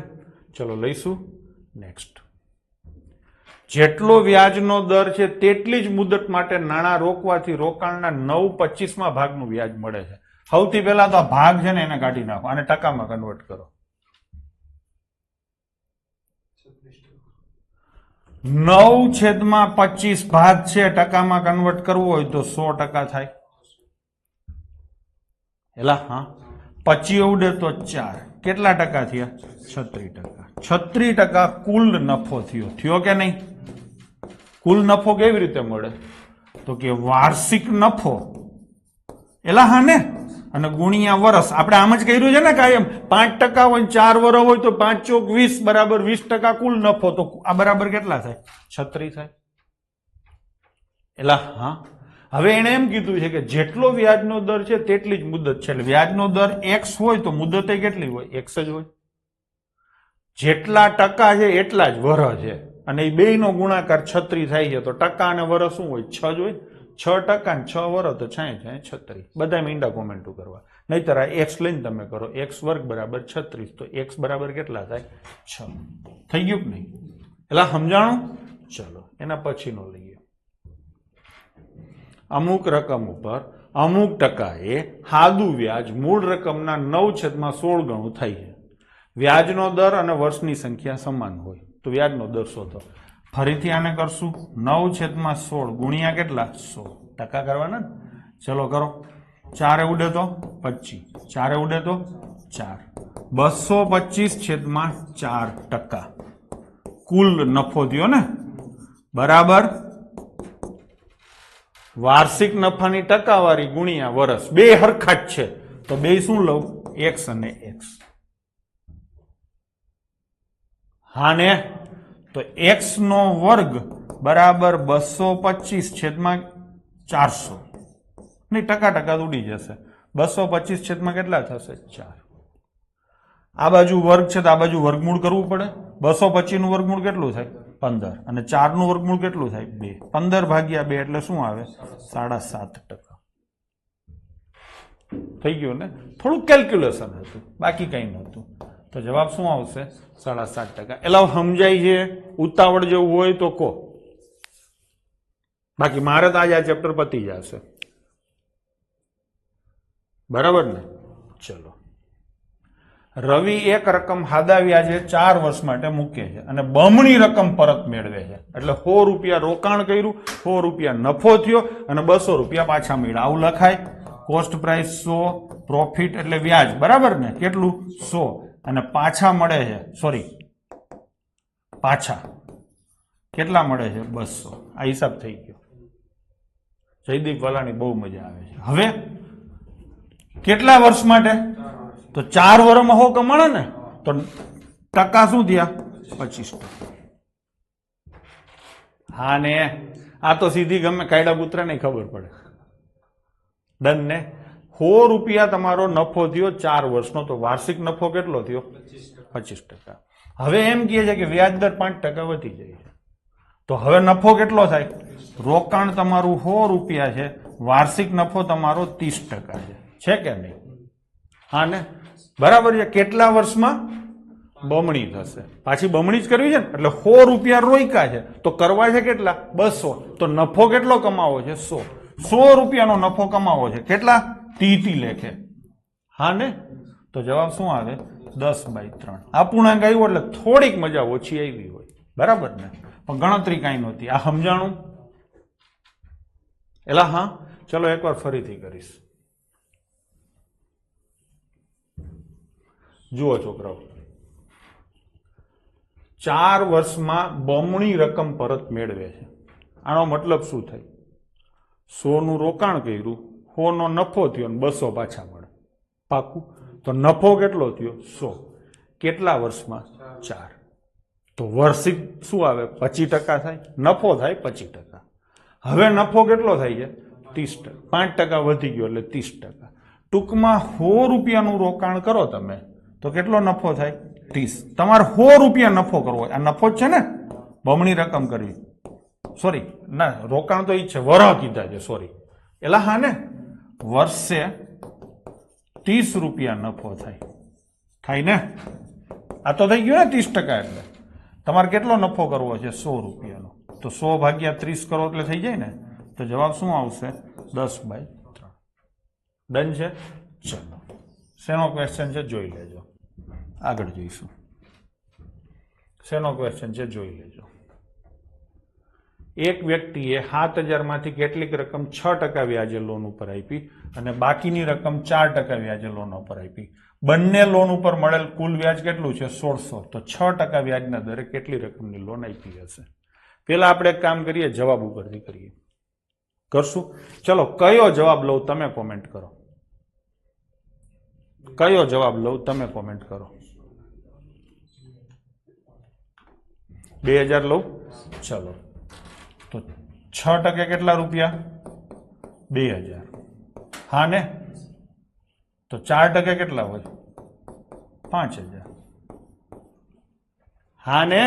Speaker 1: ચલો લઈશું નેક્સ્ટ જેટલો વ્યાજનો દર છે તેટલી જ મુદત માટે નાણાં રોકવાથી રોકાણના 9/25 ભાગનું વ્યાજ મળે છે સૌથી પહેલા તો આ ભાગ છે ને એને કાઢી નાખો અને ટકામાં કન્વર્ટ કરો 9/25 ભાગ છે ટકામાં કન્વર્ટ કરવું હોય તો 100% થાય એલા હા 25 ઉડે તો 4 કેટલા ટકા થયા 36% 36% કુલ નફો થયો કે નહીં કુલ નફો કેવી રીતે મળે તો કે વાર્ષિક નફો એલા હા ને અને ગુણ્યા વર્ષ આપણે આમ જ કર્યું છે ને કાયમ 5% હોય 4 વર્ષ હોય તો 5 ચોક 20 બરાબર 20% કુલ નફો તો આ બરાબર કેટલા થાય 36 થાય એલા હા હવે એને એમ કીધું છે કે જેટલો વ્યાજનો દર છે તેટલી જ મુદત છે એટલે વ્યાજનો દર x હોય તો મુદત કેટલી હોય x જ હોય જેટલા ટકા છે એટલા જ વર્ષ છે અને એ બેયનો ગુણાકાર 36 થાય છે તો ટકા અને વર્ષ શું હોય 6 જ હોય 6% અને 6 વર્ષ તો 36 બધા મીંડા કોમેન્ટો કરવા નહીતર આ x લઈને તમે કરો x વર્ગ બરાબર 36 તો x બરાબર કેટલા થાય 6 થઈ ગયું કે નહીં એટલે સમજાણું ચલો એના પછીનો લઈએ અમુક રકમ ઉપર અમુક ટકાએ સાદું વ્યાજ મૂળ રકમના 9/16 ગણું થાય છે વ્યાજનો દર અને વર્ષની સંખ્યા સમાન હોય તો વ્યાજનો દર શોધો ફરીથી આને કરશું 9/16 ગુણ્યા કેટલા 100 ટકા કરવાના ને ચલો કરો 4 ઉડે તો 25 4 ઉડે તો 4 225/4% કુલ નફો થયો ને બરાબર વાર્ષિક નફાની ટકાવારી ગુણ્યા વર્ષ બે હરખા જ છે તો બે શું લઉં x અને x હા ને તો x નો વર્ગ બરાબર 225/400 નહીં ટકા ઉડી જશે 225 કેટલા થશે 4 આ બાજુ વર્ગ છે તો આ બાજુ વર્ગમૂળ કરવું પડે 225 નું વર્ગમૂળ કેટલું થાય 15 અને 4 નું વર્ગમૂળ કેટલું થાય 2 15 ભાગ્યા 2 એટલે શું આવે 7.5% થઈ ગયું ને થોડું કેલ્ક્યુલેશન હતું બાકી કઈ નહોતું તો જવાબ શું આવશે 7.5%. એટલે સમજાય છે ઉતાવળ જેવું હોય તો કહો બાકી મારે તો આજે આ ચેપ્ટર પતી જશે બરાબર ને ચલો રવિ એક રકમ સાદા વ્યાજે 4 વર્ષ માટે મૂકે છે અને બમણી રકમ પરત મેળવે છે એટલે 100 રૂપિયા રોકાણ કર્યું 100 રૂપિયા નફો થયો અને 200 રૂપિયા પાછા મળ્યા આવું લખાય કોસ્ટ પ્રાઇસ 100 પ્રોફિટ એટલે વ્યાજ બરાબર ને કેટલું 100 અને પાછા મળે છે સોરી પાછા કેટલા મળે છે 200 આ હિસાબ થઈ ગયો જયદીપ વાલાની બહુ મજા આવે છે હવે કેટલા વર્ષ માટે તો 4 વર્ષમાં 100 કમાણે ને તો ટકા શું થયા 25%. હા ને આ તો સીધી ગમે કાયડા પુત્ર ને ખબર પડે ડન ને 100 રૂપિયા તમારો નફો થયો 4 વર્ષનો તો વાર્ષિક નફો કેટલો થયો 25%. હવે એમ કહે છે કે વ્યાજ દર 5% વધી જાય છે તો હવે નફો કેટલો થાય રોકાણ તમારું 100 રૂપિયા છે વાર્ષિક નફો તમારો 30% છે કે નહીં હા ને બરાબર છે કેટલા વર્ષમાં બમણી થશે પાછી બમણી જ કરવી છે ને એટલે 100 રૂપિયા રોક્યા છે તો કરવા છે કેટલા 200 તો નફો કેટલો કમાવો છે 100 રૂપિયાનો નફો કમાવો છે કેટલા 30 લેખે હા ને તો જવાબ શું આવે 10/3 અપૂર્ણાંક આવ્યો એટલે થોડીક મજા ઓછી આવી હોય બરાબર ને પણ ગણતરી કાંઈ નહોતી આ સમજાણું એલા હા ચલો એકવાર ફરીથી કરીશ જુઓ છોકરાઓ 4 વર્ષમાં બમણી રકમ પરત મેળવે છે આનો મતલબ શું થાય 100 નું રોકાણ કર્યું 100 નો નફો થયો અને 200 પાછા મળે પાકું તો નફો કેટલો થયો 100 કેટલા વર્ષમાં 4 તો વાર્ષિક શું આવે 25% થાય નફો થાય 25%. હવે નફો કેટલો થાય છે 30%. 5% વધી ગયો એટલે 30%. ટૂંકમાં 100 રૂપિયાનું રોકાણ કરો તમે તો કેટલો નફો થાય? 30. તમારે 100 રૂપિયા નફો કરવો, આ નફો જ છે ને, બમણી રકમ કરવી. સોરી, ના, રોકાણ તો ઈ છે, વરહ કીધા છે, સોરી. એલા હા ને, વર્ષે 30 રૂપિયા નફો થાય ને? આ તો થઈ ગયો ને 30%. એટલે તમારે કેટલો નફો કરવો છે? 100 રૂપિયાનો. તો 100 ભાગ્યા 30 કરો એટલે થઈ જાય ને. તો જવાબ શું આવશે? 10/3. ડન છે? ચલો, શેનો ક્વેશ્ચન છે જોઈ લેજો, આગળ જોઈશું. શેનો ક્વેશ્ચન છે જોઈ લેજો. એક વ્યક્તિએ 7000 માંથી કેટલીક રકમ 6% વ્યાજે લોન ઉપર આપી અને બાકીની રકમ 4% વ્યાજે લોન ઉપર આપી. બંને લોન ઉપર મળેલ કુલ વ્યાજ કેટલું છે? 1600. તો 6% વ્યાજના દરે કેટલી રકમની લોન આપી હશે? પેલા આપણે એક કામ કરીએ, જવાબ ઉપરથી કરીએ. કરશું? ચલો, કયો જવાબ લઉં તમે કોમેન્ટ કરો. કયો જવાબ લઉં તમે કોમેન્ટ કરો. 2000 લઉં? ચલો, તો 6% કેટલા રૂપિયા? 2000. હા ને? તો 4% કેટલા હોય? 5000. હા ને?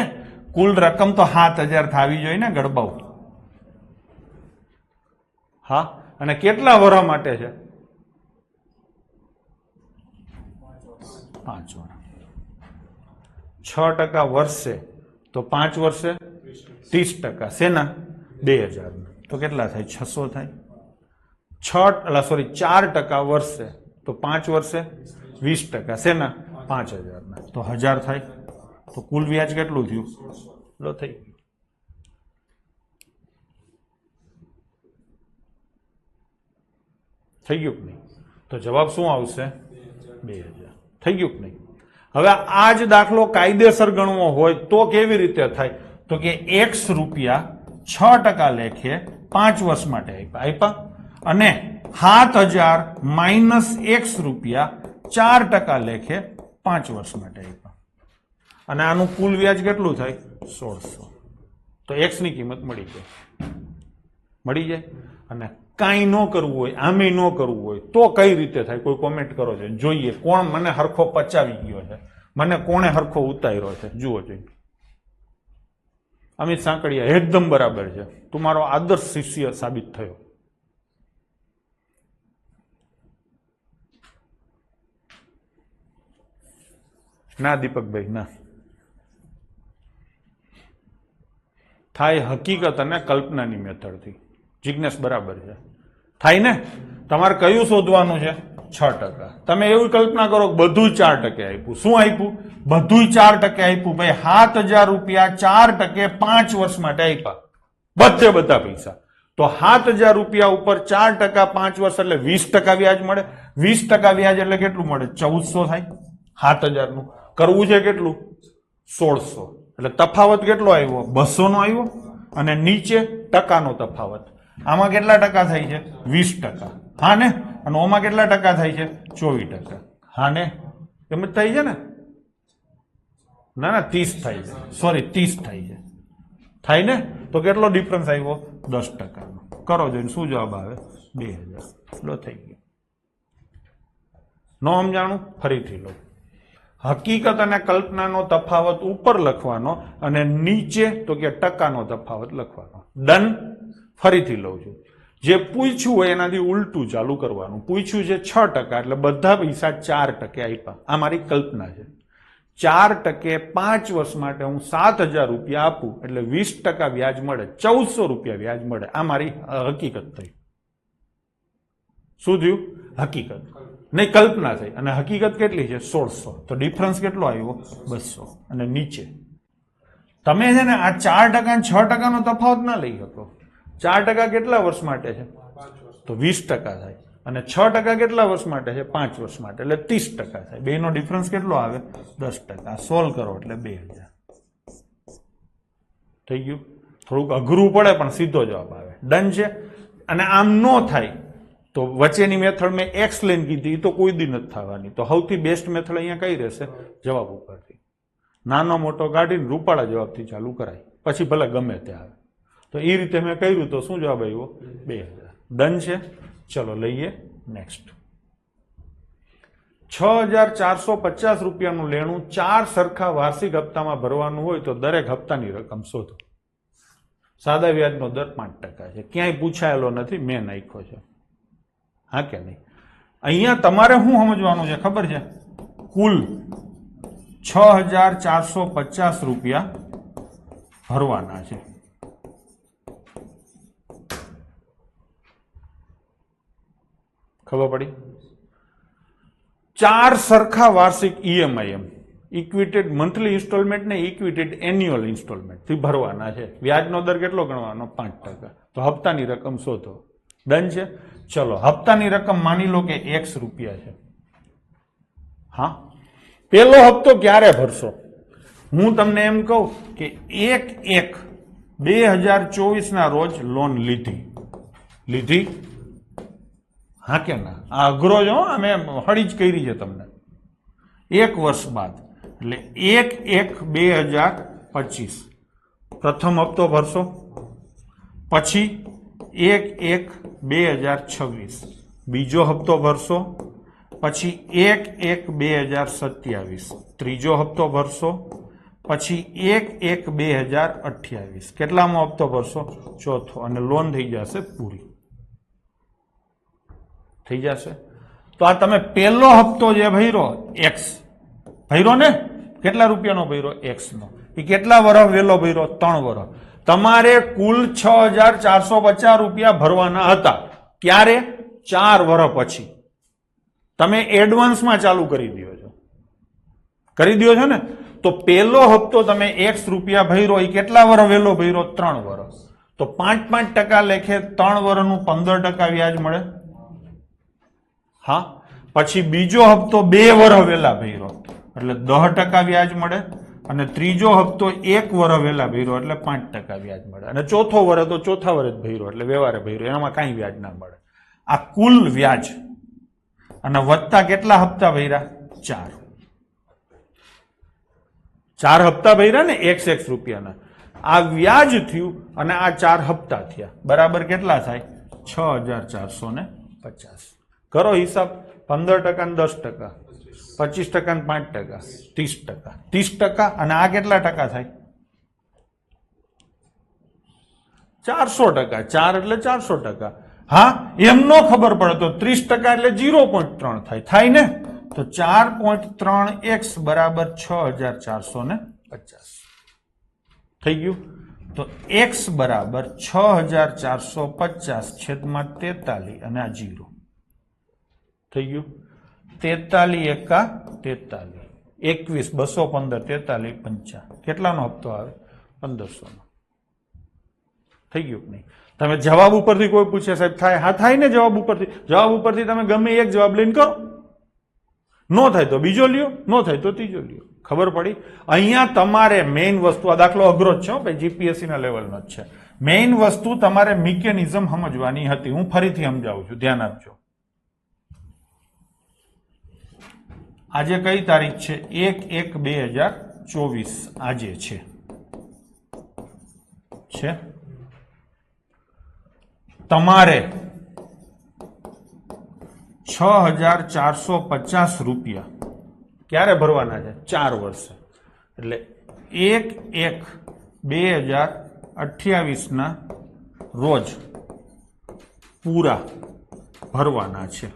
Speaker 1: કુલ રકમ તો 7000 થાવી જોઈએ ને ગડબાઉ. હા, અને કેટલા વર્ષ માટે છે? 5 વર્ષ. 6% વર્ષે, તો 5 વર્ષે 30%. શેના? 2000. તો કેટલા થાય? 600 થાય. 4% વર્ષે, તો 5 વર્ષે 20%. શેના? 5000. તો 1000 થાય. તો કુલ વ્યાજ કેટલું થયું? લો, થઈ ગયું. થઈ ગયું કે નહીં? તો જવાબ શું આવશે? 2000. થઈ ગયું કે નહીં? હવે આ જ દાખલો કાયદેસર ગણવો હોય તો કેવી રીતે થાય? તો કે x રૂપિયા 6% લેખે 5 વર્ષ માટે આપ્યા અને 7000 માઇનસ x રૂપિયા 4% લેખે 5 વર્ષ માટે આપ્યા અને આનું કુલ વ્યાજ કેટલું થાય? 1600. તો x ની કિંમત મળી જાય. મળી જાય. અને કાંઈ ન કરવું હોય, આમે ન કરવું હોય તો કઈ રીતે થાય? કોઈ કોમેન્ટ કરો છે, જોઈએ કોણ મને હરખો પચાવી ગયો છે, મને કોણે હરખો ઉતાર્યો છે. જુઓ જોઈએ. અમિત સાંકળિયા, એકદમ બરાબર છે, તું મારો આદર્શ શિષ્ય સાબિત થયો. ના દીપકભાઈ, ના. થાય હકીકત અને કલ્પનાની મેથડથી. જિજ્ઞેશ બરાબર છે. થાય ને? તમારે કયું શોધવાનું છે? 6%. તમે એવી કલ્પના કરો કે બધું 4% આપ્યું. શું આપ્યું? બધું 4% આપ્યું. ભાઈ 7000 રૂપિયા 4% 5 વર્ષ માટે આપ્યા. બધે બધા પૈસા. તો 7000 રૂપિયા ઉપર 4% 5 વર્ષ એટલે 20% વ્યાજ મળે. 20% વ્યાજ એટલે કેટલું મળે? 1400 થાય. 7000 નું કરવું છે કેટલું? 1600. એટલે તફાવત કેટલો આવ્યો? 200 નો આવ્યો. અને નીચે ટકાનો તફાવત. આમાં કેટલા ટકા થાય છે? 20%. હા ને? અને ઓમાં કેટલા ટકા થાય છે? 24%. હા ને? એમ જ થાય છે ને? ના ના, 30 થાય છે. સોરી, 30 થાય છે. થાય ને? તો કેટલો ડિફરન્સ આવ્યો? 10%. કરો જોઈને શું જવાબ આવે? 2000. લો, થઈ ગયો. નો સમજાણું? ફરીથી લો. હકીકત અને કલ્પનાનો તફાવત ઉપર લખવાનો અને નીચે તો કે ટકાનો તફાવત લખવાનો. ડન? ફરીથી લઉં છું. જે પૂછ્યું હોય એનાથી ઉલટું ચાલુ કરવાનું. પૂછ્યું છે 6% એટલે બધા પૈસા 4% આપ્યા. આ મારી કલ્પના છે. 4% 5 વર્ષ માટે હું 7000 રૂપિયા આપું એટલે 20% વ્યાજ મળે, 1400 રૂપિયા વ્યાજ મળે. આ મારી હકીકત થઈ. શું થયું? હકીકત નહીં, કલ્પના થઈ. અને હકીકત કેટલી છે? 1600. તો ડિફરન્સ કેટલો આવ્યો? 200. અને નીચે તમે છે ને આ 4% અને 6% નો તફાવત ના લઈ શકો. 4% કેટલા વર્ષ માટે છે? તો 20% થાય. અને 6% કેટલા વર્ષ માટે છે? 5 વર્ષ માટે. એટલે 30% થાય. બેનો ડિફરન્સ કેટલો આવે? 10%. સોલ્વ કરો એટલે 2000. થઈ ગયું? થોડુંક અઘરું પડે પણ સીધો જવાબ આવે. ડન છે? અને આમ નો થાય તો વચ્ચેની મેથડ મેં એક્સ લઈને કીધી તો કોઈ દી નથી થવાની. તો સૌથી બેસ્ટ મેથડ અહીંયા કઈ રહેશે? જવાબ ઉપરથી નાનો મોટો કાઢીને રૂપાળા જવાબથી ચાલુ કરાય, પછી ભલે ગમે તે આવે. તો એ રીતે મેં કર્યું તો શું જવાબ આવ્યો? 2000. ડન છે. ચલો લઈએ નેક્સ્ટ. 6,450 રૂપિયાનું લેણું 4 સરખા વાર્ષિક હપ્તામાં ભરવાનું હોય તો દરેક હપ્તાની રકમ શોધો. સાદા વ્યાજનો દર 5% છે. ક્યાંય પૂછાયેલો નથી, મેં નાખ્યો છે. હા કે નહીં? અહીંયા તમારે શું સમજવાનું છે ખબર છે? કુલ 6,450 રૂપિયા ભરવાના છે. ખબર પડી? 4 સરખા વાર્ષિક ઈએમઆઈ એમ ઇક્વિટેડ મંથલી ઇન્સ્ટોલમેન્ટ ને ઇક્વિટેડ એન્યુઅલ ઇન્સ્ટોલમેન્ટ થી ભરવાના છે. વ્યાજનો દર કેટલો ગણવાનો? 5%. તો હપ્તાની રકમ શોધો. ડન છે. ચલો હપ્તાની રકમ માની લો કે X રૂપિયા છે. હા, પેલો હપ્તો ક્યારે ભરશો? હું તમને એમ કહું કે 1/1/2024 ના રોજ લોન લીધી. હા કે ના? આ અઘરો જો અમે હળી જ કરી છે તમને. 1 વર્ષ બાદ એટલે 1/1/2025 પ્રથમ હપ્તો ભરશો, પછી 1/1/2026 બીજો હપ્તો ભરશો, પછી 1/1/2027 ત્રીજો હપ્તો ભરશો, પછી 1/1/2028 કેટલામો હપ્તો ભરશો? ચોથો. અને લોન થઈ જશે પૂરી. થઈ જશે. તો આ તમે પહેલો હપ્તો જે ભર્યો X ભર્યો ને, કેટલા રૂપિયાનો ભર્યો? X નો. એ કેટલા વર્ષ વેલો ભર્યો? 3 વર્ષ. તમારે કુલ 6,450 રૂપિયા ભરવાના હતા. ક્યારે? 4 વર્ષ પછી. તમે એડવાન્સમાં ચાલુ કરી દો છો. કરી દો છો ને? તો પહેલો હપ્તો તમે X રૂપિયા ભર્યો એ કેટલા વર્ષ વેલો ભર્યો? 3 વર્ષ. તો 5% લેખે 3 વર્ષનું 15% વ્યાજ મળે. હા, પછી બીજો હપ્તો 2 વર્ષ વેલા ભર્યો એટલે 10% વ્યાજ મળે, અને ત્રીજો હપ્તો 1 વર્ષ વેલા ભર્યો એટલે 5% વ્યાજ મળે, અને ચોથો વર્ષ તો ચોથા વર્ષ ભર્યો એટલે વ્યવહારે ભર્યો એનામાં કાંઈ વ્યાજ ના મળે. આ કુલ વ્યાજ અને વત્તા કેટલા હપ્તા ભર્યા? 4 હપ્તા ભર્યા ને X રૂપિયાના. આ વ્યાજ થયું અને આ 4 હપ્તા થયા. બરાબર કેટલા થાય? 6,450. કરો હિસાબ. 15% ને 10%, 25% ને 5%, 30%. 30% અને આ કેટલા ટકા થાય? 400%. 4 એટલે 400%. હા, એમ નો ખબર પડે તો 30% એટલે 0.3 થાય. થાય ને? તો 4.3x બરાબર 6,450 થઈ ગયું. તો x બરાબર 6,450 છેદમાં 43 અને આ 0 થઈ ગયું. 43 એકા 43, 21, 215, 43, 50. કેટલાનો હપ્તો આવે? 1500 નો. થઈ ગયું કે નહીં? તમે જવાબ ઉપરથી કોઈ પૂછે સાહેબ થાય? હા થાય ને. જવાબ ઉપરથી તમે ગમે એક જવાબ લઈને કરો. નો થાય તો બીજો લ્યો, નો થાય તો ત્રીજો લ્યો. ખબર પડી? અહીંયા તમારે મેઇન વસ્તુ, આ દાખલો અઘરો જ છે ભાઈ, જીપીએસસી ના લેવલનો જ છે. મેઇન વસ્તુ તમારે મિકેનિઝમ સમજવાની હતી. હું ફરીથી સમજાવું છું, ધ્યાન આપજો. આજે કઈ તારીખ છે? 1/1/2024 આજે છે. તમારે 6,450 રૂપિયા ક્યારે ભરવાના છે? 4 વર્ષે. એટલે 1/1/2028 ના રોજ પૂરા ભરવાના છે.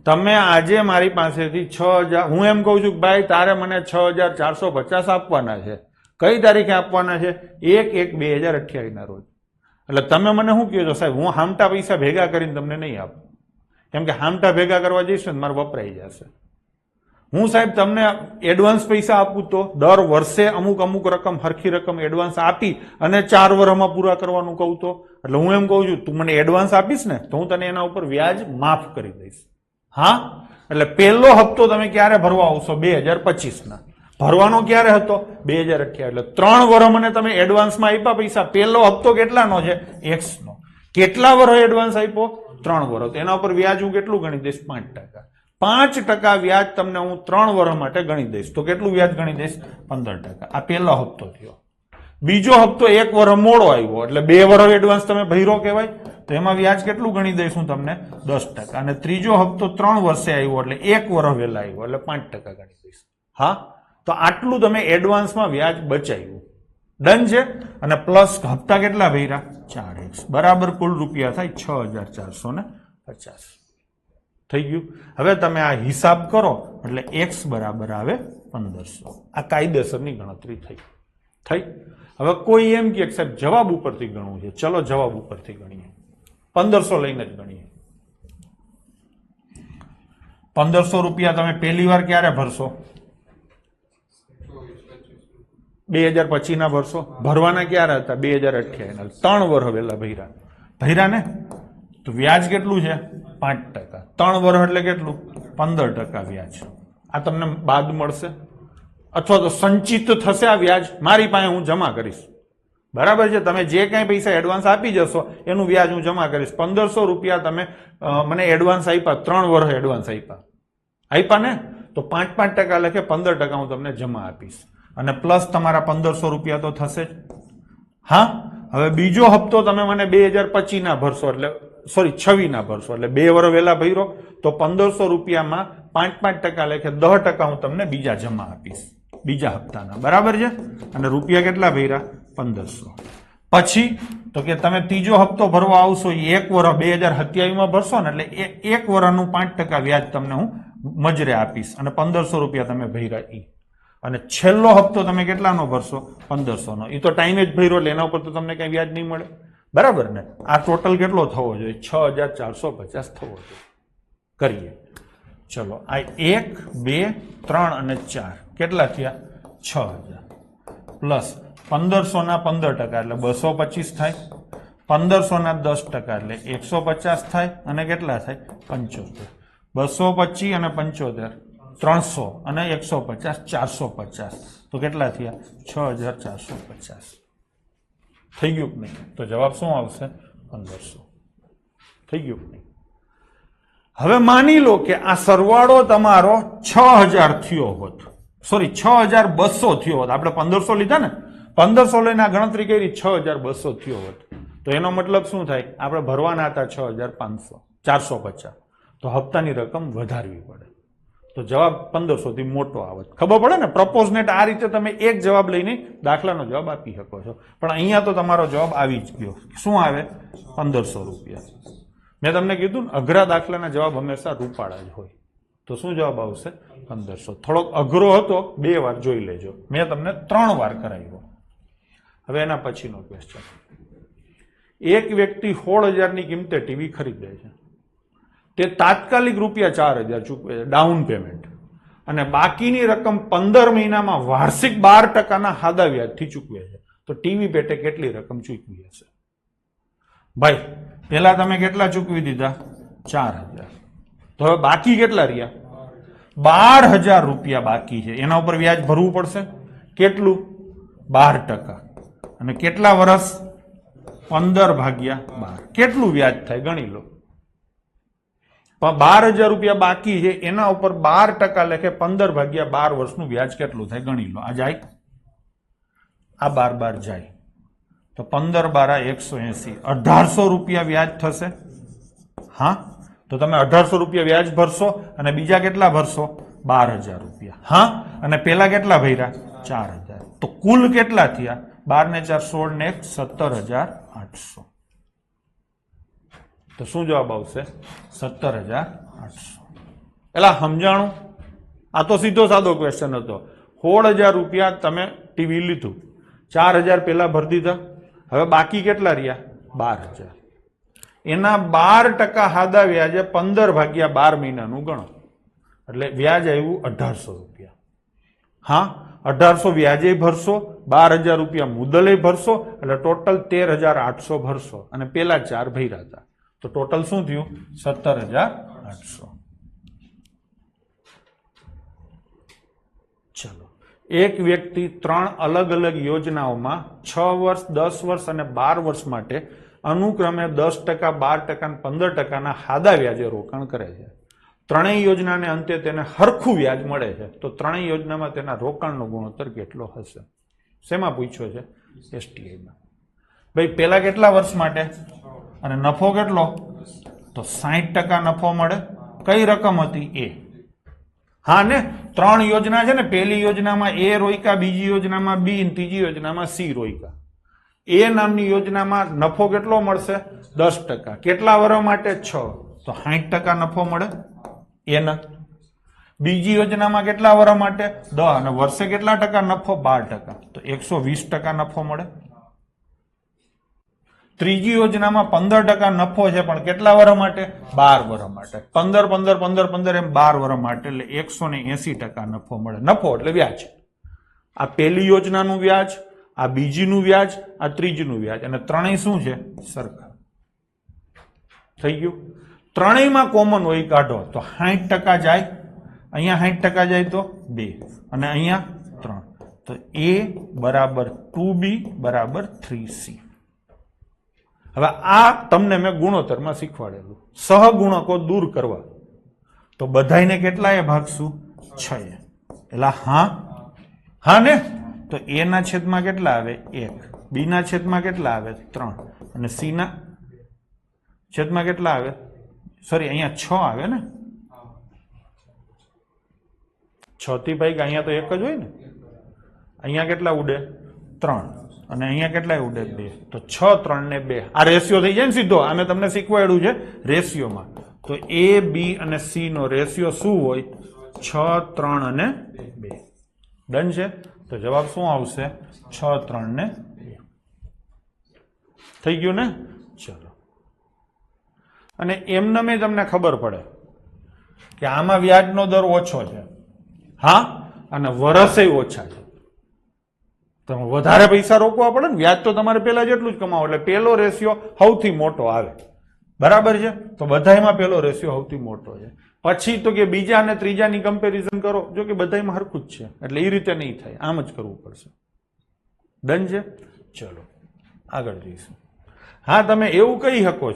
Speaker 1: તમે આજે મારી પાસેથી 6,000, હું એમ કહું છું કે ભાઈ તારે મને 6,450 આપવાના છે. કઈ તારીખે આપવાના છે? 1/1/2028 ના રોજ. એટલે તમે મને શું કહો છો સાહેબ? હું હામટા પૈસા ભેગા કરીને તમને નહીં આપું, કેમ કે હામટા ભેગા કરવા જઈશ ને મારે વપરાઈ જશે. હું સાહેબ તમને એડવાન્સ પૈસા આપું તો દર વર્ષે અમુક રકમ, હરખી રકમ એડવાન્સ આપી અને 4 વર્ષમાં પૂરા કરવાનું કહું તો. એટલે હું એમ કહું છું તું મને એડવાન્સ આપીશ ને તો હું તને એના ઉપર વ્યાજ માફ કરી દઈશ. હા, એટલે પહેલો હપ્તો તમે ક્યારે ભરવા આવશો? 2025 ના. ભરવાનો ક્યારે હતો? 2028. એટલે 3 વર્ષ મને તમે એડવાન્સમાં આપ્યા પૈસા. પહેલો હપ્તો કેટલાનો છે? X નો. કેટલા વર્ષ એડવાન્સ આપ્યો? 3 વર્ષ. તો એના ઉપર વ્યાજ હું કેટલું ગણી દઈશ? 5%. 5% વ્યાજ તમને હું 3 વર્ષ માટે ગણી દઈશ. તો કેટલું વ્યાજ ગણી દઈશ? 15%. આ પહેલો હપ્તો થયો. બીજો હપ્તો 1 વર્ષ મોડો આવ્યો એટલે 2 વર્ષ એડવાન્સ તમે ભર્યો કહેવાય, તો એમાં વ્યાજ કેટલું ગણી દઈશું તમને 10%. અને ત્રીજો હપ્તો 3 વર્ષે આવ્યો એટલે 1 વર્ષ વહેલા આવ્યો એટલે 5% ગણી દઈશું. હા, તો આટલું તમે એડવાન્સમાં વ્યાજ બચાવ્યું. ડન છે. અને પ્લસ હપ્તા કેટલા ભર્યા 4x બરાબર કુલ રૂપિયા થાય 6450. થઈ ગયું. હવે તમે આ હિસાબ કરો એટલે x બરાબર આવે 1500. આ કાયદેસરની ગણતરી થઈ. હવે કોઈ એમ કે સાહેબ જવાબ ઉપરથી ગણવું છે, ચલો જવાબ ઉપરથી ગણીએ. 1500 લઈને જ ગણીએ. 1500 રૂપિયા તમે પહેલી વાર ક્યારે ભરશો? 2025 ના ભરશો. ભરવાના ક્યારે હતા? 2028. 3 વર્ષ વહેલા ભર્યા ને. તો વ્યાજ કેટલું છે? 5%. 3 વર્ષ એટલે કેટલું? 15% વ્યાજ. આ તમને બાદ મળશે અથવા તો સંચિત થશે આ વ્યાજ મારી પાસે, હું જમા કરીશ. બરાબર છે. તમે જે કઈ પૈસા એડવાન્સ આપી જશો એનું વ્યાજ હું જમા કરીશ. 1500 રૂપિયા તમે મને એડવાન્સ આપ્યા, 3 વર્ષ એડવાન્સ આપ્યા ને, તો 5% લેખે 15% હું તમને જમા આપીશ. અને પ્લસ તમારા 1500 રૂપિયા તો થશે જ. હા, હવે બીજો હપ્તો તમે મને 2025 ના ભરશો એટલે 26 ના ભરશો એટલે 2 વર્ષ વહેલા ભર્યો, તો 1500 રૂપિયામાં 5% લેખે 10% હું તમને બીજા જમા આપીશ, બીજા હપ્તાના. બરાબર છે. અને રૂપિયા કેટલા ભર્યા? 1500. પછી તો કે તમે ત્રીજો હપ્તો ભરવા આવશો એ 1 વર્ષ 2027 માં ભરશો ને એટલે 1 વર્ષનું 5% વ્યાજ તમને હું મજરે આપીશ અને 1500 રૂપિયા તમે ભર્યા. અને છેલ્લો હપ્તો તમે કેટલાનો ભરશો? 1500 નો. એ તો ટાઈમે જ ભર્યો એટલે એના ઉપર તો તમને કઈ વ્યાજ નહીં મળે. બરાબર ને. આ ટોટલ કેટલો થવો જોઈએ? 6450 થવો જોઈએ. કરીએ ચલો. આ 1 2 3 અને 4 કેટલા થયા? 6000 પ્લસ 1500 ના 15% એટલે 225 થાય. 1500 ના 10% એટલે 150 થાય. અને કેટલા થાય? 75. 225 અને 75 300 અને 150 450. તો કેટલા થયા? 6450. થઈ ગયું કે નહીં? તો જવાબ શું આવશે? 1500. થઈ ગયું કે નહીં? હવે માની લો કે આ સરવાળો તમારો 6000 થયો હોત, સોરી 6200 થયો હોત. આપણે 1500 લીધા ને, 1500 લઈને આ ગણતરી કરી, 6200 થયો હોત તો એનો મતલબ શું થાય? આપણે ભરવાના હતા 450. તો હપ્તાની રકમ વધારવી પડે. તો જવાબ 1500 થી મોટો આવત. ખબર પડે ને? પ્રપોઝનેટ આ રીતે તમે એક જવાબ લઈને દાખલાનો જવાબ આપી શકો છો. પણ અહીંયા તો તમારો જવાબ આવી જ ગયો. શું આવે? 1500 રૂપિયા. મેં તમને કીધું ને, અઘરા દાખલાના જવાબ હંમેશા રૂપાળા જ હોય. તો શું જવાબ આવશે? 1500. થોડોક અઘરો હતો, 2 વાર જોઈ લેજો. મેં તમને 3 વાર કરાવ્યો. હવે એના પછીનો ક્વેશ્ચન. એક વ્યક્તિ 16000 ની કિંમતે ટીવી ખરીદે છે. તે તાત્કાલિક રૂપિયા 4000 ચૂકવે છે ડાઉન પેમેન્ટ, અને બાકીની રકમ 15 મહિનામાં વાર્ષિક 12% હાદા વ્યાજથી ચૂકવે છે. તો ટીવી પેટે કેટલી રકમ ચૂકવી હશે? ભાઈ પેલા તમે કેટલા ચૂકવી દીધા? 4000. તો હવે બાકી કેટલા રહ્યા? 12000 રૂપિયા બાકી છે. એના ઉપર વ્યાજ ભરવું પડશે. કેટલું? 12%. અને કેટલા વર્ષ? 15/12. કેટલું વ્યાજ થાય ગણી લો. 12000 રૂપિયા બાકી છે, એના ઉપર 12% લેખે 15/12 વર્ષનું વ્યાજ કેટલું થાય ગણી લો. આ જાય, આ 12 જાય તો 15 12 180. 1800 રૂપિયા વ્યાજ થશે. હા, તો તમે 1800 રૂપિયા વ્યાજ ભરશો અને બીજા કેટલા ભરશો? 12000 રૂપિયા. હા, અને પેલા કેટલા ભર્યા? 4000. તો કુલ કેટલા થયા? 12 ને 4 16 ને 1 17800. તો શું જવાબ આવશે? 17800. પેલા સમજાણું? આ તો સીધો સાદો ક્વેશ્ચન હતો. 16000 રૂપિયા તમે ટીવી લીધું, 4000 પેલા ભરી દીધા. હવે બાકી કેટલા રહ્યા? 12000. એના 12% હાદા વ્યાજે 15/12 મહિનાનું ગણો એટલે વ્યાજ આવ્યું 1800 રૂપિયા. હા, 1800 વ્યાજે ભરશો, 12000 રૂપિયા મુદલે ભરશો એટલે ટોટલ 13800 ભરશો અને પેલા 4 ભર્યા હતા. તો ટોટલ શું થયું? 17800. ચલો. એક વ્યક્તિ 3 અલગ અલગ યોજનાઓમાં 6 વર્ષ 10 વર્ષ અને 12 વર્ષ માટે અનુક્રમે 10%, 12% અને 15% હાદા વ્યાજે રોકાણ કરે છે. ત્રણેય યોજનાને અંતે તેને હરખું વ્યાજ મળે છે. તો ત્રણેય યોજનામાં તેના રોકાણનો ગુણોત્તર કેટલો હશે? શેમાં પૂછ્યો છે? STIમાં. ભાઈ પેલા કેટલા વર્ષ માટે અને નફો કેટલો? તો 60% નફો મળે. કઈ રકમ હતી? એ. હા ને, 3 યોજના છે ને, પહેલી યોજનામાં A રોયકા, બીજી યોજનામાં B, ત્રીજી યોજનામાં C રોયકા. એ નામની યોજનામાં નફો કેટલો મળશે? 10%. કેટલા વર્ષ માટે? 6. તો 60% નફો મળે એના. બીજી યોજનામાં કેટલા વર્ષ માટે? 10. અને વર્ષે કેટલા ટકા નફો? 12%. તો 120% નફો મળે. ત્રીજી યોજનામાં 15% નફો છે, પણ કેટલા વર્ષ માટે? 12 વર્ષ માટે. 15, 15, 15, 15 એમ 12 વર્ષ માટે, એટલે 180% નફો મળે. નફો એટલે વ્યાજ. આ પહેલી યોજનાનું વ્યાજ, આ બીજીનું વ્યાજ, આ ત્રીજીનું વ્યાજ, અને ત્રણેય શું છે? સરખા. થઈ ગયું. ત્રણેયમાં કોમન હોય કાઢો તો 60% જાય. અહીંયા 60% જાય તો 2, અને અહીંયા 3. તો A બરાબર 2B બરાબર 3C. હવે આ તમને મેં ગુણોત્તરમાં શીખવાડેલું. સહગુણકો દૂર કરવા તો બધાયને કેટલાએ ભાગશું? 6. એટલે હા ને, તો A ના છેદમાં કેટલા આવે? 1. B ના છેદમાં કેટલા આવે? 3. અને C ના છેદમાં કેટલા આવે? સોરી, અહીંયા 6 આવે ને. 6 થી ભાઈ અહીંયા તો 1 જ હોય ને. અહીંયા કેટલા ઉડે? 3. અને અહીંયા કેટલા ઉડે? 2. તો 6, 3 ને 2 આ રેશિયો થઈ જાય ને સીધો. આ મેં તમને શીખવાડ્યું છે રેશિયોમાં. તો A, B અને C નો રેશિયો શું હોય? 6, 3 અને 2. ડન છે. તો જવાબ શું આવશે? 6, 3 ને 2. થઈ ગયું ને? ચલો. અને એમને મેં તમને ખબર પડે કે આમાં વ્યાજનો દર ઓછો છે, હા, અને વરસે ઓછા છે. તમે વધારે પૈસા રોકવા પડે ને. વ્યાજ તો તમારે પેલા જેટલું જ કમાવો, એટલે પેલો રેશિયો સૌથી મોટો આવે. બરાબર છે. તો બધામાં પેલો રેશિયો સૌથી મોટો છે. પછી તો કે બીજા અને ત્રીજાની કમ્પેરિઝન કરો, જો કે બધામાં હરખું જ છે, એટલે એ રીતે નહીં થાય, આમ જ કરવું પડશે. ડન છે. ચલો આગળ જઈશું. હા, તમે એવું કહી શકો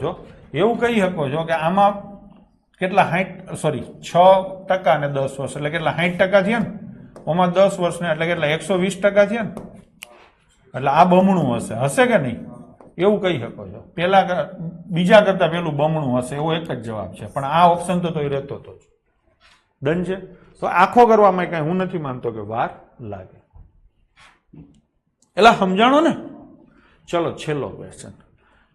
Speaker 1: છો કે આમાં કેટલા 6% અને 10 વર્ષ એટલે કેટલા? 60% થયા ને. આમાં 10 વર્ષને એટલે કેટલા? 120% થયા ને. એટલે આ બમણું હશે કે નહીં? એવું કહી શકો છો. પેલા બીજા કરતા પેલું બમણું હશે, એવો એક જ જવાબ છે. પણ આ ઓપ્શન તો રહેતો હતો જ. ડન છે. તો આખો કરવામાં કઈ હું નથી માનતો કે વાર લાગે. એટલે સમજાણો ને. ચલો છેલ્લો ક્વેશ્ચન.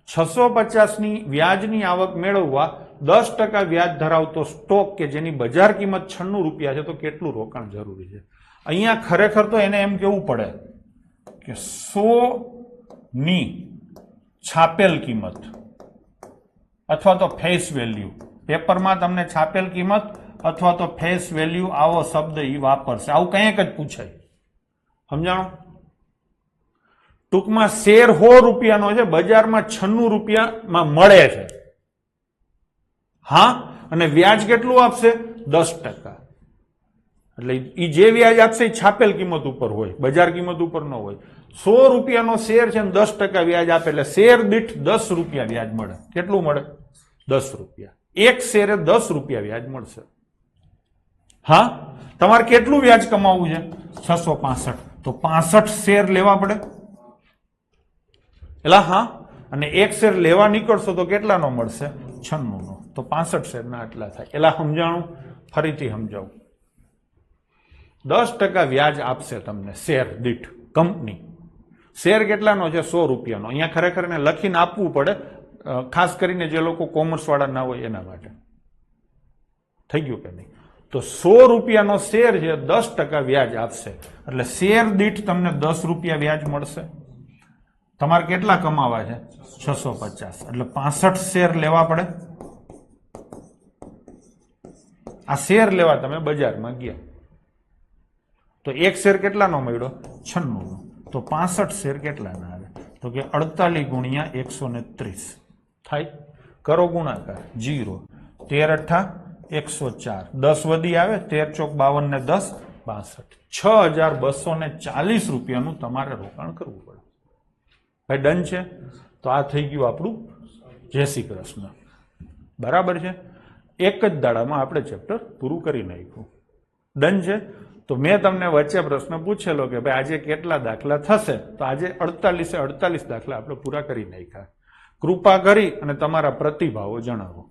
Speaker 1: 650 ની વ્યાજની આવક મેળવવા 10% વ્યાજ ધરાવતો સ્ટોક કે જેની બજાર કિંમત 96 રૂપિયા છે, તો કેટલું રોકાણ જરૂરી છે? અહીંયા ખરેખર તો એને એમ કેવું પડે કે 100 ની છાપેલ કિંમત અથવા તો ફેસ વેલ્યુ. પેપરમાં તમને છાપેલ કિંમત અથવા તો ફેસ વેલ્યુ આવો શબ્દ ઈ વાપરશે. આવું કંઈક જ પૂછાય. સમજાણો? ટૂંકમાં શેર 100 રૂપિયાનો છે, બજારમાં 96 રૂપિયામાં મળે છે. હા, અને વ્યાજ કેટલું આપશે? 10%. એટલે એ જે વ્યાજ આપશે એ છાપેલ કિંમત ઉપર હોય, બજાર કિંમત ઉપર ન હોય. 100 રૂપિયાનો શેર છે, 10% વ્યાજ આપે, એટલે શેર દીઠ 10 રૂપિયા વ્યાજ મળે. કેટલું મળે? 10 રૂપિયા. એક શેરે 10 રૂપિયા વ્યાજ મળશે. હા, તમારે કેટલું વ્યાજ કમાવવું છે? 665. તો 65 શેર લેવા પડે. એટલે હા, અને એક શેર લેવા નીકળશો તો કેટલાનો મળશે? 96 નો. તો 65 શેરના આટલા થાય. એટલે સમજાણું? ફરીથી સમજાવું. 10% વ્યાજ આપશે તમને શેર દીઠ કંપની. શેર કેટલાનો છે? 100 રૂપિયાનો. અહીંયા ખરેખર એને લખીને આપવું પડે, ખાસ કરીને જે લોકો કોમર્સ વાળા ના હોય એના માટે. થઈ ગયું કે નહીં? તો 100 રૂપિયાનો શેર છે, 10% વ્યાજ આપશે, એટલે શેર દીઠ તમને 10 રૂપિયા વ્યાજ મળશે. તમારે કેટલા કમાવા છે? 650. એટલે 65 શેર લેવા પડે. આ શેર લેવા તમે બજારમાં ગયા તો એક શેર કેટલાનો મળ્યો? 96 નો. તો 65 શેર કેટલાના આવે? તો કે 48 ગુણ્યા 130 થાય. કરો ગુણાકાર. 0 13 8 104. 10 વધી આવે. 13 ચોક 52 ને 10 62. 6240 રૂપિયાનું તમારે રોકાણ કરવું પડે. ભાઈ ડન છે. તો આ થઈ ગયું આપણું જય શ્રી કૃષ્ણ. બરાબર છે. એક જ દાડામાં આપણે ચેપ્ટર પૂરું કરી નાખ્યું. ડન છે. તો મેં તમને વચ્ચે પ્રશ્ન પૂછેલો કે ભાઈ આજે કેટલા દાખલા થશે, તો આજે 48 દાખલા આપણે પૂરા કરી નાખ્યા. કૃપા કરી અને તમારા પ્રતિભાવો જણાવો.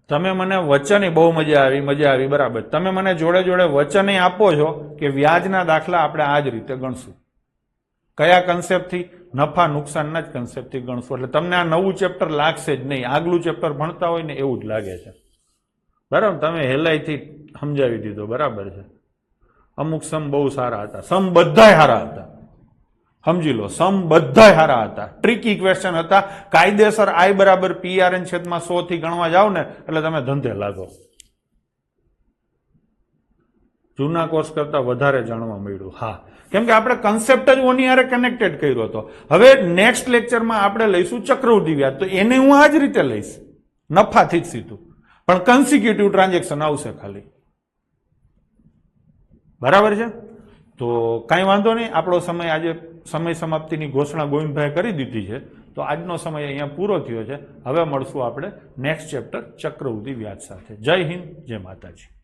Speaker 1: તમે મને વચન બહુ મજા આવી બરાબર. તમે મને જોડે જોડે વચન આપો છો કે વ્યાજના દાખલા આપણે આ જ રીતે ગણશું. કયા કન્સેપ્ટથી? નફા નુકસાનના જ કન્સેપ્ટથી ગણશું. એટલે તમને આ નવું ચેપ્ટર લાગશે જ નહીં. આગલું ચેપ્ટર ભણતા હોય ને એવું જ લાગે છે. બરાબર, તમે હેલાઈથી સમજાવી દીધો. બરાબર છે. અમુક સમ બહુ સારા હતા. સમ બધાય સારા હતા. સમજી લો, સમ બધાય સારા હતા. ટ્રિકી ક્વેશ્ચન હતા. કાયદેસર I બરાબર PRN છેદમાં 100 થી ગણવા જાવ ને એટલે તમે ધંધે લાગો. જૂના કોર્સ કરતા વધારે જાણવા મળ્યું. હા, કેમ કે આપણે કન્સેપ્ટ જ ઓની હારે કનેક્ટેડ કર્યો હતો. હવે નેક્સ્ટ લેક્ચરમાં આપણે લઈશું ચક્રવૃદ્ધિ વ્યાજ. તો એને હું આ જ રીતે લઈશ, નફાથી જ સીધું, પણ કન્સિક્યુટિવ ટ્રાન્ઝેક્શન આવશે ખાલી. બરાબર છે? તો કાંઈ વાંધો નહીં. આપણો સમય આજે સમય સમાપ્તિની ઘોષણા ગોવિંદભાઈ કરી દીધી છે. તો આજનો સમય અહીંયા પૂરો થયો છે. હવે મળશું આપણે નેક્સ્ટ ચેપ્ટર ચક્રવૃદ્ધિ વ્યાજ સાથે. જય હિન્દ, જય માતાજી.